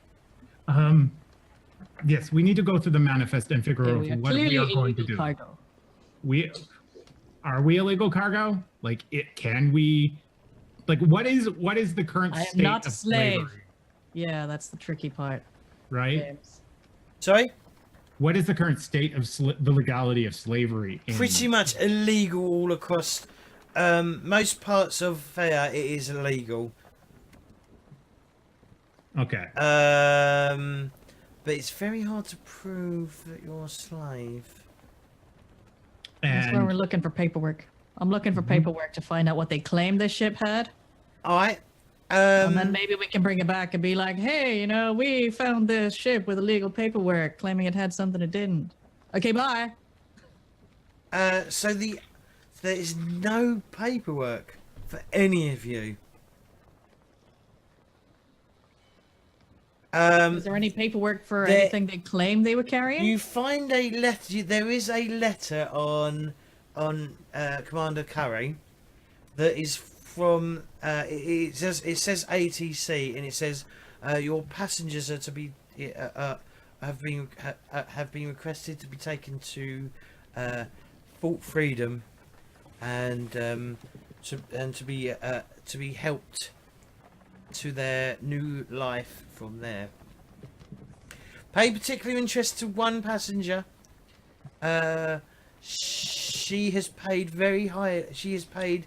Yes, we need to go through the manifest and figure out what we are going to do. Cargo. Are we illegal cargo? Like, can we? Like, what is the current I am state not a of slave. slavery? Yeah, that's the tricky part. Right? James. Sorry? What is the current state of the legality of slavery? Pretty much illegal all across most parts of Théah. It is illegal. Okay. But it's very hard to prove that you're a slave. That's where we're looking for paperwork. I'm looking for paperwork to find out what they claim this ship had. All right. And then maybe we can bring it back and be like, hey, we found this ship with illegal paperwork claiming it had something it didn't. Okay, bye. So there is no paperwork for any of you. Is there any paperwork for anything they claim they were carrying? You find a letter. There is a letter on Commander Curry that is from. It says ATC, and it says your passengers are to be have been requested to be taken to Fort Freedom, and to be helped to their new life from there. Pay particular interest to one passenger. She has paid very high. She has paid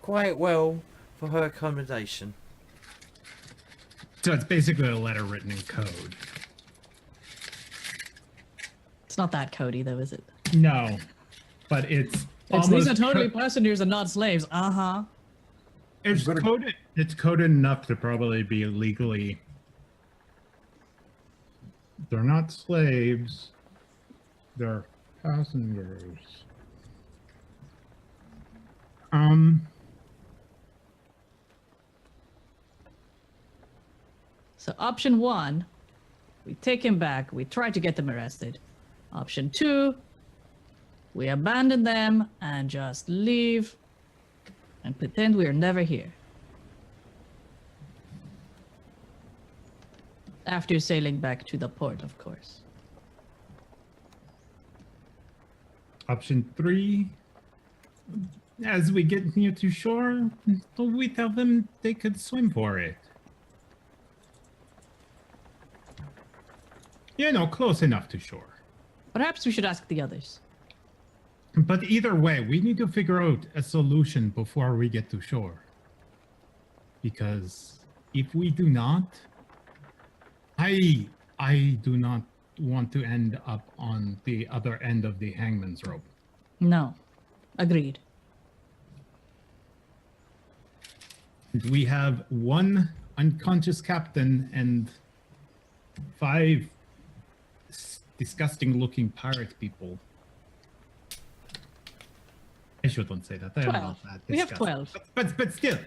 quite well for her accommodation. So it's basically a letter written in code. It's not that codey, though, is it? No, but it's These are totally passengers and not slaves. Uh-huh. It's coded. It's coded enough to probably be legally. They're not slaves. They're passengers. So option 1, we take him back. We try to get them arrested. Option 2, we abandon them and just leave and pretend we are never here. After sailing back to the port, of course. Option 3. As we get near to shore, we tell them they could swim for it. Close enough to shore. Perhaps we should ask the others. But either way, we need to figure out a solution before we get to shore. Because if we do not, I do not want to end up on the other end of the hangman's rope. No. Agreed. We have one unconscious captain and 5 disgusting-looking pirate people. I shouldn't say that. I am 12. not that We have disgusting. 12. But still,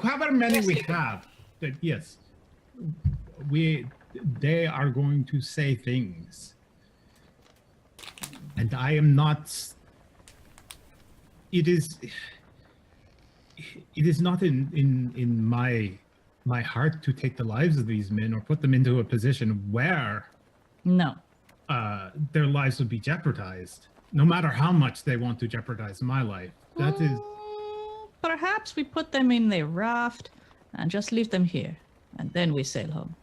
however many we have, yes, they are going to say things, and I am not. It is not in my heart to take the lives of these men or put them into a position where No. their lives would be jeopardized, no matter how much they want to jeopardize my life. That is. Perhaps we put them in a raft and just leave them here, and then we sail home.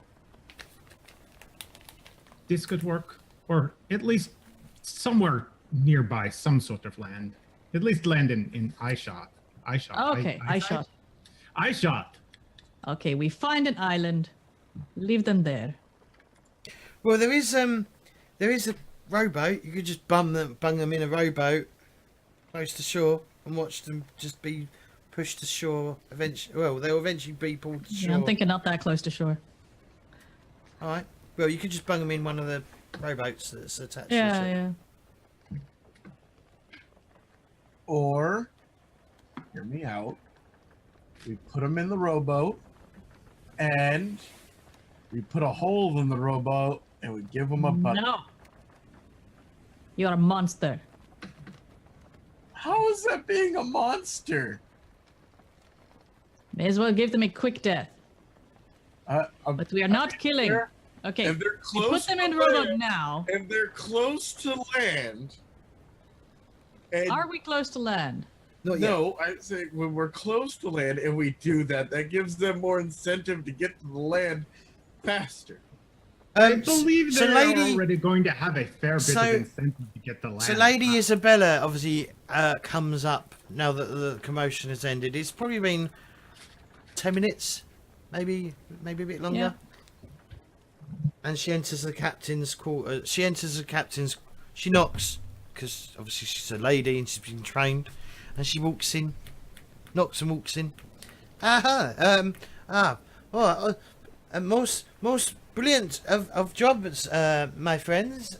This could work, or at least somewhere nearby, some sort of land. At least land in eyeshot. Okay, eyeshot. Eyeshot. Okay, we find an island, leave them there. Well, there is a rowboat. You could just bung them in a rowboat close to shore and watch them just be pushed to shore. Eventually, well, they'll eventually be pulled to shore. Yeah, I'm thinking not that close to shore. All right. Well, you could just bung them in one of the rowboats that's attached to the Yeah, ship. yeah. Or, hear me out. We put them in the rowboat, and we put a hole in the rowboat, and we give them a bucket. No. You're a monster. How is that being a monster? May as well give them a quick death. But we are not killing. Okay. If they're We close put them to in the rowboat land, now. if they're close to land, and Are we close to land? Not yet. no, I say when we're close to land and we do that, that gives them more incentive to get to the land faster. I believe so they're lady, already going to have a fair bit So- of incentive to get the land. so Lady Isabella obviously comes up now that the commotion has ended. It's probably been 10 minutes, maybe a bit longer. Yeah. And she enters the captain's quarters. She knocks because obviously she's a lady and she's been trained. And she walks in, knocks and walks in. Most brilliant of jobs, my friends.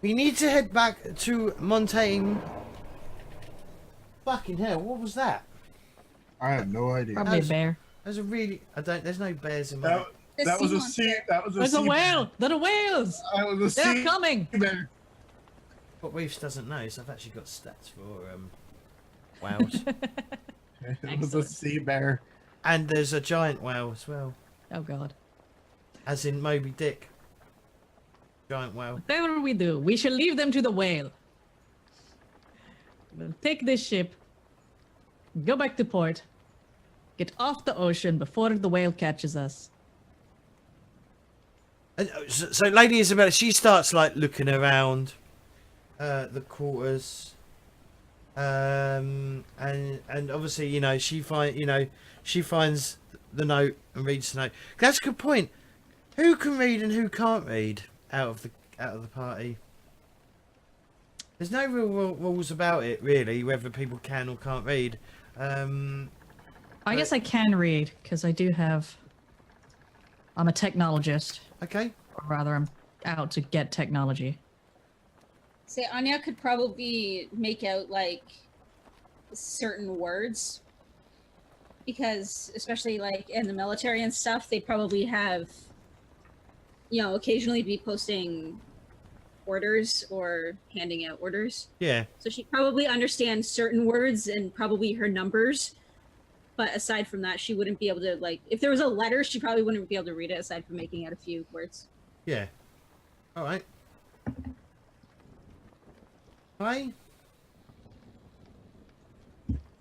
We need to head back to Montaigne. Fucking hell, what was that? I have no idea. Probably a How's- bear. There's a really, there's no bears in my. That, The that was sea a sea. monster. That was a There's a sea whale. There are whales. That was a They're sea coming. bear. What Weefz doesn't know is I've actually got stats for whales. It was a sea bear. And there's a giant whale as well. Oh god. As in Moby Dick. Giant whale. Whatever we do, we shall leave them to the whale. We'll take this ship, go back to port, get off the ocean before the whale catches us. So Lady Isabella, she starts like looking around the quarters. And obviously, she finds the note and reads the note. That's a good point. Who can read and who can't read out of the party? There's no real rules about it, really, whether people can or can't read. I guess I can read because I'm a technologist, Okay. or rather, I'm out to get technology. Say Anya could probably make out like certain words because especially like in the military and stuff, they probably have occasionally be posting orders or handing out orders. Yeah. So she probably understands certain words and probably her numbers. But aside from that, she wouldn't be able to if there was a letter, she probably wouldn't be able to read it aside from making out a few words. Yeah. All right. Hi.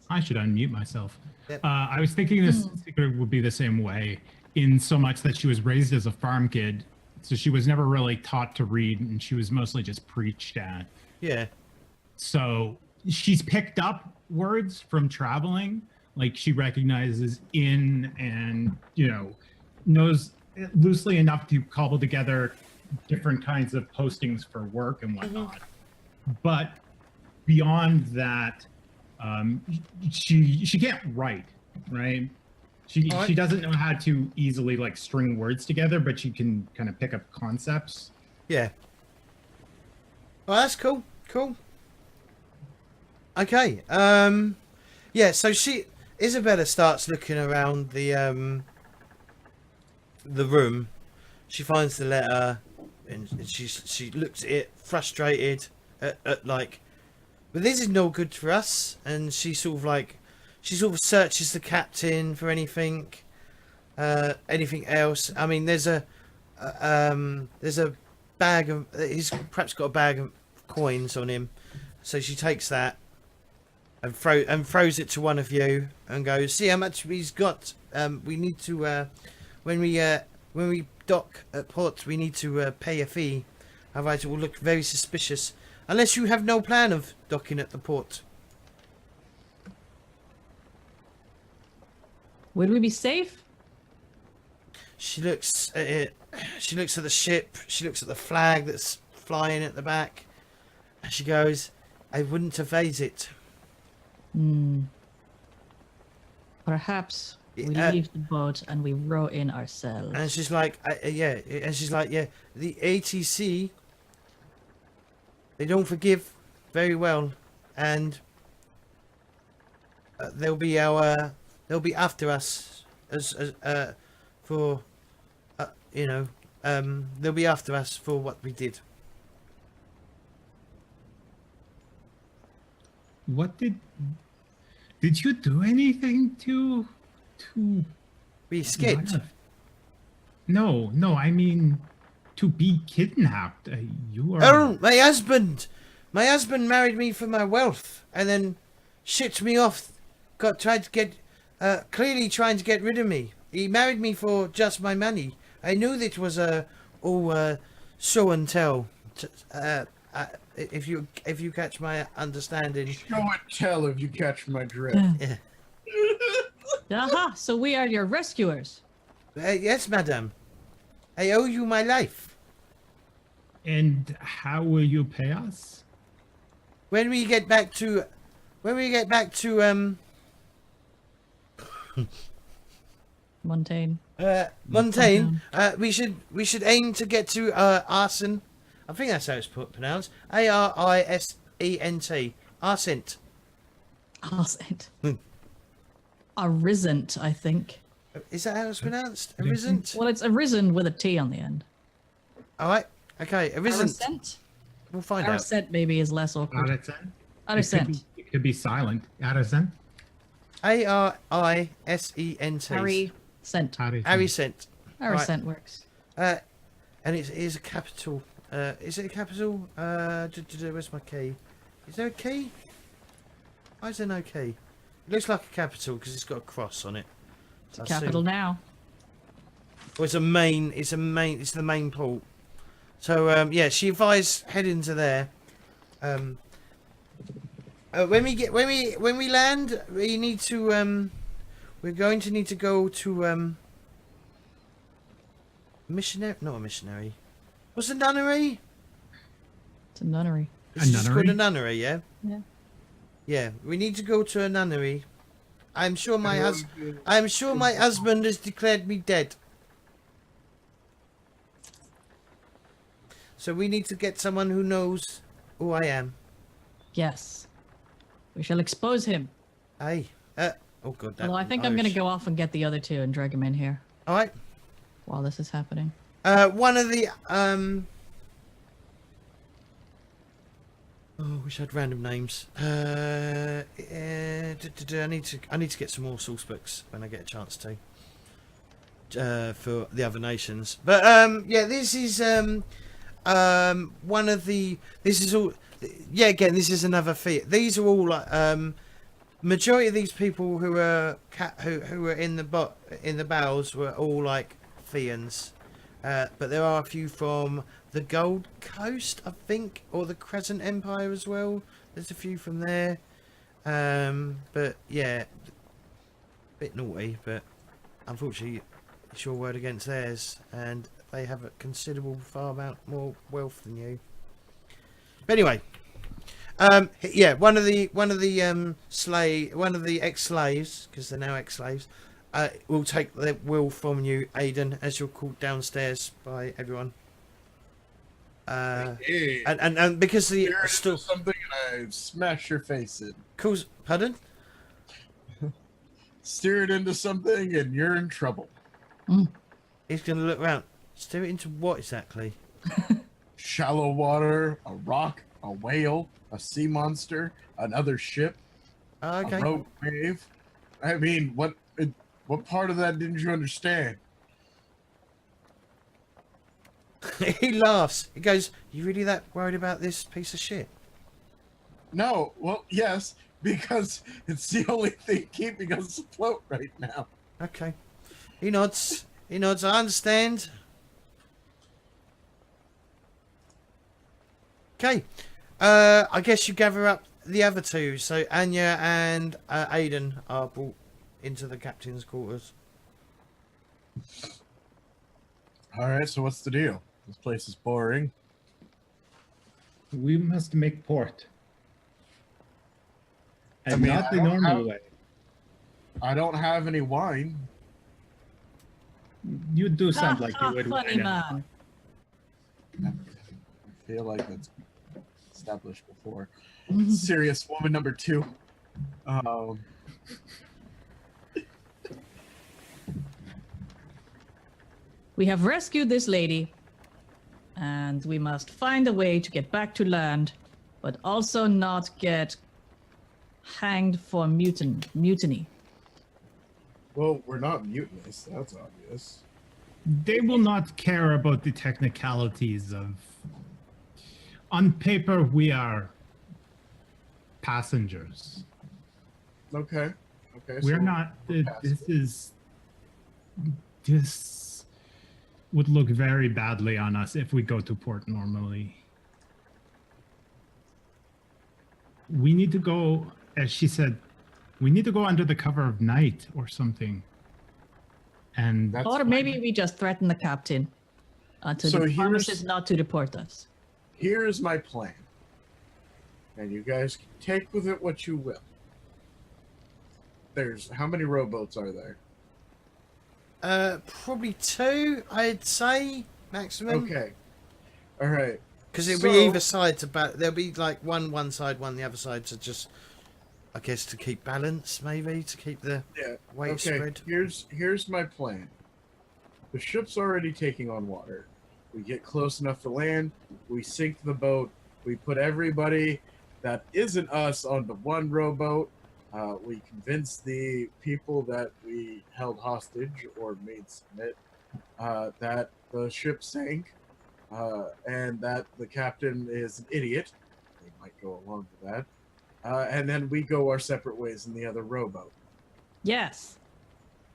I should unmute myself. Yep. I was thinking this secret would be the same way, in so much that she was raised as a farm kid, so she was never really taught to read, and she was mostly just preached at. Yeah. So she's picked up words from traveling, like she recognizes in and knows loosely enough to cobble together different kinds of postings for work and whatnot. But beyond that, she can't write, right? She doesn't know how to easily string words together, but she can kind of pick up concepts. Yeah. Well, that's cool. Cool. Okay. Yeah. So Isabella starts looking around the room. She finds the letter, and she looks at it, frustrated at but this is no good for us. And she sort of searches the captain for anything else. I mean, there's a bag of, he's perhaps got a bag of coins on him, so she takes that and throws it to one of you and goes, see how much he's got. We need to when we dock at port, we need to pay a fee, otherwise it will look very suspicious, unless you have no plan of docking at the port. Will we be safe? She looks at it. She looks at the ship. She looks at the flag that's flying at the back. And she goes, I wouldn't evade it. Perhaps We Uh, leave the boat and we row in ourselves. And she's like, yeah. And she's like, yeah. The ATC, they don't forgive very well, and they'll be after us for, they'll be after us for what we did. What did you do anything to We escaped. No, I mean to be kidnapped. You are. Oh, my husband! My husband married me for my wealth, and then shipped me off. Clearly trying to get rid of me. He married me for just my money. I knew that was all show and tell. If you catch my understanding. Show and tell if you catch my drift. Yeah. Aha! So we are your rescuers. Yes, madam. I owe you my life. And how will you pay us? When we get back to Montaigne. Montaigne, we should aim to get to Arsen. I think that's how it's pronounced. Arisent. Arsent. Arsent. Arisent, I think. Is that how it's pronounced? Arisent? Well, it's arisen with a T on the end. Alright. Okay, Arisent. Arisent? We'll find out. Arisent maybe is less awkward. Arisent? Arisent. It could be silent. Arisent? Arisent. Arisent. Arisent. Arisent works. And it is a capital. Is it a capital? Where's my key? Is there a key? Why is there no key? It looks like a capital because it's got a cross on it. It's a capital now. Well, it's the main port. So yeah, she advised heading to there. When we land, we need to we're going to need to go to missionary, not a missionary. What's a nunnery? It's a nunnery. It's just called a nunnery, yeah. Yeah. Yeah, we need to go to a nunnery. I'm sure my husband has declared me dead. So we need to get someone who knows who I am. Yes. We shall expose him. Aye. Oh god. Although I think I'm going to go off and get the other two and drag him in here All right. while this is happening. One of the Oh, wish I had random names. I need to get some more source books when I get a chance to. For the other nations, but yeah, this is one of the. This is all. Yeah, again, this is another feat. These are all majority of these people who were who were in the bows were all like Fians, but there are a few from the Gold Coast, I think, or the Crescent Empire as well. There's a few from there, but yeah, a bit naughty, but unfortunately it's your word against theirs, and they have a considerable far amount more wealth than you. But anyway, yeah, one of the ex-slaves, because they're now ex-slaves, will take the will from you, Aedan, as you're called downstairs by everyone. And because the still something and I smash your face in. Calls, pardon? Steer it into something and you're in trouble. He's gonna look around. Steer it into what exactly? Shallow water, a rock, a whale, a sea monster, another ship, Okay. a rogue wave. I mean, what part of that didn't you understand? He laughs. He goes, "You really that worried about this piece of shit?" No, well, yes, because it's the only thing keeping us afloat right now. Okay. He nods. He nods. I understand. Okay. I guess you gather up the other two. So Anya and Aedan are brought into the captain's quarters. All right, so what's the deal? This place is boring. We must make port. And I mean, not the how- normal way. I don't have any wine. You do sound like you would. Funny man. I feel like that's established before. Serious woman number 2. We have rescued this lady, and we must find a way to get back to land, but also not get hanged for mutiny. Well, we're not mutinists. That's obvious. They will not care about the technicalities of. On paper, we are passengers. Okay. Okay. We're so not. we're This would look very badly on us if we go to port normally. We need to go, as she said, we need to go under the cover of night or something. And That's Or fine. maybe we just threaten the captain until So he here's- promises not to deport us. Here's my plan. And you guys can take with it what you will. There's how many rowboats are there? Probably 2, I'd say, maximum. Okay. All right. Because it'll So- be either side to there'll be like one side, one the other side to just, I guess, to keep balance, maybe to keep the Yeah. weight Okay. spread. Here's my plan. The ship's already taking on water. We get close enough to land. We sink the boat. We put everybody that isn't us onto one rowboat. We convince the people that we held hostage or made submit that the ship sank and that the captain is an idiot. They might go along with that. And then we go our separate ways in the other rowboat. Yes.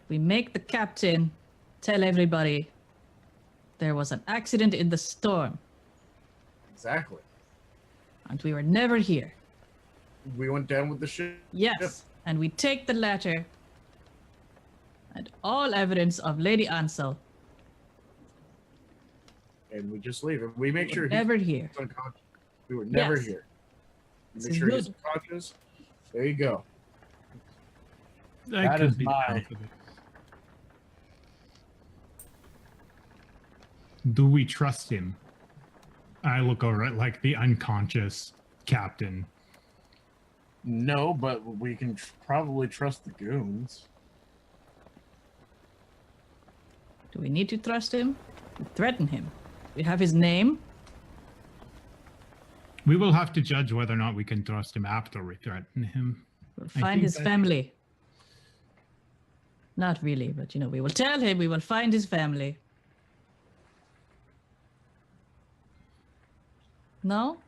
We make the captain tell everybody there was an accident in the storm Exactly. and we were never here. We went down with the ship. Yes. And we take the letter and all evidence of Lady Ansel. And we just leave him. We make We sure were he's never here. unconscious. We were never Yes. here. We This make is sure he's good. unconscious. There you go. I That could is be my- down for this. Do we trust him? I look over at like the unconscious captain. No, but we can probably trust the goons. Do we need to trust him? We threaten him. We have his name. We will have to judge whether or not we can trust him after we threaten him. We'll I find think his that- family. Not really, but we will tell him we will find his family. No?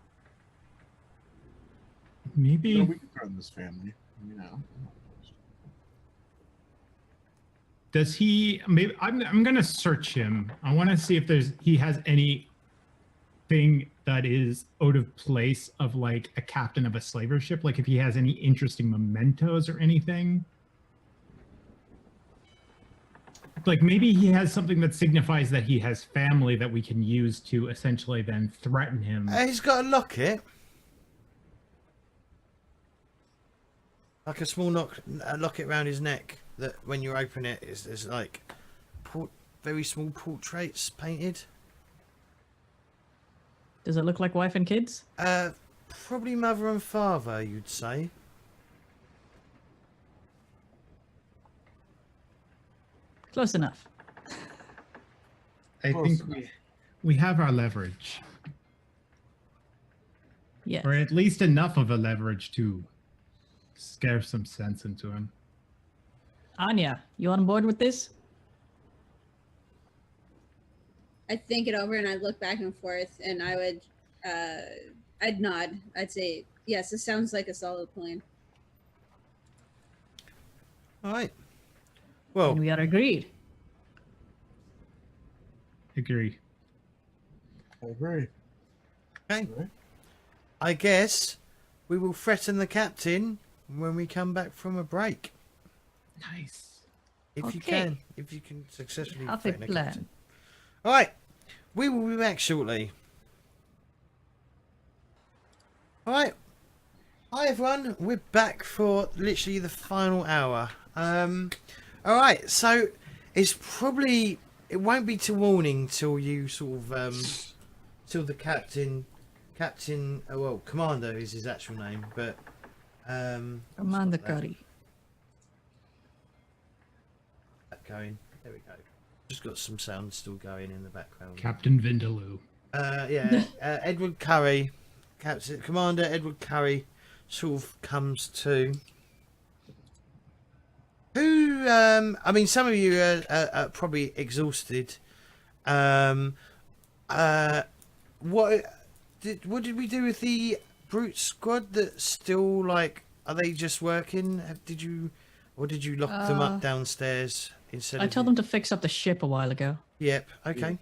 Maybe No, we can run this family. You know. does he? Maybe I'm gonna search him. I want to see if he has anything that is out of place of like a captain of a slaver ship. Like if he has any interesting mementos or anything. Like maybe he has something that signifies that he has family that we can use to essentially then threaten him. He's got a locket. Like a small locket around his neck that when you open it, there's like very small portraits painted. Does it look like wife and kids? Probably mother and father, you'd say. Close enough. I Close think we have our leverage, Yes. or at least enough of a leverage to scare some sense into him. Anya, you on board with this? I think it over and I look back and forth and I would I'd nod. I'd say, yes, this sounds like a solid plan. All right. Well, And we are agreed. Agree. I agree. okay. Right. I guess we will threaten the captain when we come back from a break. Nice. If you Okay. can successfully Have a threaten the plan. captain. All right. We will be back shortly. All right. Hi everyone. We're back for literally the final hour All right. So it's probably it won't be till morning till you sort of till the captain. Well, commander is his actual name, but Commander Curry. going. There we go. Just got some sound still going in the background. Captain Vindaloo. Edward Curry, Commander Edward Curry, sort of comes to. Who? I mean, some of you are probably exhausted. What did we do with the brute squad? That still are they just working? Did you lock them up downstairs instead? I told them to fix up the ship a while ago. Yep. Okay.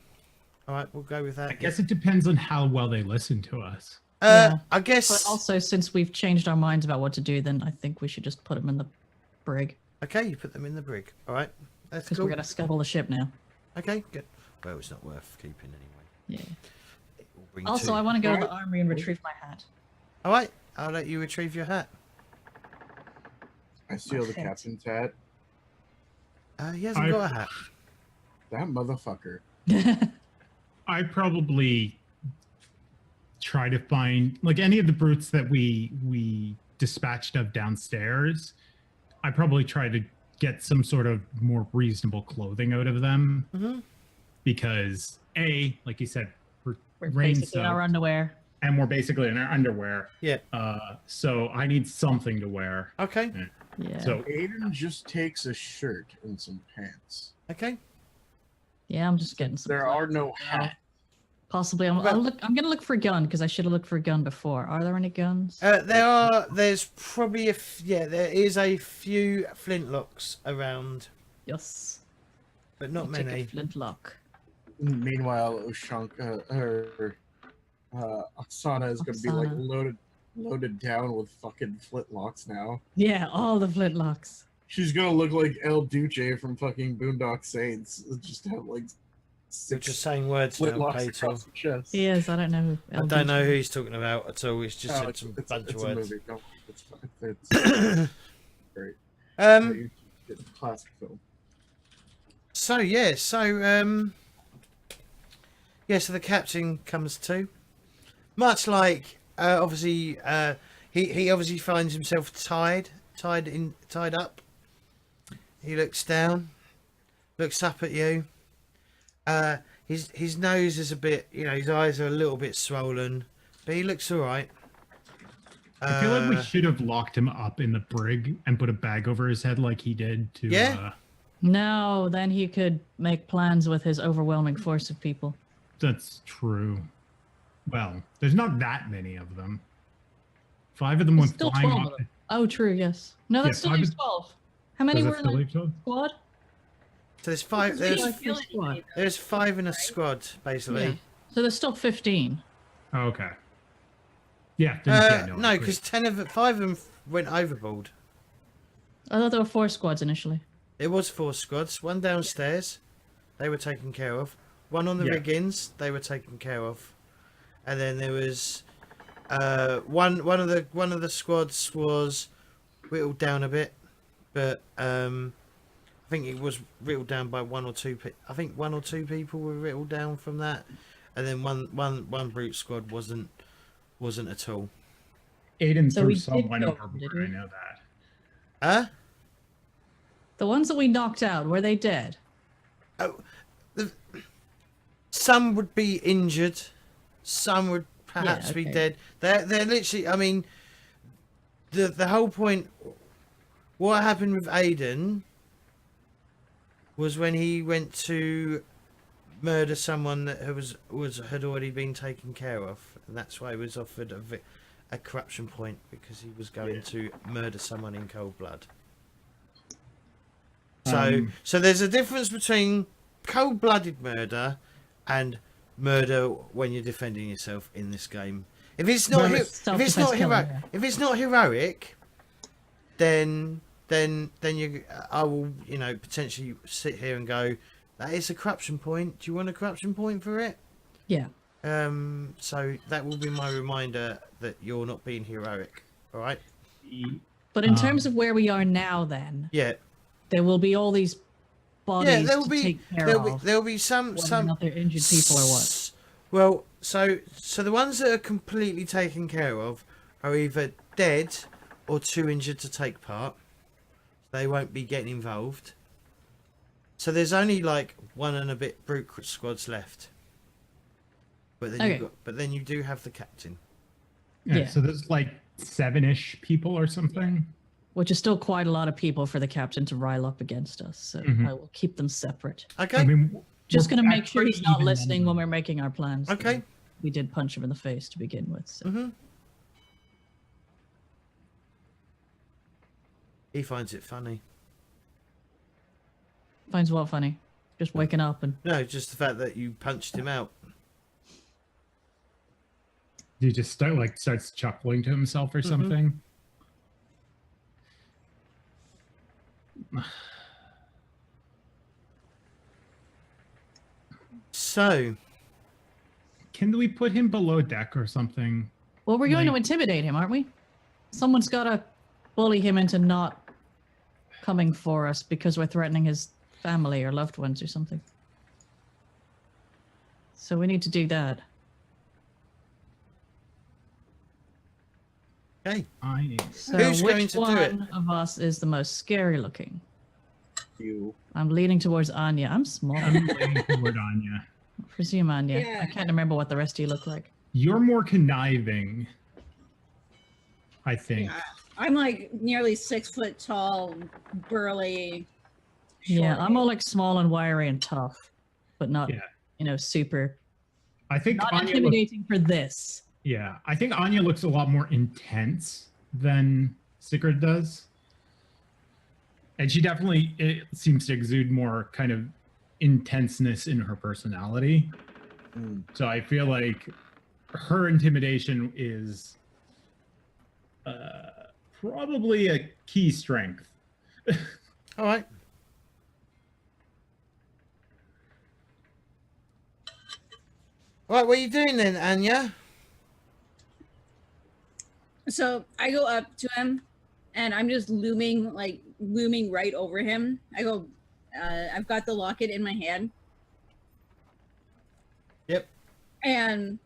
All right, we'll go with that. I guess it depends on how well they listen to us. Yeah. I guess. But also, since we've changed our minds about what to do, then I think we should just put them in the brig. Okay, you put them in the brig. All right, that's Because cool. we're going to scuttle the ship now. Okay, good. Well, it's not worth keeping anyway. Yeah. It will bring Also, two. I want to go to the armory and retrieve my hat. All right, I'll let you retrieve your hat. I steal the Okay. captain's hat. He hasn't got a hat. That motherfucker. I probably try to find any of the brutes that we dispatched of downstairs. I probably try to get some sort of more reasonable clothing out of them because like you said, we're rain basically in our soaked, underwear. and we're basically in our underwear. Yeah. So I need something to wear. Okay. Yeah. So Aedan just takes a shirt and some pants. Okay. Yeah, I'm just getting some. There are clothes. no hats. Possibly, I'm gonna look for a gun because I should have looked for a gun before. Are there any guns? There's probably there is a few flintlocks around, Yes. but not I'll take many. a flintlock. Meanwhile, Oksana is going to be Oksana. loaded down with fucking flintlocks now. Yeah, all the flintlocks. She's gonna look like El Duce from fucking Boondock Saints. Just have We're six just saying words now, flintlocks Claytor. across the chest. He is. I don't know. I don't know who he's talking about at all. He's just said some bunch of it's words. a movie. No, it's fine. It's great. It's a classic film. So the captain comes to, much like obviously he obviously finds himself tied up. He looks down, looks up at you. His nose is a bit, his eyes are a little bit swollen, but he looks all right. I feel like we should have locked him up in the brig and put a bag over his head like he did to. Yeah. No, then he could make plans with his overwhelming force of people. That's true. Well, there's not that many of them. 5 of them There's went still flying 12 off. of them. Oh, true. Yes. No, that Yeah, still five leaves is- 12. How many Does were that in still the leave 12? squad? So there's five. Squad. There's 5 in a squad basically. Yeah. So there's still 15. Oh, okay. Yeah. then, No, I agree. because 5 of them went overboard. I thought there were 4 squads initially. There was 4 squads. 1 downstairs, they were taken care of. 1 on the Yeah. riggings, they were taken care of. And then there was one of the squads was whittled down a bit, but I think it was whittled down by 1 or 2 people. I think 1 or 2 people were whittled down from that, and then one brute squad wasn't at all. Aiden So threw we did someone kill overboard. them, did we? I know that. Huh? The ones that we knocked out, were they dead? Some would be injured, some would perhaps be okay. dead. They're literally. I mean, the whole point. What happened with Aedan was when he went to murder someone that had already been taken care of, and that's why he was offered a corruption point, because he was going to murder someone in cold blood. So there's a difference between cold-blooded murder and murder when you're defending yourself in this game. If it's not Well, it's self-defense killing, yeah. if it's not heroic, then I will potentially sit here and go, that is a corruption point. Do you want a corruption point for it? Yeah. So that will be my reminder that you're not being heroic. All right. But in terms of where we are now, then, Yeah. there will be all these bodies there'll to be take care of. there'll be some whether or not they're injured people or what. Well, so the ones that are completely taken care of are either dead or too injured to take part. They won't be getting involved. So there's only like one and a bit brute squads left. But then then you do have the captain. Yeah. So there's like 7-ish people or something. Which is still quite a lot of people for the captain to rile up against us. So I will keep them separate. Okay. I mean, Just we're going to at make sure pretty he's not even listening when numbers. we're making our plans. Okay. We did punch him in the face to begin with. So. He finds it funny. Finds what funny? Just waking up and... No, just the fact that you punched him out. He just starts chuckling to himself or something. So, Can we put him below deck or something? Well, we're going to Like- intimidate him, aren't we? Someone's got to bully him into not coming for us because we're threatening his family or loved ones or something. So we need to do that. okay. So Who's which going to do one it? of us is the most scary looking? You. I'm leaning towards Anya. I'm small. I'm leaning toward Anya. I presume Anya. Yeah. I can't remember what the rest of you look like. You're more conniving, I think. Yeah. I'm like nearly 6 foot tall, burly. Yeah, short I'm all like small and wiry and tough, but not, Yeah. super. I think Not Anya intimidating for this. Yeah, I think Anya looks a lot more intense than Sigrid does. And she definitely seems to exude more kind of intenseness in her personality. So I feel like her intimidation is probably a key strength. All right. Right, what are you doing then, Anya? So I go up to him and I'm just looming right over him. I go, I've got the locket in my hand. Yep. And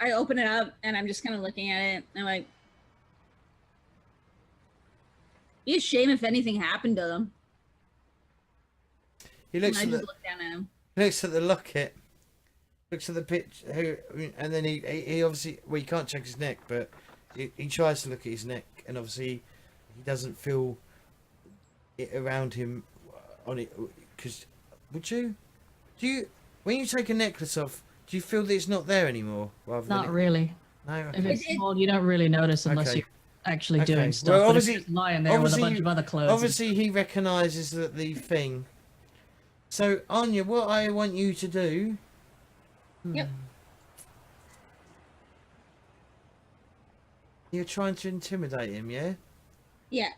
I open it up and I'm just kind of looking at it. And I'm like, be a shame if anything happened to them. He And looks I at just the look down at him. looks at the locket, looks at the pitch, and then he obviously, well, you can't check his neck, but he tries to look at his neck, and obviously he doesn't feel it around him on it. Because do you when you take a necklace off, do you feel that it's not there anymore? Rather Not than really. No. If Okay. it's small, you don't really notice unless Okay. you're actually Okay. doing stuff. Well, But if obviously- you're just lying there with a bunch of other clothes. Obviously, he recognises that the thing. So, Anya, what I want you to do. Yep. You're trying to intimidate him, yeah? Yeah.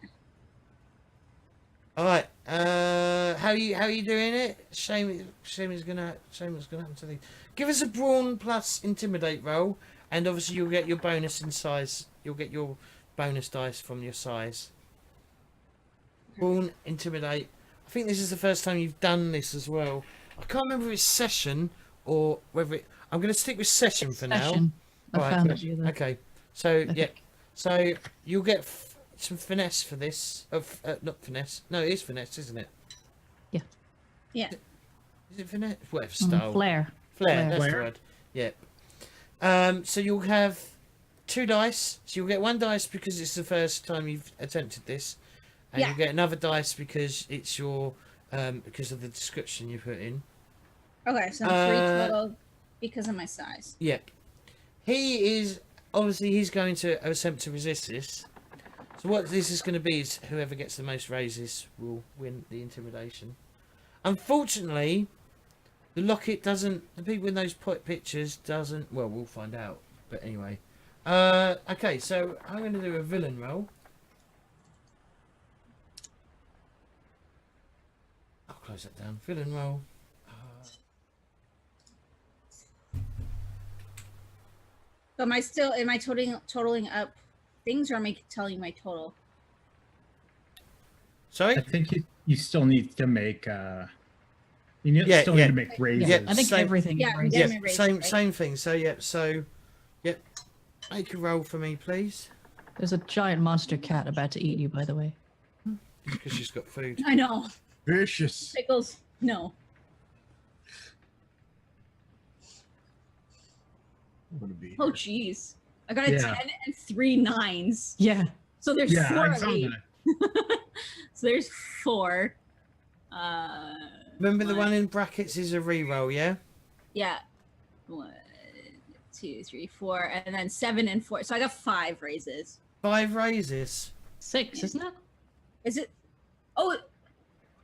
All right. How you doing it? Shame what's gonna happen to the. Give us a brawn plus intimidate roll, and obviously you'll get your bonus in size. You'll get your bonus dice from your size. Brawn, intimidate. I think this is the first time you've done this as well. I can't remember if it's session or whether it. I'm going to stick with session for now. Session. I Right, found it the other. Okay. So yeah. think. So you'll get some finesse for this. Not finesse. No, it is finesse, isn't it? Yeah. Is it finesse? Whatever style. Flair. Flair. That's the Flair. word. Yeah. So you'll have 2 dice. So you'll get 1 dice because it's the first time you've attempted this, and Yeah. you'll get another dice because it's your because of the description you put in. Okay, so 3 total because of my size. Yep. He is obviously he's going to attempt to resist this. So what this is going to be is whoever gets the most raises will win the intimidation. Unfortunately, the locket doesn't. The people in those pictures doesn't. Well, we'll find out. But anyway, okay. So I'm going to do a villain roll. I'll close that down. Villain roll. So am I totaling up things, or am I telling you my total? Sorry? I think you still need to make you need, Yeah, still yeah. need to make raises. Yeah, I think same- everything Yeah, is we right. get Yeah, my raises, same right? same thing. So yep. Make a roll for me, please. There's a giant monster cat about to eat you, by the way. Because she's got food. I know. Vicious. Pickles, no. I'm gonna be. Oh, jeez. I got a Yeah. 10 and 3 9s. Yeah. So there's Yeah, 4 I of saw me. that. So there's 4. Remember the one in brackets is a reroll, yeah? Yeah. 1, 2, 3, 4, and then 7 and 4. So I got 5 raises. 5 raises. 6, isn't it? Is it? Oh,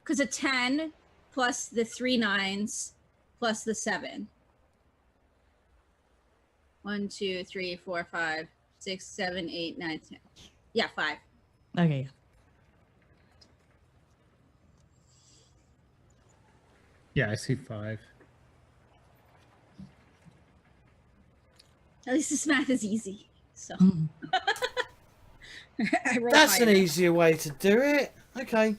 because a 10 plus the 3 9s plus the 7. 1, 2, 3, 4, 5, 6, 7, 8, 9, 10. Yeah, 5. Okay. Yeah, I see 5. At least this math is easy. So Mm. I rolled That's an higher. easier way to do it. Okay.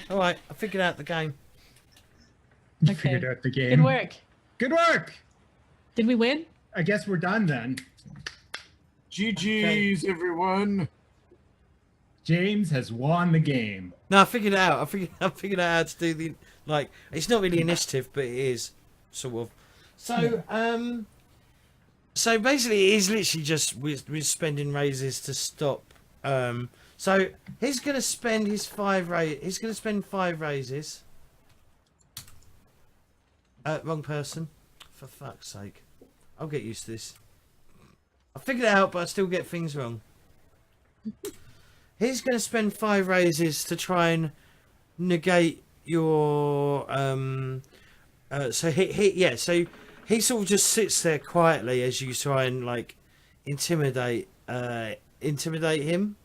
All right, I figured out the game. You Okay. figured out the game. Good work. Good work. Did we win? I guess we're done then. GG's, everyone. James has won the game. No, I figured it out. I figured out how to do the it's not really initiative, but it is sort of. So so basically, it is literally just we're spending raises to stop. So he's gonna spend his 5 He's gonna spend 5 raises. Wrong person. For fuck's sake, I'll get used to this. I figured it out, but I still get things wrong. He's going to spend 5 raises to try and negate your so he sort of just sits there quietly as you try and like intimidate him.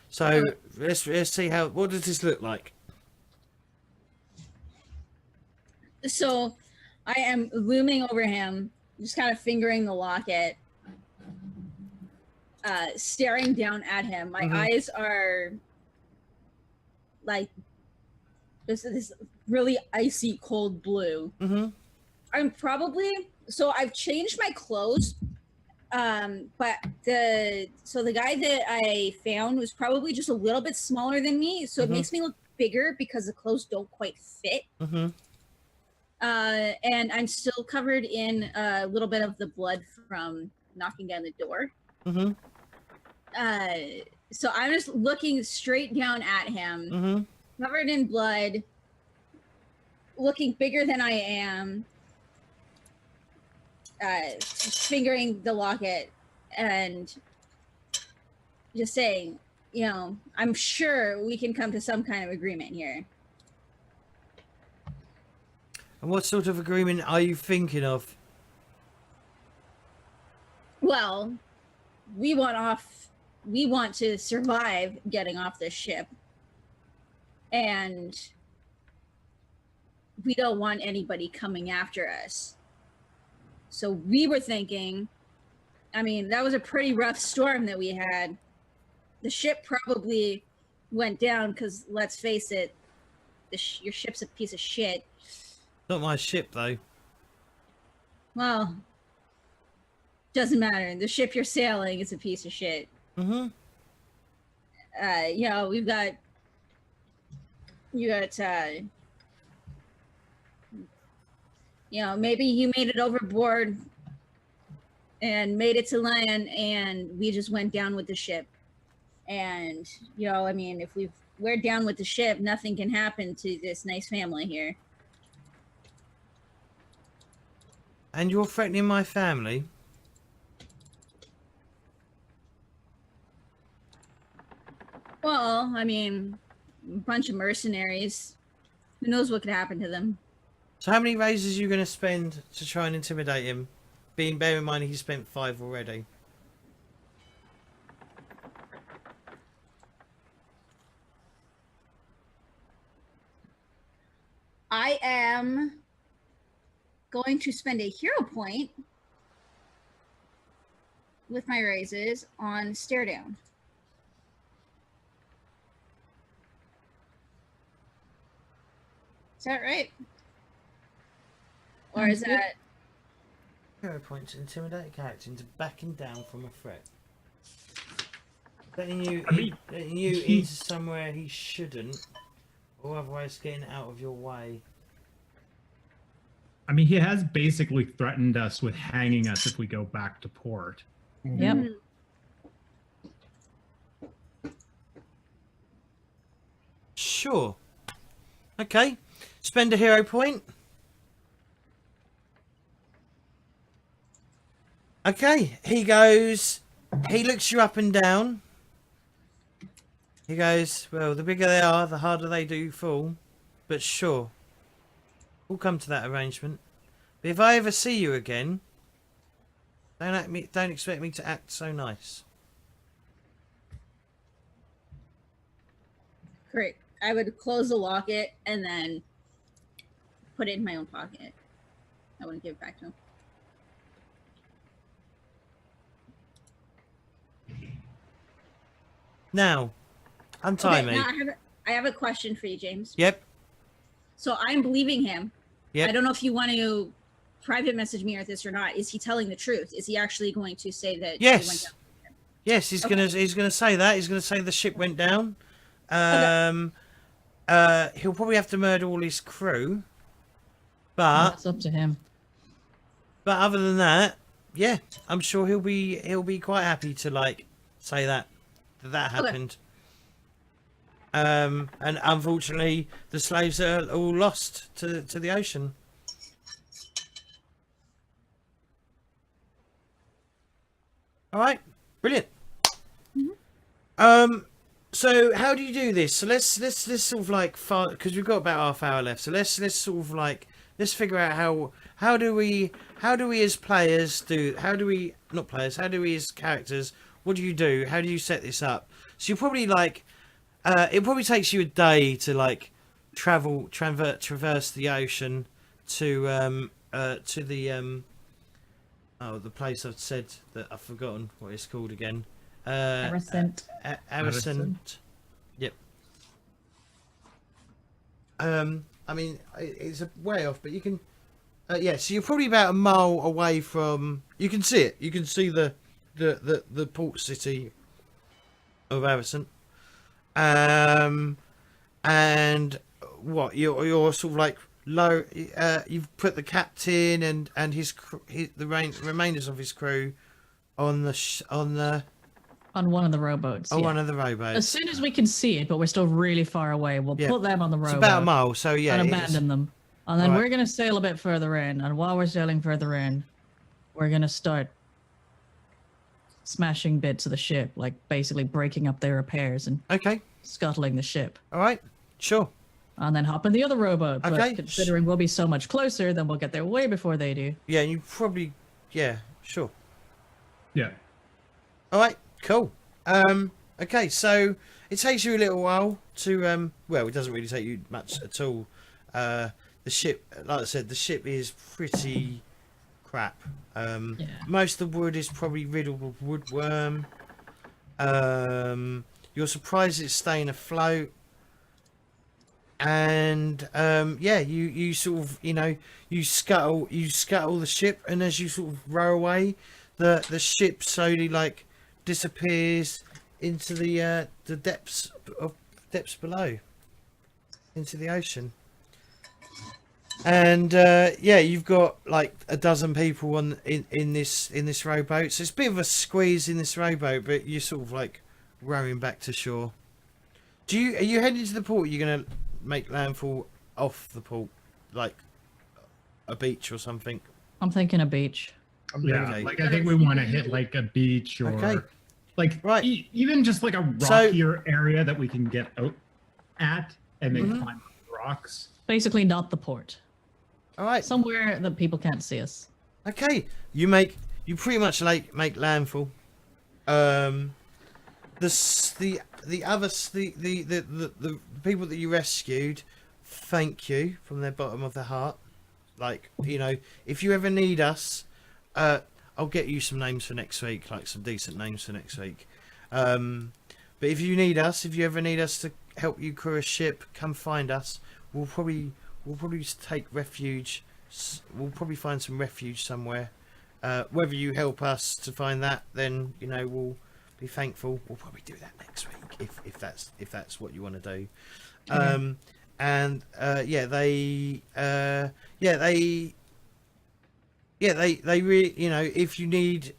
So let's see what does this look like. So I am looming over him, just kind of fingering the locket, staring down at him. My eyes are like this really icy cold blue. Mm-hmm. I'm probably I've changed my clothes, but the guy that I found was probably just a little bit smaller than me, so it makes me look bigger because the clothes don't quite fit. Mm-hmm. And I'm still covered in a little bit of the blood from knocking down the door. Mm-hmm. So I'm just looking straight down at him, covered in blood, looking bigger than I am, just fingering the locket and just saying, I'm sure we can come to some kind of agreement here. And what sort of agreement are you thinking of? Well, we want to survive getting off this ship. And we don't want anybody coming after us. So we were thinking, that was a pretty rough storm that we had. The ship probably went down because, let's face it, your ship's a piece of shit. Not my ship, though. Well, doesn't matter. The ship you're sailing is a piece of shit. Mm-hmm. We've got. Maybe you made it overboard and made it to land, and we just went down with the ship. And if we're down with the ship, nothing can happen to this nice family here. And you're threatening my family? Well, a bunch of mercenaries. Who knows what could happen to them? So how many raises are you going to spend to try and intimidate him? Bear in mind he spent 5 already. I am going to spend a hero point with my raises on stare down. Is that right? Or is that... Hero points intimidate a character into backing down from a threat. Letting you, letting you into somewhere he shouldn't, or otherwise getting out of your way. I mean, he has basically threatened us with hanging us if we go back to port. Yep. Sure. Okay. Spend a hero point. Okay. He goes. He looks you up and down. He goes, well, the bigger they are, the harder they do fall. But sure. We'll come to that arrangement. But if I ever see you again, don't expect me to act so nice. Great. I would close the locket and then put it in my own pocket. I wouldn't give it back to him. Now, untie me. Now I have a question for you, James. Yep. So I'm believing him. Yep. I don't know if you want to private message me or this or not. Is he telling the truth? Is he actually going to say that? He went Yes. down? Yes, he's Okay. gonna say that. He's gonna say the ship went down. He'll probably have to murder all his crew. But That's up to him. other than that, yeah, I'm sure he'll be quite happy to like say that Okay. happened. And unfortunately, the slaves are all lost to the ocean. All right, brilliant. So how do you do this? So let's sort of like because we've got about half hour left. So let's sort of like let's figure out how do we as players how do we as characters, what do you do? How do you set this up? So you probably like it probably takes you a day to like traverse the ocean to the the place I've said that I've forgotten what it's called again. Arasent. Arasent. Yep. I mean, it's a way off, but you can. Yeah, so you're probably about a mile away from. You can see it. You can see the port city of Arasent. And what you're sort of like low. You've put the captain and the remainders of his crew on On one of the rowboats. one yeah. of the rowboats. As soon as we can see it, but we're still really far away, we'll Yeah. put them on the It's rowboat about a mile, so yeah. and it is. abandon them. And then Right. we're going to sail a bit further in. And while we're sailing further in, we're going to start smashing bits of the ship, like basically breaking up their repairs and Okay. scuttling the ship. All right. Sure. And then hop in the other rowboat. Okay. But considering we'll be so much closer, then we'll get there way before they do. Yeah, you probably. Yeah. Sure. Yeah. All right. Cool. Okay. So it takes you a little while to. Well, it doesn't really take you much at all. The ship, like I said, the ship is pretty crap. Yeah. Most of the wood is probably riddled with woodworm. You're surprised it's staying afloat. And yeah, you sort of you scuttle the ship, and as you sort of row away, the ship slowly like disappears into the depths below, into the ocean. And yeah, you've got like a dozen people in this rowboat, so it's a bit of a squeeze in this rowboat, but you're sort of like rowing back to shore. Are you heading to the port? You're gonna make landfall off the port, like a beach or something? I'm thinking a beach. Yeah, Okay. like I think we want to hit like a beach or Okay. like Right. even just like a rockier area that we can get out at and then Mhm. climb rocks. Basically not the port. All right. Somewhere that people can't see us. Okay, you pretty much like make landfall. The people that you rescued, thank you from the bottom of their heart. Like, if you ever need us, I'll get you some names for next week, like some decent names for next week. But if you ever need us to help you crew a ship, come find us. We'll we'll probably take refuge. We'll probably find some refuge somewhere. Whether you help us to find that, then we'll be thankful. We'll probably do that next week if that's what you want to do. And they really, if you need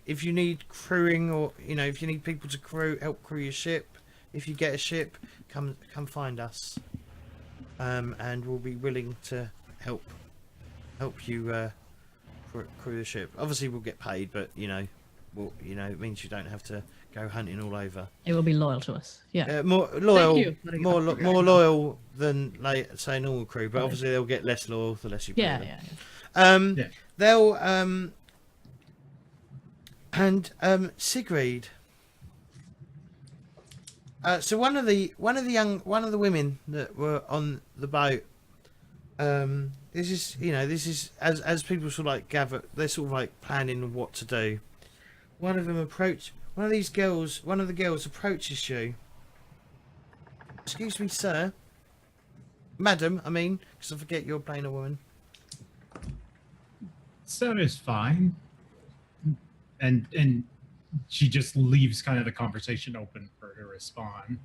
crewing, or if you need people to help crew your ship, if you get a ship, come find us, and we'll be willing to help you crew the ship. Obviously we'll get paid, but it means you don't have to go hunting all over. It will be loyal to us. Yeah. More loyal, Thank you. more loyal than say normal crew, but obviously they'll get less loyal the less you pay them. Yeah. They'll and Sigrid. So one of the women that were on the boat. This is as people sort of like gather. They're sort of like planning what to do. One of the girls approaches you. Excuse me, sir. Madam, I mean, because I forget you're playing a woman. Sir is fine. And she just leaves kind of the conversation open for her to respond.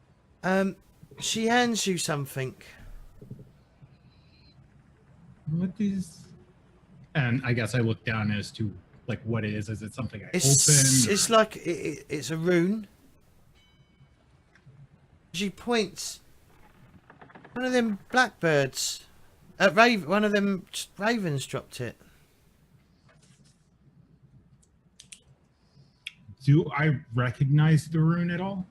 She hands you something. What is? And I guess I look down as to like what it is. Is it something I open? It's like it's a rune. She points. One of them blackbirds. One of them ravens dropped it. Do I recognize the rune at all?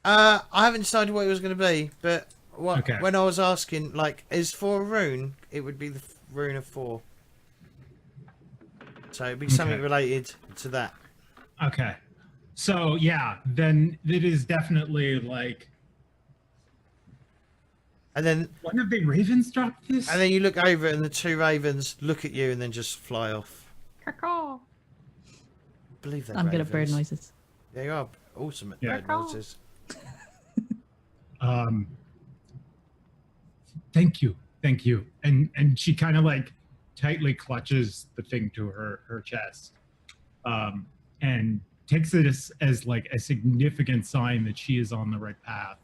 I haven't decided what it was going to be, but Okay. when I was asking, like, is 4 a rune? It would be the rune of 4. So it'd be something related to that. Okay. So yeah, then it is definitely like. And then One of the ravens dropped this. and then you look over and the 2 ravens look at you and then just fly off. Caw-caw. Believe they're I'm good at bird ravens. noises. They are awesome at Yeah. bird noises. Thank you. And she kind of like tightly clutches the thing to her chest, and takes it as like a significant sign that she is on the right path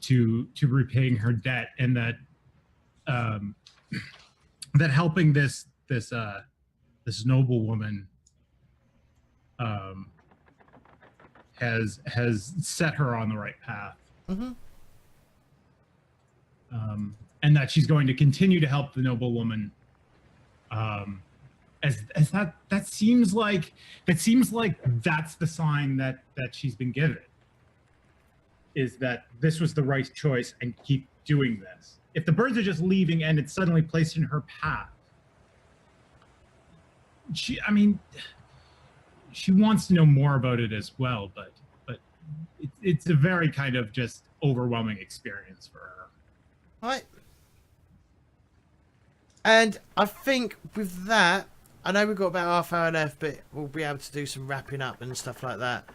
to repaying her debt, and that that helping this noble woman has set her on the right path. Mm-hmm. And that she's going to continue to help the noble woman. As that seems like that's the sign that she's been given, is that this was the right choice and keep doing this. If the birds are just leaving and it's suddenly placed in her path, she wants to know more about it as well, but it's a very kind of just overwhelming experience for her. Right. And I think with that, I know we've got about half hour left, but we'll be able to do some wrapping up and stuff like that.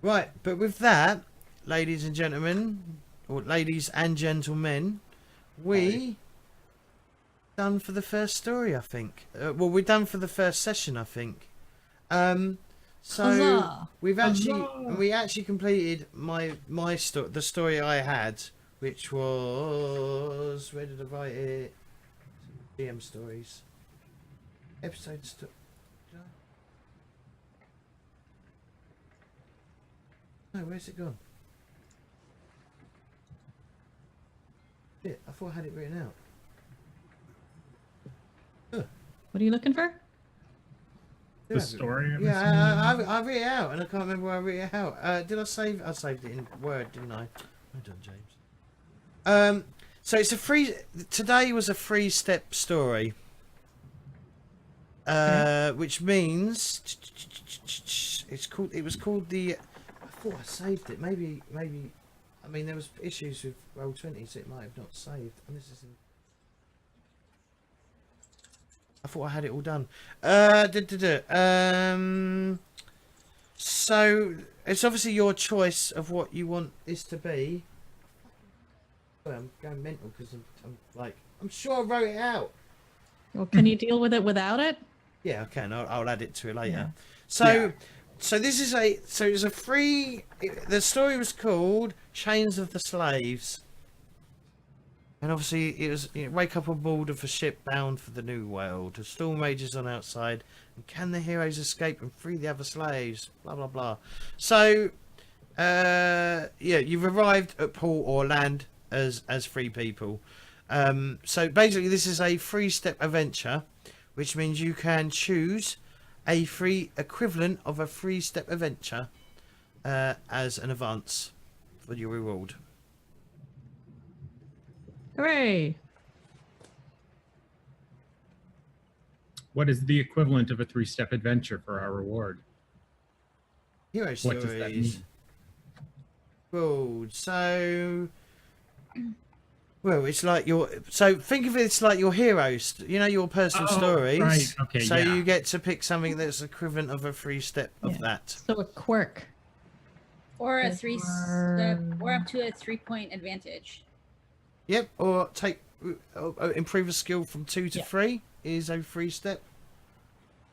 Right, but with that, ladies and gentlemen, or ladies and gentlemen, we done for the first story, I think. Well, we're done for the first session, I think. So Huzzah. we actually completed the story I had, which was, where did I write it? DM stories. Episode story. No, where's it gone? Shit, I thought I had it written out. What are you looking for? The story? I'm Yeah, assuming? I wrote it out, and I can't remember where I wrote it out. Did I save? I saved it in Word, didn't I? Well done, James. So it's a free. Today was a 3-step story, which means it's called. It was called the. I thought I saved it. Maybe. I mean, there was issues with Roll20, so it might have not saved. And this is. I thought I had it all done. So it's obviously your choice of what you want this to be. I'm going mental because I'm sure I wrote it out. Well, can you deal with it without it? Yeah, I can. I'll add it to it later. Yeah. So this is it's a free. The story was called Chains of the Slaves, and obviously it was wake up on board of a ship bound for the New World. A storm rages on outside, and can the heroes escape and free the other slaves? Blah blah blah. So, you've arrived at port or land as free people. So basically, this is a 3-step adventure, which means you can choose a free equivalent of a 3-step adventure as an advance for your reward. Hooray! What is the equivalent of a 3-step adventure for our reward? Hero What does that stories. mean? Reward. So, well, it's like think of it like your heroes. Your personal stories. Right. Okay. So yeah. you get to pick something that's equivalent of a 3-step of that. So a quirk. Or a Or- 3-step, or up to a 3-point advantage. Yep. Or improve a skill from 2 to Yeah. 3 is a 3-step.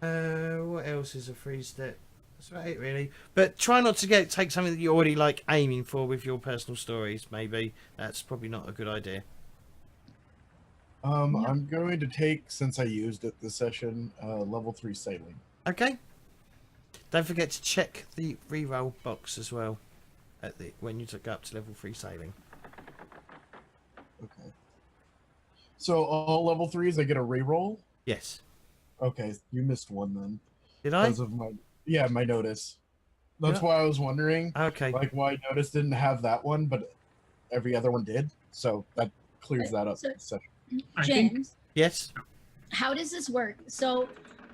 What else is a 3-step? That's about it, really. But try not to take something that you're already aiming for with your personal stories. Maybe that's probably not a good idea. I'm going to take, since I used it this session, level 3 sailing. Okay. Don't forget to check the reroll box as well when you go up to level 3 sailing. Okay. So all level 3s, I get a reroll? Yes. Okay, you missed one then. Did I? Because of my notice. That's Yeah. why I was wondering, Okay. why notice didn't have that one, but every other one did. So that clears that up. So- I think- James, Yes. how does this work? So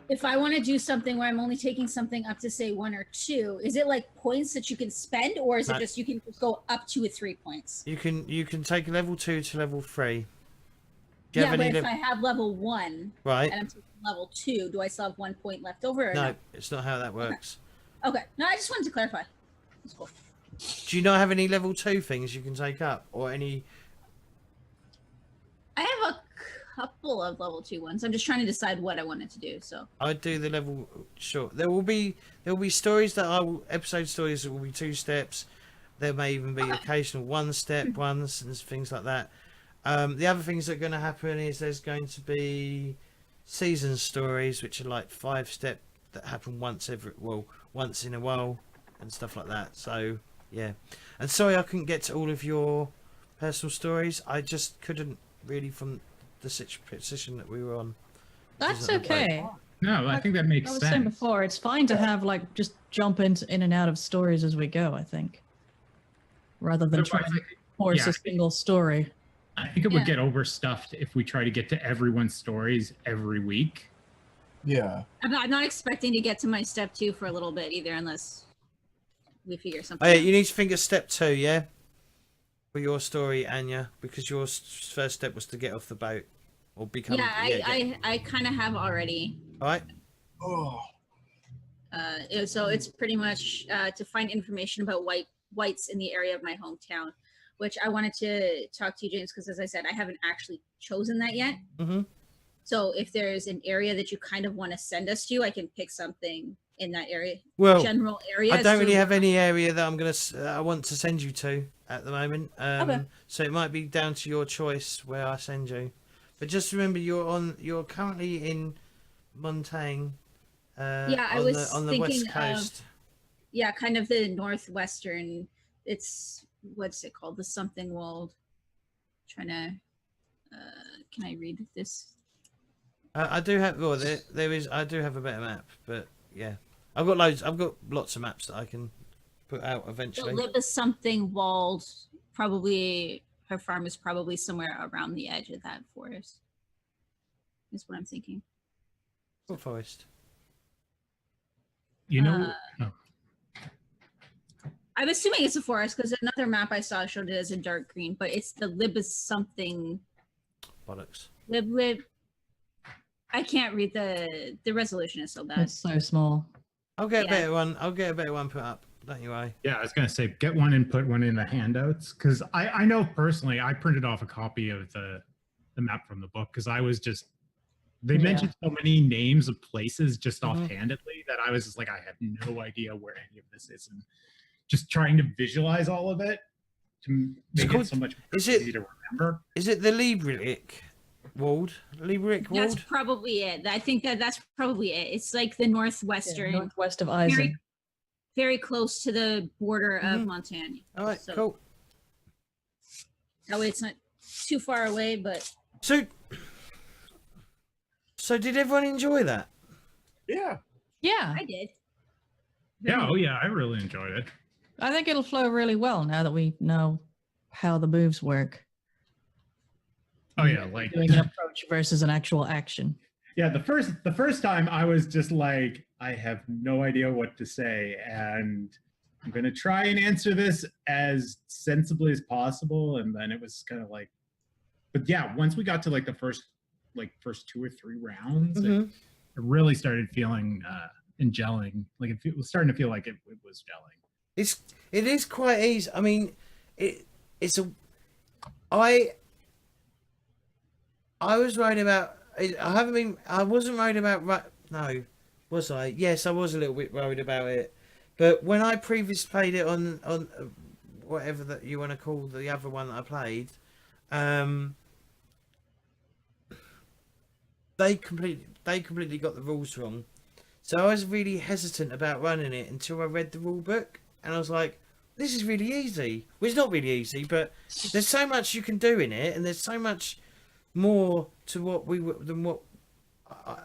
if I want to do something where I'm only taking something up to say 1 or 2, is it like points that you can spend, or is it No. just you can go up to 3 points? You can take level 2 to level 3. Do you Yeah, have but any if I have level 1 right? and I'm taking level 2, do I still have 1 point left over? Or No, it's not how that works. Okay. No, I just wanted to clarify. That's cool. Do you not have any level 2 things you can take up, or any? I have a couple of level 2 ones. I'm just trying to decide what I wanted to do. So I'd do the level. Sure, there will be stories episode stories that will be 2 steps. There may even be occasional 1-step ones and things like that. The other things that are going to happen is there's going to be season stories, which are like 5-step that happen once in a while and stuff like that. So yeah, and sorry I couldn't get to all of your personal stories. I just couldn't really from the situation that we were on. That's Isn't it like- okay. No, I think that makes I was sense. saying before, it's fine to have just jump in and out of stories as we go, I think. Rather than Otherwise, trying to force yeah. a single story. I think it would Yeah. get overstuffed if we try to get to everyone's stories every week. Yeah. I'm not expecting to get to my step 2 for a little bit either, unless we figure something. Oh yeah, out. you need to think of step 2, yeah, for your story, Anya, because your first step was to get off the boat or become. Yeah, I kind of have already. All right. Oh. So it's pretty much to find information about whites in the area of my hometown, which I wanted to talk to you, James, because as I said, I haven't actually chosen that yet. Mm-hmm. So if there's an area that you kind of want to send us to, I can pick something in that area, Well, general area. I don't really so- have any area that I want to send you to at the moment. Okay. So it might be down to your choice where I send you. But just remember, you're currently in Montaigne. Yeah, I on was on the west thinking of- coast. Yeah, kind of the northwestern. It's what's it called? The something world. Trying to. Can I read this? I do have. Well, there is. I do have a better map, but yeah, I've got loads. I've got lots of maps that I can put out The eventually. lib is something walled. Probably her farm is probably somewhere around the edge of that forest. Is what I'm thinking. What forest? You know, I'm assuming it's a forest because another map I saw showed it as a dark green, but it's the lib is something Bollocks. lib. I can't read the resolution is so bad. It's so small. I'll get a Yeah. better one. I'll get a better one put up. don't you, I? Yeah, I was gonna say get one and put one in the handouts because I know personally I printed off a copy of the map from the book because I was just they mentioned so many names of places just offhandedly that I was just like I have no idea where any of this is and just trying to visualize all of it to make it so much easy to remember. Is it the Librick Ward? That's probably it. I think that's probably it. It's like the northwestern, northwest of Eisen. Very close to the border of Montana. All right, cool. That way it's not too far away, but... So did everyone enjoy that? Yeah. Yeah. I did. Yeah, oh yeah, I really enjoyed it. I think it'll flow really well now that we know how the moves work. Oh yeah, like doing an approach versus an actual action. Yeah, the first time I was just like, I have no idea what to say, and I'm gonna try and answer this as sensibly as possible. And then it was kind of like, but yeah, once we got to like the first 2 or 3 rounds, it really started feeling and gelling. Like it was starting to feel like it was gelling. It is quite easy. I mean, I was worried about. I wasn't worried about. No, was I? Yes, I was a little bit worried about it. But when I previously played it on whatever that you want to call the other one that I played, they completely got the rules wrong. So I was really hesitant about running it until I read the rule book, and I was like, "This is really easy." Well, it's not really easy, but there's so much you can do in it, and there's so much more to what than what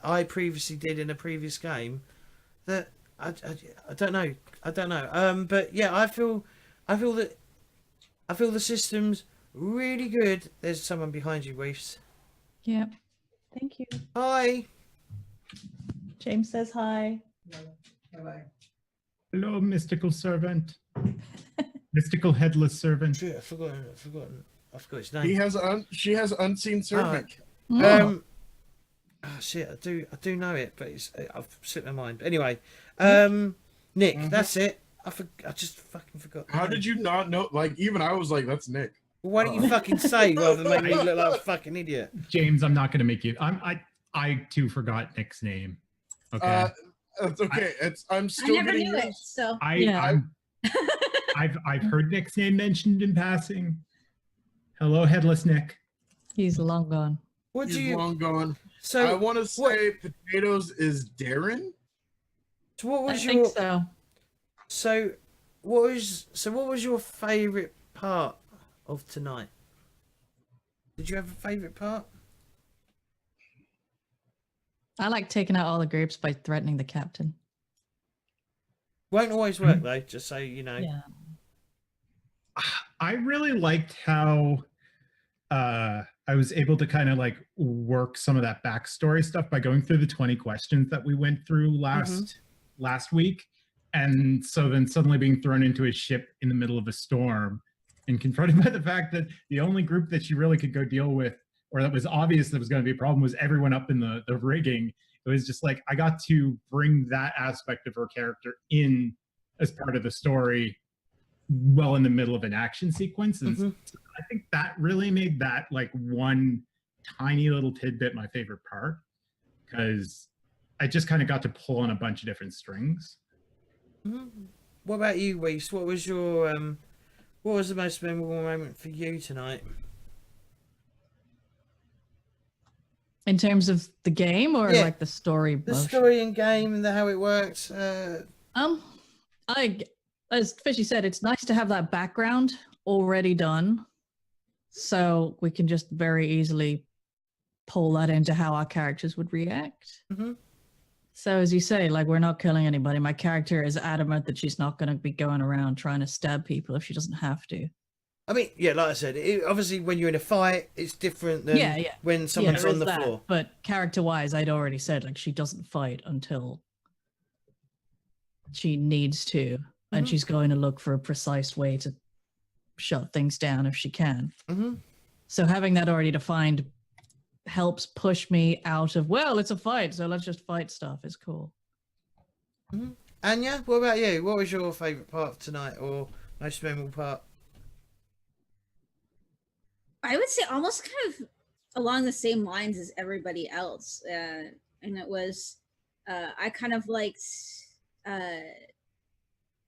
I previously did in a previous game that I don't know. But yeah, I feel the system's really good. There's someone behind you, Weefz. Yeah. Thank you. Hi. James says hi. Hello, mystical servant. Mystical headless servant. I've forgotten his name. She has unseen servant. Oh shit, I do know it, but I've slipped my mind. Anyway, Nick, that's it. I just fucking forgot. How did you not know? Like, even I was like, that's Nick. Well, why don't you fucking say rather than make me look like a fucking idiot? James, I'm not going to make you. I too forgot Nick's name. Okay. That's okay. I'm still I never getting knew it, used. so... I've heard Nick's name mentioned in passing. Hello, headless Nick. He's long gone. He's long gone. So I want to say potatoes is Darren. So what was I think so. So what was your favourite part of tonight? Did you have a favourite part? I like taking out all the groups by threatening the captain. Won't always work though, just so you know. Yeah. I really liked how I was able to kind of like work some of that backstory stuff by going through the 20 questions that we went through last week. And so then suddenly being thrown into a ship in the middle of a storm and confronted by the fact that the only group that she really could go deal with, or that was obvious that was going to be a problem, was everyone up in the rigging. It was just like, I got to bring that aspect of her character in as part of the story well in the middle of an action sequence. And so I think that really made that like one tiny little tidbit my favorite part, because I just kind of got to pull on a bunch of different strings. What about you, Weefz? What was your what was the most memorable moment for you tonight? In terms of the game or like the story? The story and game and how it works. As Fishy said, it's nice to have that background already done, so we can just very easily pull that into how our characters would react. So as you say, like, we're not killing anybody. My character is adamant that she's not going to be going around trying to stab people if she doesn't have to. I mean, yeah, like I said, obviously when you're in a fight, it's different than when someone's on the floor. But character-wise, I'd already said, like, she doesn't fight until she needs to, and she's going to look for a precise way to shut things down if she can. So having that already defined helps push me out of, well, it's a fight, so let's just fight stuff is cool. Anya, what about you? What was your favourite part of tonight, or most memorable part? I would say almost kind of along the same lines as everybody else. And it was, I kind of liked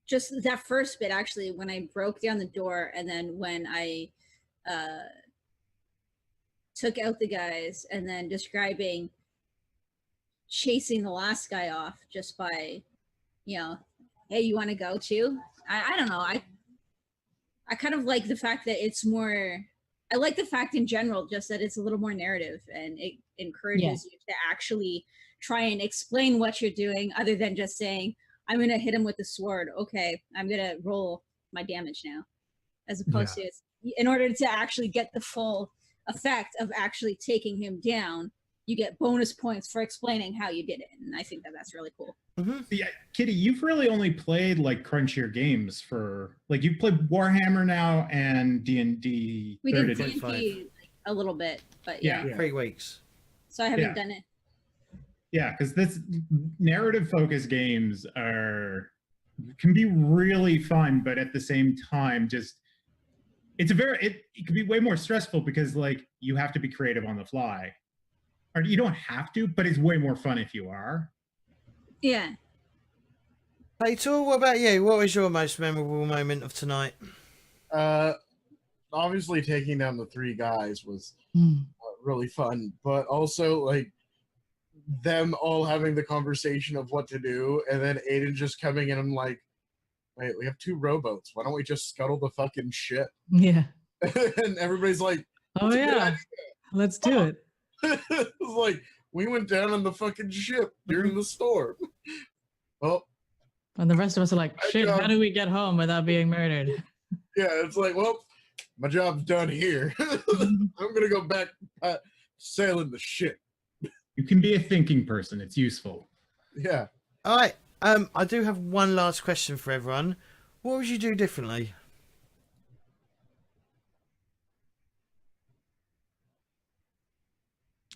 just that first bit, actually, when I broke down the door, and then when I took out the guys, and then describing chasing the last guy off just by, hey, you want to go too? I don't know. I kind of like the fact that it's more, I like the fact in general just that it's a little more narrative, and it encourages you to actually try and explain what you're doing, other than just saying, I'm going to hit him with the sword. Okay, I'm going to roll my damage now. As opposed to, in order to actually get the full effect of actually taking him down, you get bonus points for explaining how you did it. And I think that that's really cool. Mm-hmm. Yeah, Kitty, you've really only played like crunchier games for, like, you've played Warhammer now and D&D. We did 30. D&D a little bit, but Yeah. 3 weeks. So I haven't done it. Yeah, because this narrative focused games can be really fun, but at the same time, just it can be way more stressful because like you have to be creative on the fly. Or you don't have to, but it's way more fun if you are. Yeah. Claytor, what about you? What was your most memorable moment of tonight? Obviously taking down the 3 guys was really fun, but also like them all having the conversation of what to do, and then Aedan just coming in and like, wait, we have 2 rowboats. Why don't we just scuttle the fucking ship? Yeah. And everybody's like, Oh yeah. Let's do it. it's like, we went down on the fucking ship during the storm. Well, And the rest of us are like, shit, how do we get home without being murdered? yeah, it's like, well, my job's done here. I'm gonna go back sailing the ship. You can be a thinking person. It's useful. Yeah. All right. I do have one last question for everyone. What would you do differently?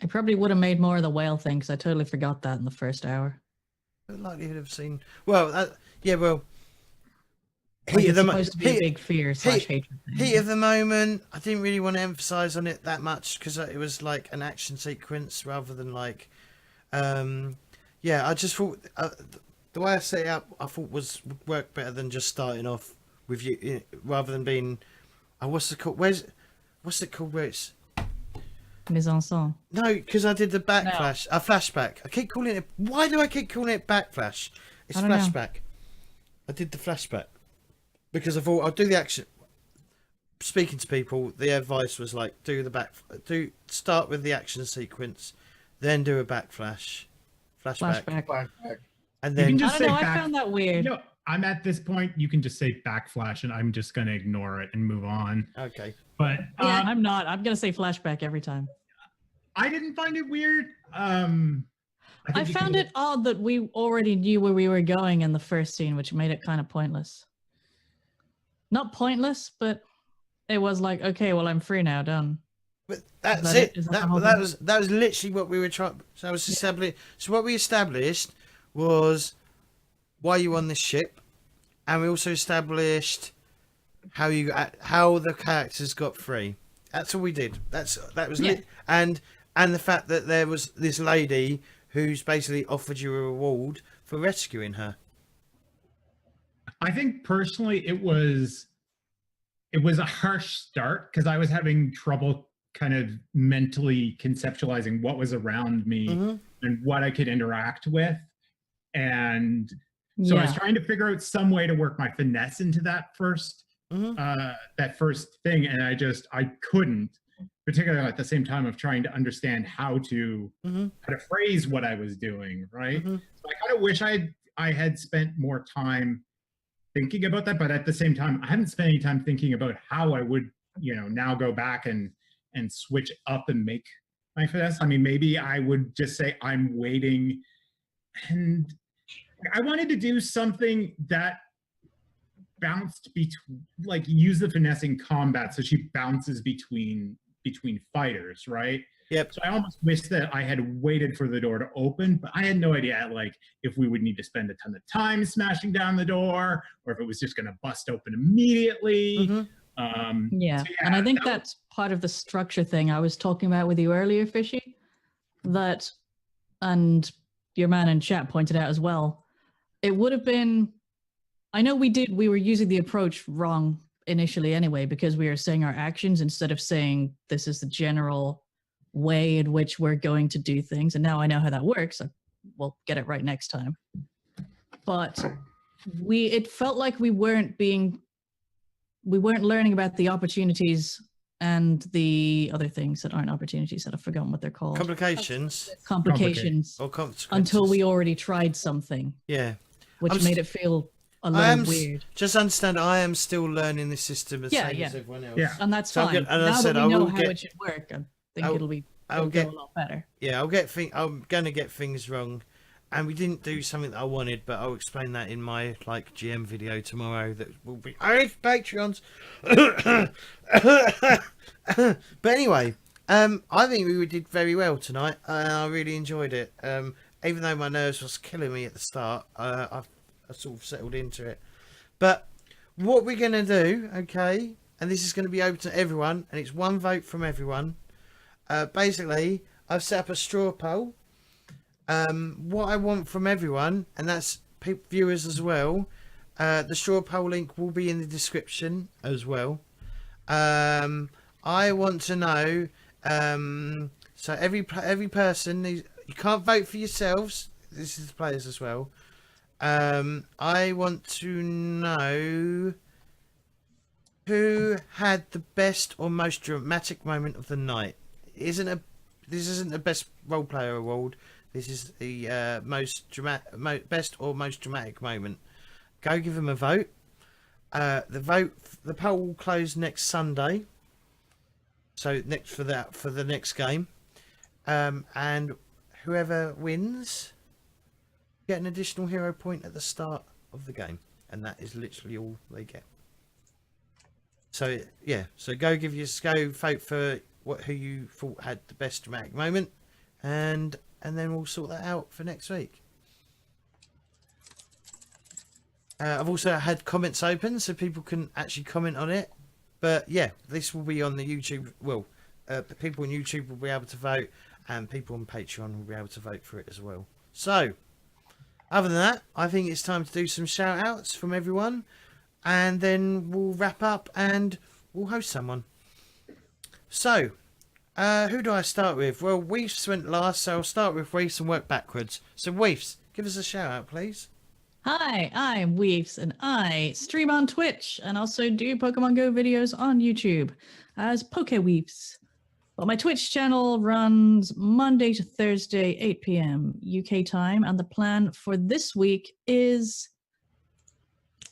I probably would have made more of the whale thing because I totally forgot that in the first hour. The likelihood of seeing. Well, yeah. Well, Like it's supposed to be a big fear / hatred thing. Heat of the moment. I didn't really want to emphasize on it that much because it was like an action sequence rather than like, yeah. I just thought the way I set it up, I thought would work better than just starting off with you, rather than being, what's it called? What's it called? Where it's Mise en scène. no, because I did the backflash, a flashback. I keep calling it. Why do I keep calling it backflash? It's I don't know. flashback. I did the flashback because I thought I'd do the action. Speaking to people, the advice was like, start with the action sequence, then do a flashback, Flashback. and You then can I just don't know. say I found that weird. No, I'm at this point. You can just say backflash, and I'm just going to ignore it and move on. okay. But Yeah, I'm not. I'm gonna say flashback every time. I didn't find it weird. I think you found can- it odd that we already knew where we were going in the first scene, which made it kind of pointless. Not pointless, but it was like, okay, well, I'm free now, done. But that's that it. it? Is that the whole That thing? was literally what we were trying. So I was established. So what we established was why you on this ship, and we also established how the characters got free. That's all we did. That was Yeah. and the fact that there was this lady who's basically offered you a reward for rescuing her. I think personally it was a harsh start because I was having trouble kind of mentally conceptualizing what was around me and what I could interact with. And so I was trying to figure out some way to work my finesse into that first thing. And I couldn't, particularly at the same time of trying to understand how to phrase what I was doing. Right. So I kind of wish I had spent more time thinking about that, but at the same time, I haven't spent any time thinking about how I would, now go back and switch up and make my finesse. I mean, maybe I would just say I'm waiting, and I wanted to do something that bounced between, like, use the finesse in combat, so she bounces between between fighters, right? Yep. So I almost wish that I had waited for the door to open, but I had no idea like if we would need to spend a ton of time smashing down the door or if it was just going to bust open immediately. Yeah, and I think that's part of the structure thing I was talking about with you earlier, Fishy. That, and your man in chat pointed out as well, it would have been, I know we were using the approach wrong initially anyway, because we were saying our actions instead of saying this is the general way in which we're going to do things. And now I know how that works. So we'll get it right next time. But it felt like we weren't learning about the opportunities and the other things that aren't opportunities that I've forgotten what they're called. Complications. Complications. Or consequences. Until we already tried something. Yeah. Which made it feel a little weird. Just understand, I am still learning the system as same as everyone else. Yeah. And that's So fine. Now that we know how it should work, I think it'll go a lot better. Yeah, I'm going to get things wrong. And we didn't do something that I wanted, but I'll explain that in my GM video tomorrow that will be Patreons. But anyway, I think we did very well tonight. I really enjoyed it. Even though my nerves was killing me at the start, I sort of settled into it. But what we're going to do, okay, and this is going to be open to everyone, and it's one vote from everyone. Basically, I've set up a straw poll. What I want from everyone, and that's viewers as well, the straw poll link will be in the description as well. I want to know, so every person, you can't vote for yourselves, this is the players as well. I want to know who had the best or most dramatic moment of the night. This isn't a best role player award. This is the best or most dramatic moment. Go give them a vote. The poll will close next Sunday. So for the next game, and whoever wins get an additional hero point at the start of the game, and that is literally all they get. So yeah, so go vote for who you thought had the best dramatic moment, and then we'll sort that out for next week. I've also had comments open so people can actually comment on it. But yeah, this will be on the YouTube. Well, the people on YouTube will be able to vote, and people on Patreon will be able to vote for it as well. So, other than that, I think it's time to do some shout outs from everyone, and then we'll wrap up and we'll host someone. So, who do I start with? Well, Weefz went last, so I'll start with Weefz and work backwards. So, Weefz, give us a shout out, please. Hi, I'm Weefz, and I stream on Twitch and also do Pokemon Go videos on YouTube as PokeWeefz. But my Twitch channel runs Monday to Thursday, 8 p.m. UK time, and the plan for this week is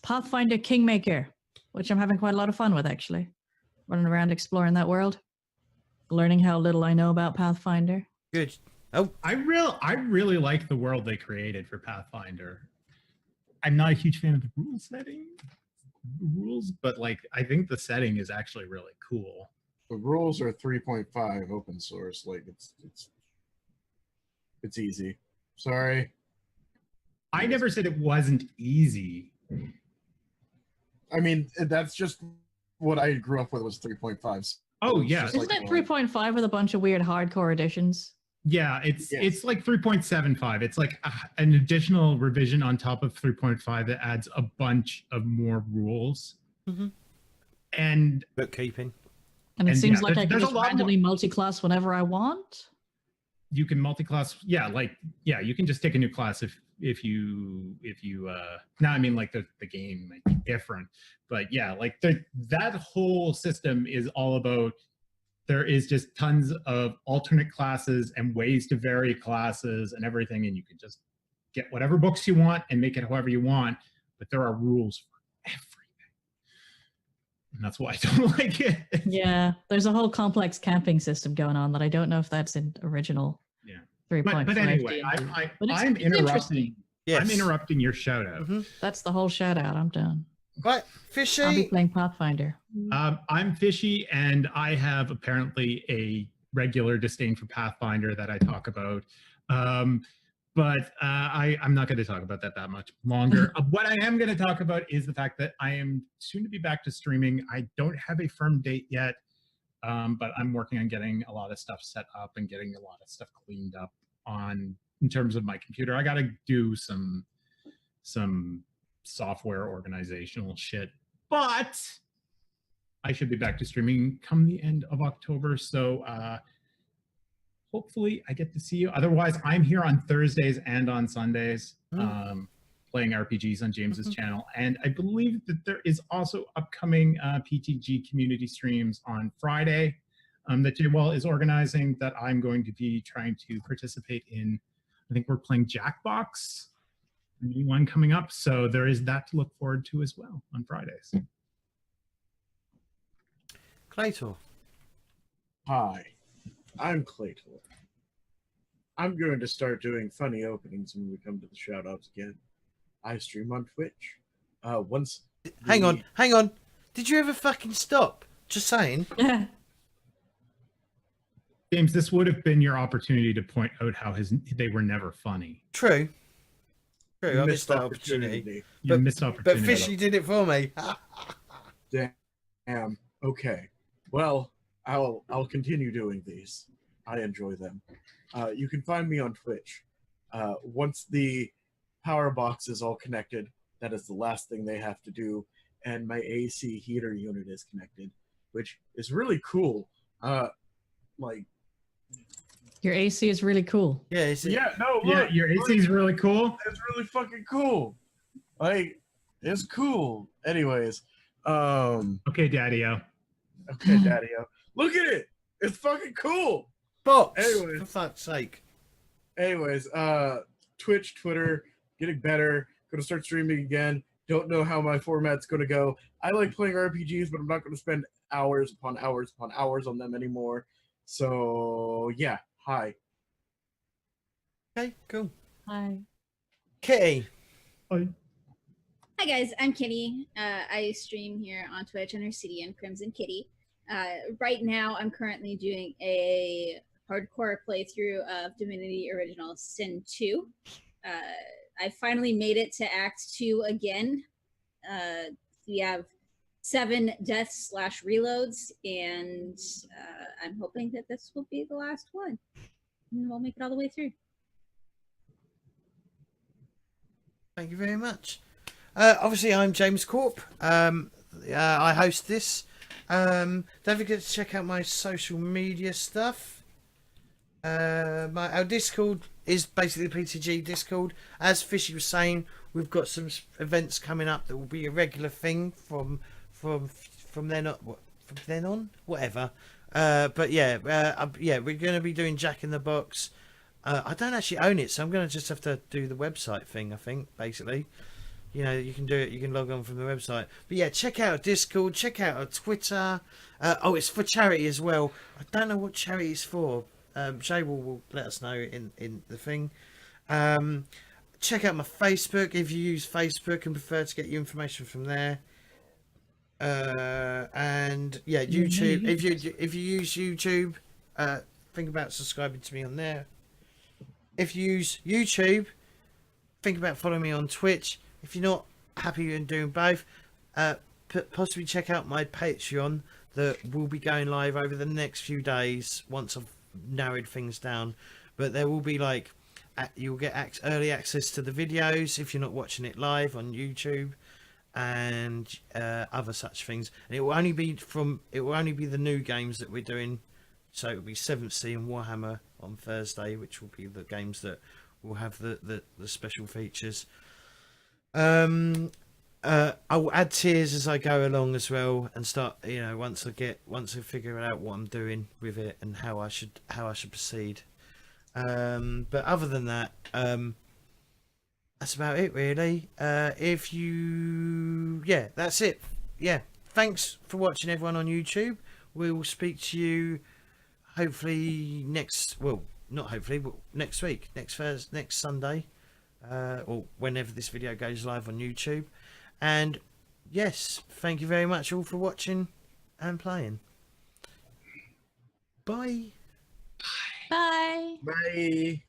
Pathfinder Kingmaker, which I'm having quite a lot of fun with, actually. Running around exploring that world, learning how little I know about Pathfinder. Good. Oh, I really like the world they created for Pathfinder. I'm not a huge fan of the rules, but like I think the setting is actually really cool. The rules are 3.5 open source. Like it's easy. Sorry. I never said it wasn't easy. I mean, that's just what I grew up with was 3.5. Oh yeah. Isn't it 3.5 with a bunch of weird hardcore editions? Yeah, it's like 3.75. It's like an additional revision on top of 3.5 that adds a bunch of more rules. Mm-hmm. And bookkeeping. And it seems like I can just randomly multi-class whenever I want. You can multi-class, you can just take a new class if you now I mean like the game might be different, but yeah, like that whole system is all about. There is just tons of alternate classes and ways to vary classes and everything, and you can just get whatever books you want and make it however you want, but there are rules for everything. And that's why I don't like it. Yeah, there's a whole complex camping system going on that I don't know if that's in original 3.5. But anyway, I'm interrupting. Yes. I'm interrupting your shout out. Mm-hmm. That's the whole shout out. I'm done. Right, I'll be Fishy. playing Pathfinder. I'm Fishy, and I have apparently a regular disdain for Pathfinder that I talk about. But I'm not going to talk about that much longer. What I am going to talk about is the fact that I am soon to be back to streaming. I don't have a firm date yet, but I'm working on getting a lot of stuff set up and getting a lot of stuff cleaned up in terms of my computer. I got to do some software organizational shit, but I should be back to streaming come the end of October. So hopefully I get to see you. Otherwise, I'm here on Thursdays and on Sundays playing RPGs on James's channel. And I believe that there is also upcoming PTG community streams on Friday that JWall is organizing that I'm going to be trying to participate in. I think we're playing Jackbox, a new one coming up. So there is that to look forward to as well on Fridays. Claytor. Hi, I'm Claytor. I'm going to start doing funny openings when we come to the shoutouts again. I stream on Twitch. Hang on. Did you ever fucking stop? Just saying. Yeah. James, this would have been your opportunity to point out how they were never funny. True. I missed Missed that opportunity. You But- missed opportunity. But Fishy did it for me. Damn. Okay. Well, I'll continue doing these. I enjoy them. You can find me on Twitch. Once the power box is all connected, that is the last thing they have to do, and my AC heater unit is connected, which is really cool. Like, Your AC is really cool. Yeah, it's yeah, no, Yeah, look, your AC is really cool. it's really fucking cool. Like, it's cool. Anyways, Okay, Daddy-O. okay, Daddy-O. Look at it. It's fucking cool. box. Anyways. For fuck's sake. Anyways, Twitch, Twitter, getting better. Gonna start streaming again. Don't know how my format's gonna go. I like playing RPGs, but I'm not gonna spend hours upon hours upon hours on them anymore. So yeah, hi. Okay, cool. Hi. Kitty. Hi guys, I'm Kitty. I stream here on Twitch under CDN CrimsonKitty. Right now, I'm currently doing a hardcore playthrough of Divinity Original Sin 2. I finally made it to Act 2 again. We have 7 deaths / reloads, and I'm hoping that this will be the last one. And we'll make it all the way through. Thank you very much. Obviously, I'm James CORP. I host this. Don't forget to check out my social media stuff. Our Discord is basically the PTG Discord. As Fishy was saying, we've got some events coming up that will be a regular thing from then on, whatever. But yeah, we're going to be doing Jack in the Box. I don't actually own it, so I'm going to just have to do the website thing, I think, basically. You know, you can do it, you can log on from the website. But yeah, check out Discord, check out our Twitter. It's for charity as well. I don't know what charity it's for. Jay will let us know in the thing. Check out my Facebook if you use Facebook and prefer to get your information from there. And yeah, YouTube. If you use YouTube, think about subscribing to me on there. If you use YouTube, think about following me on Twitch. If you're not happy in doing both, possibly check out my Patreon that will be going live over the next few days once I've narrowed things down. But there will be like, you'll get early access to the videos if you're not watching it live on YouTube, and other such things. And it will only be the new games that we're doing. So it will be 7th Sea and Warhammer on Thursday, which will be the games that will have the special features. I will add tiers as I go along as well, and start, you know, once I figure out what I'm doing with it and how I should proceed. But other than that, that's about it really. That's it. Yeah, thanks for watching everyone on YouTube. We will speak to you hopefully next week, next Sunday, or whenever this video goes live on YouTube. And yes, thank you very much all for watching and playing. Bye. Bye. Bye.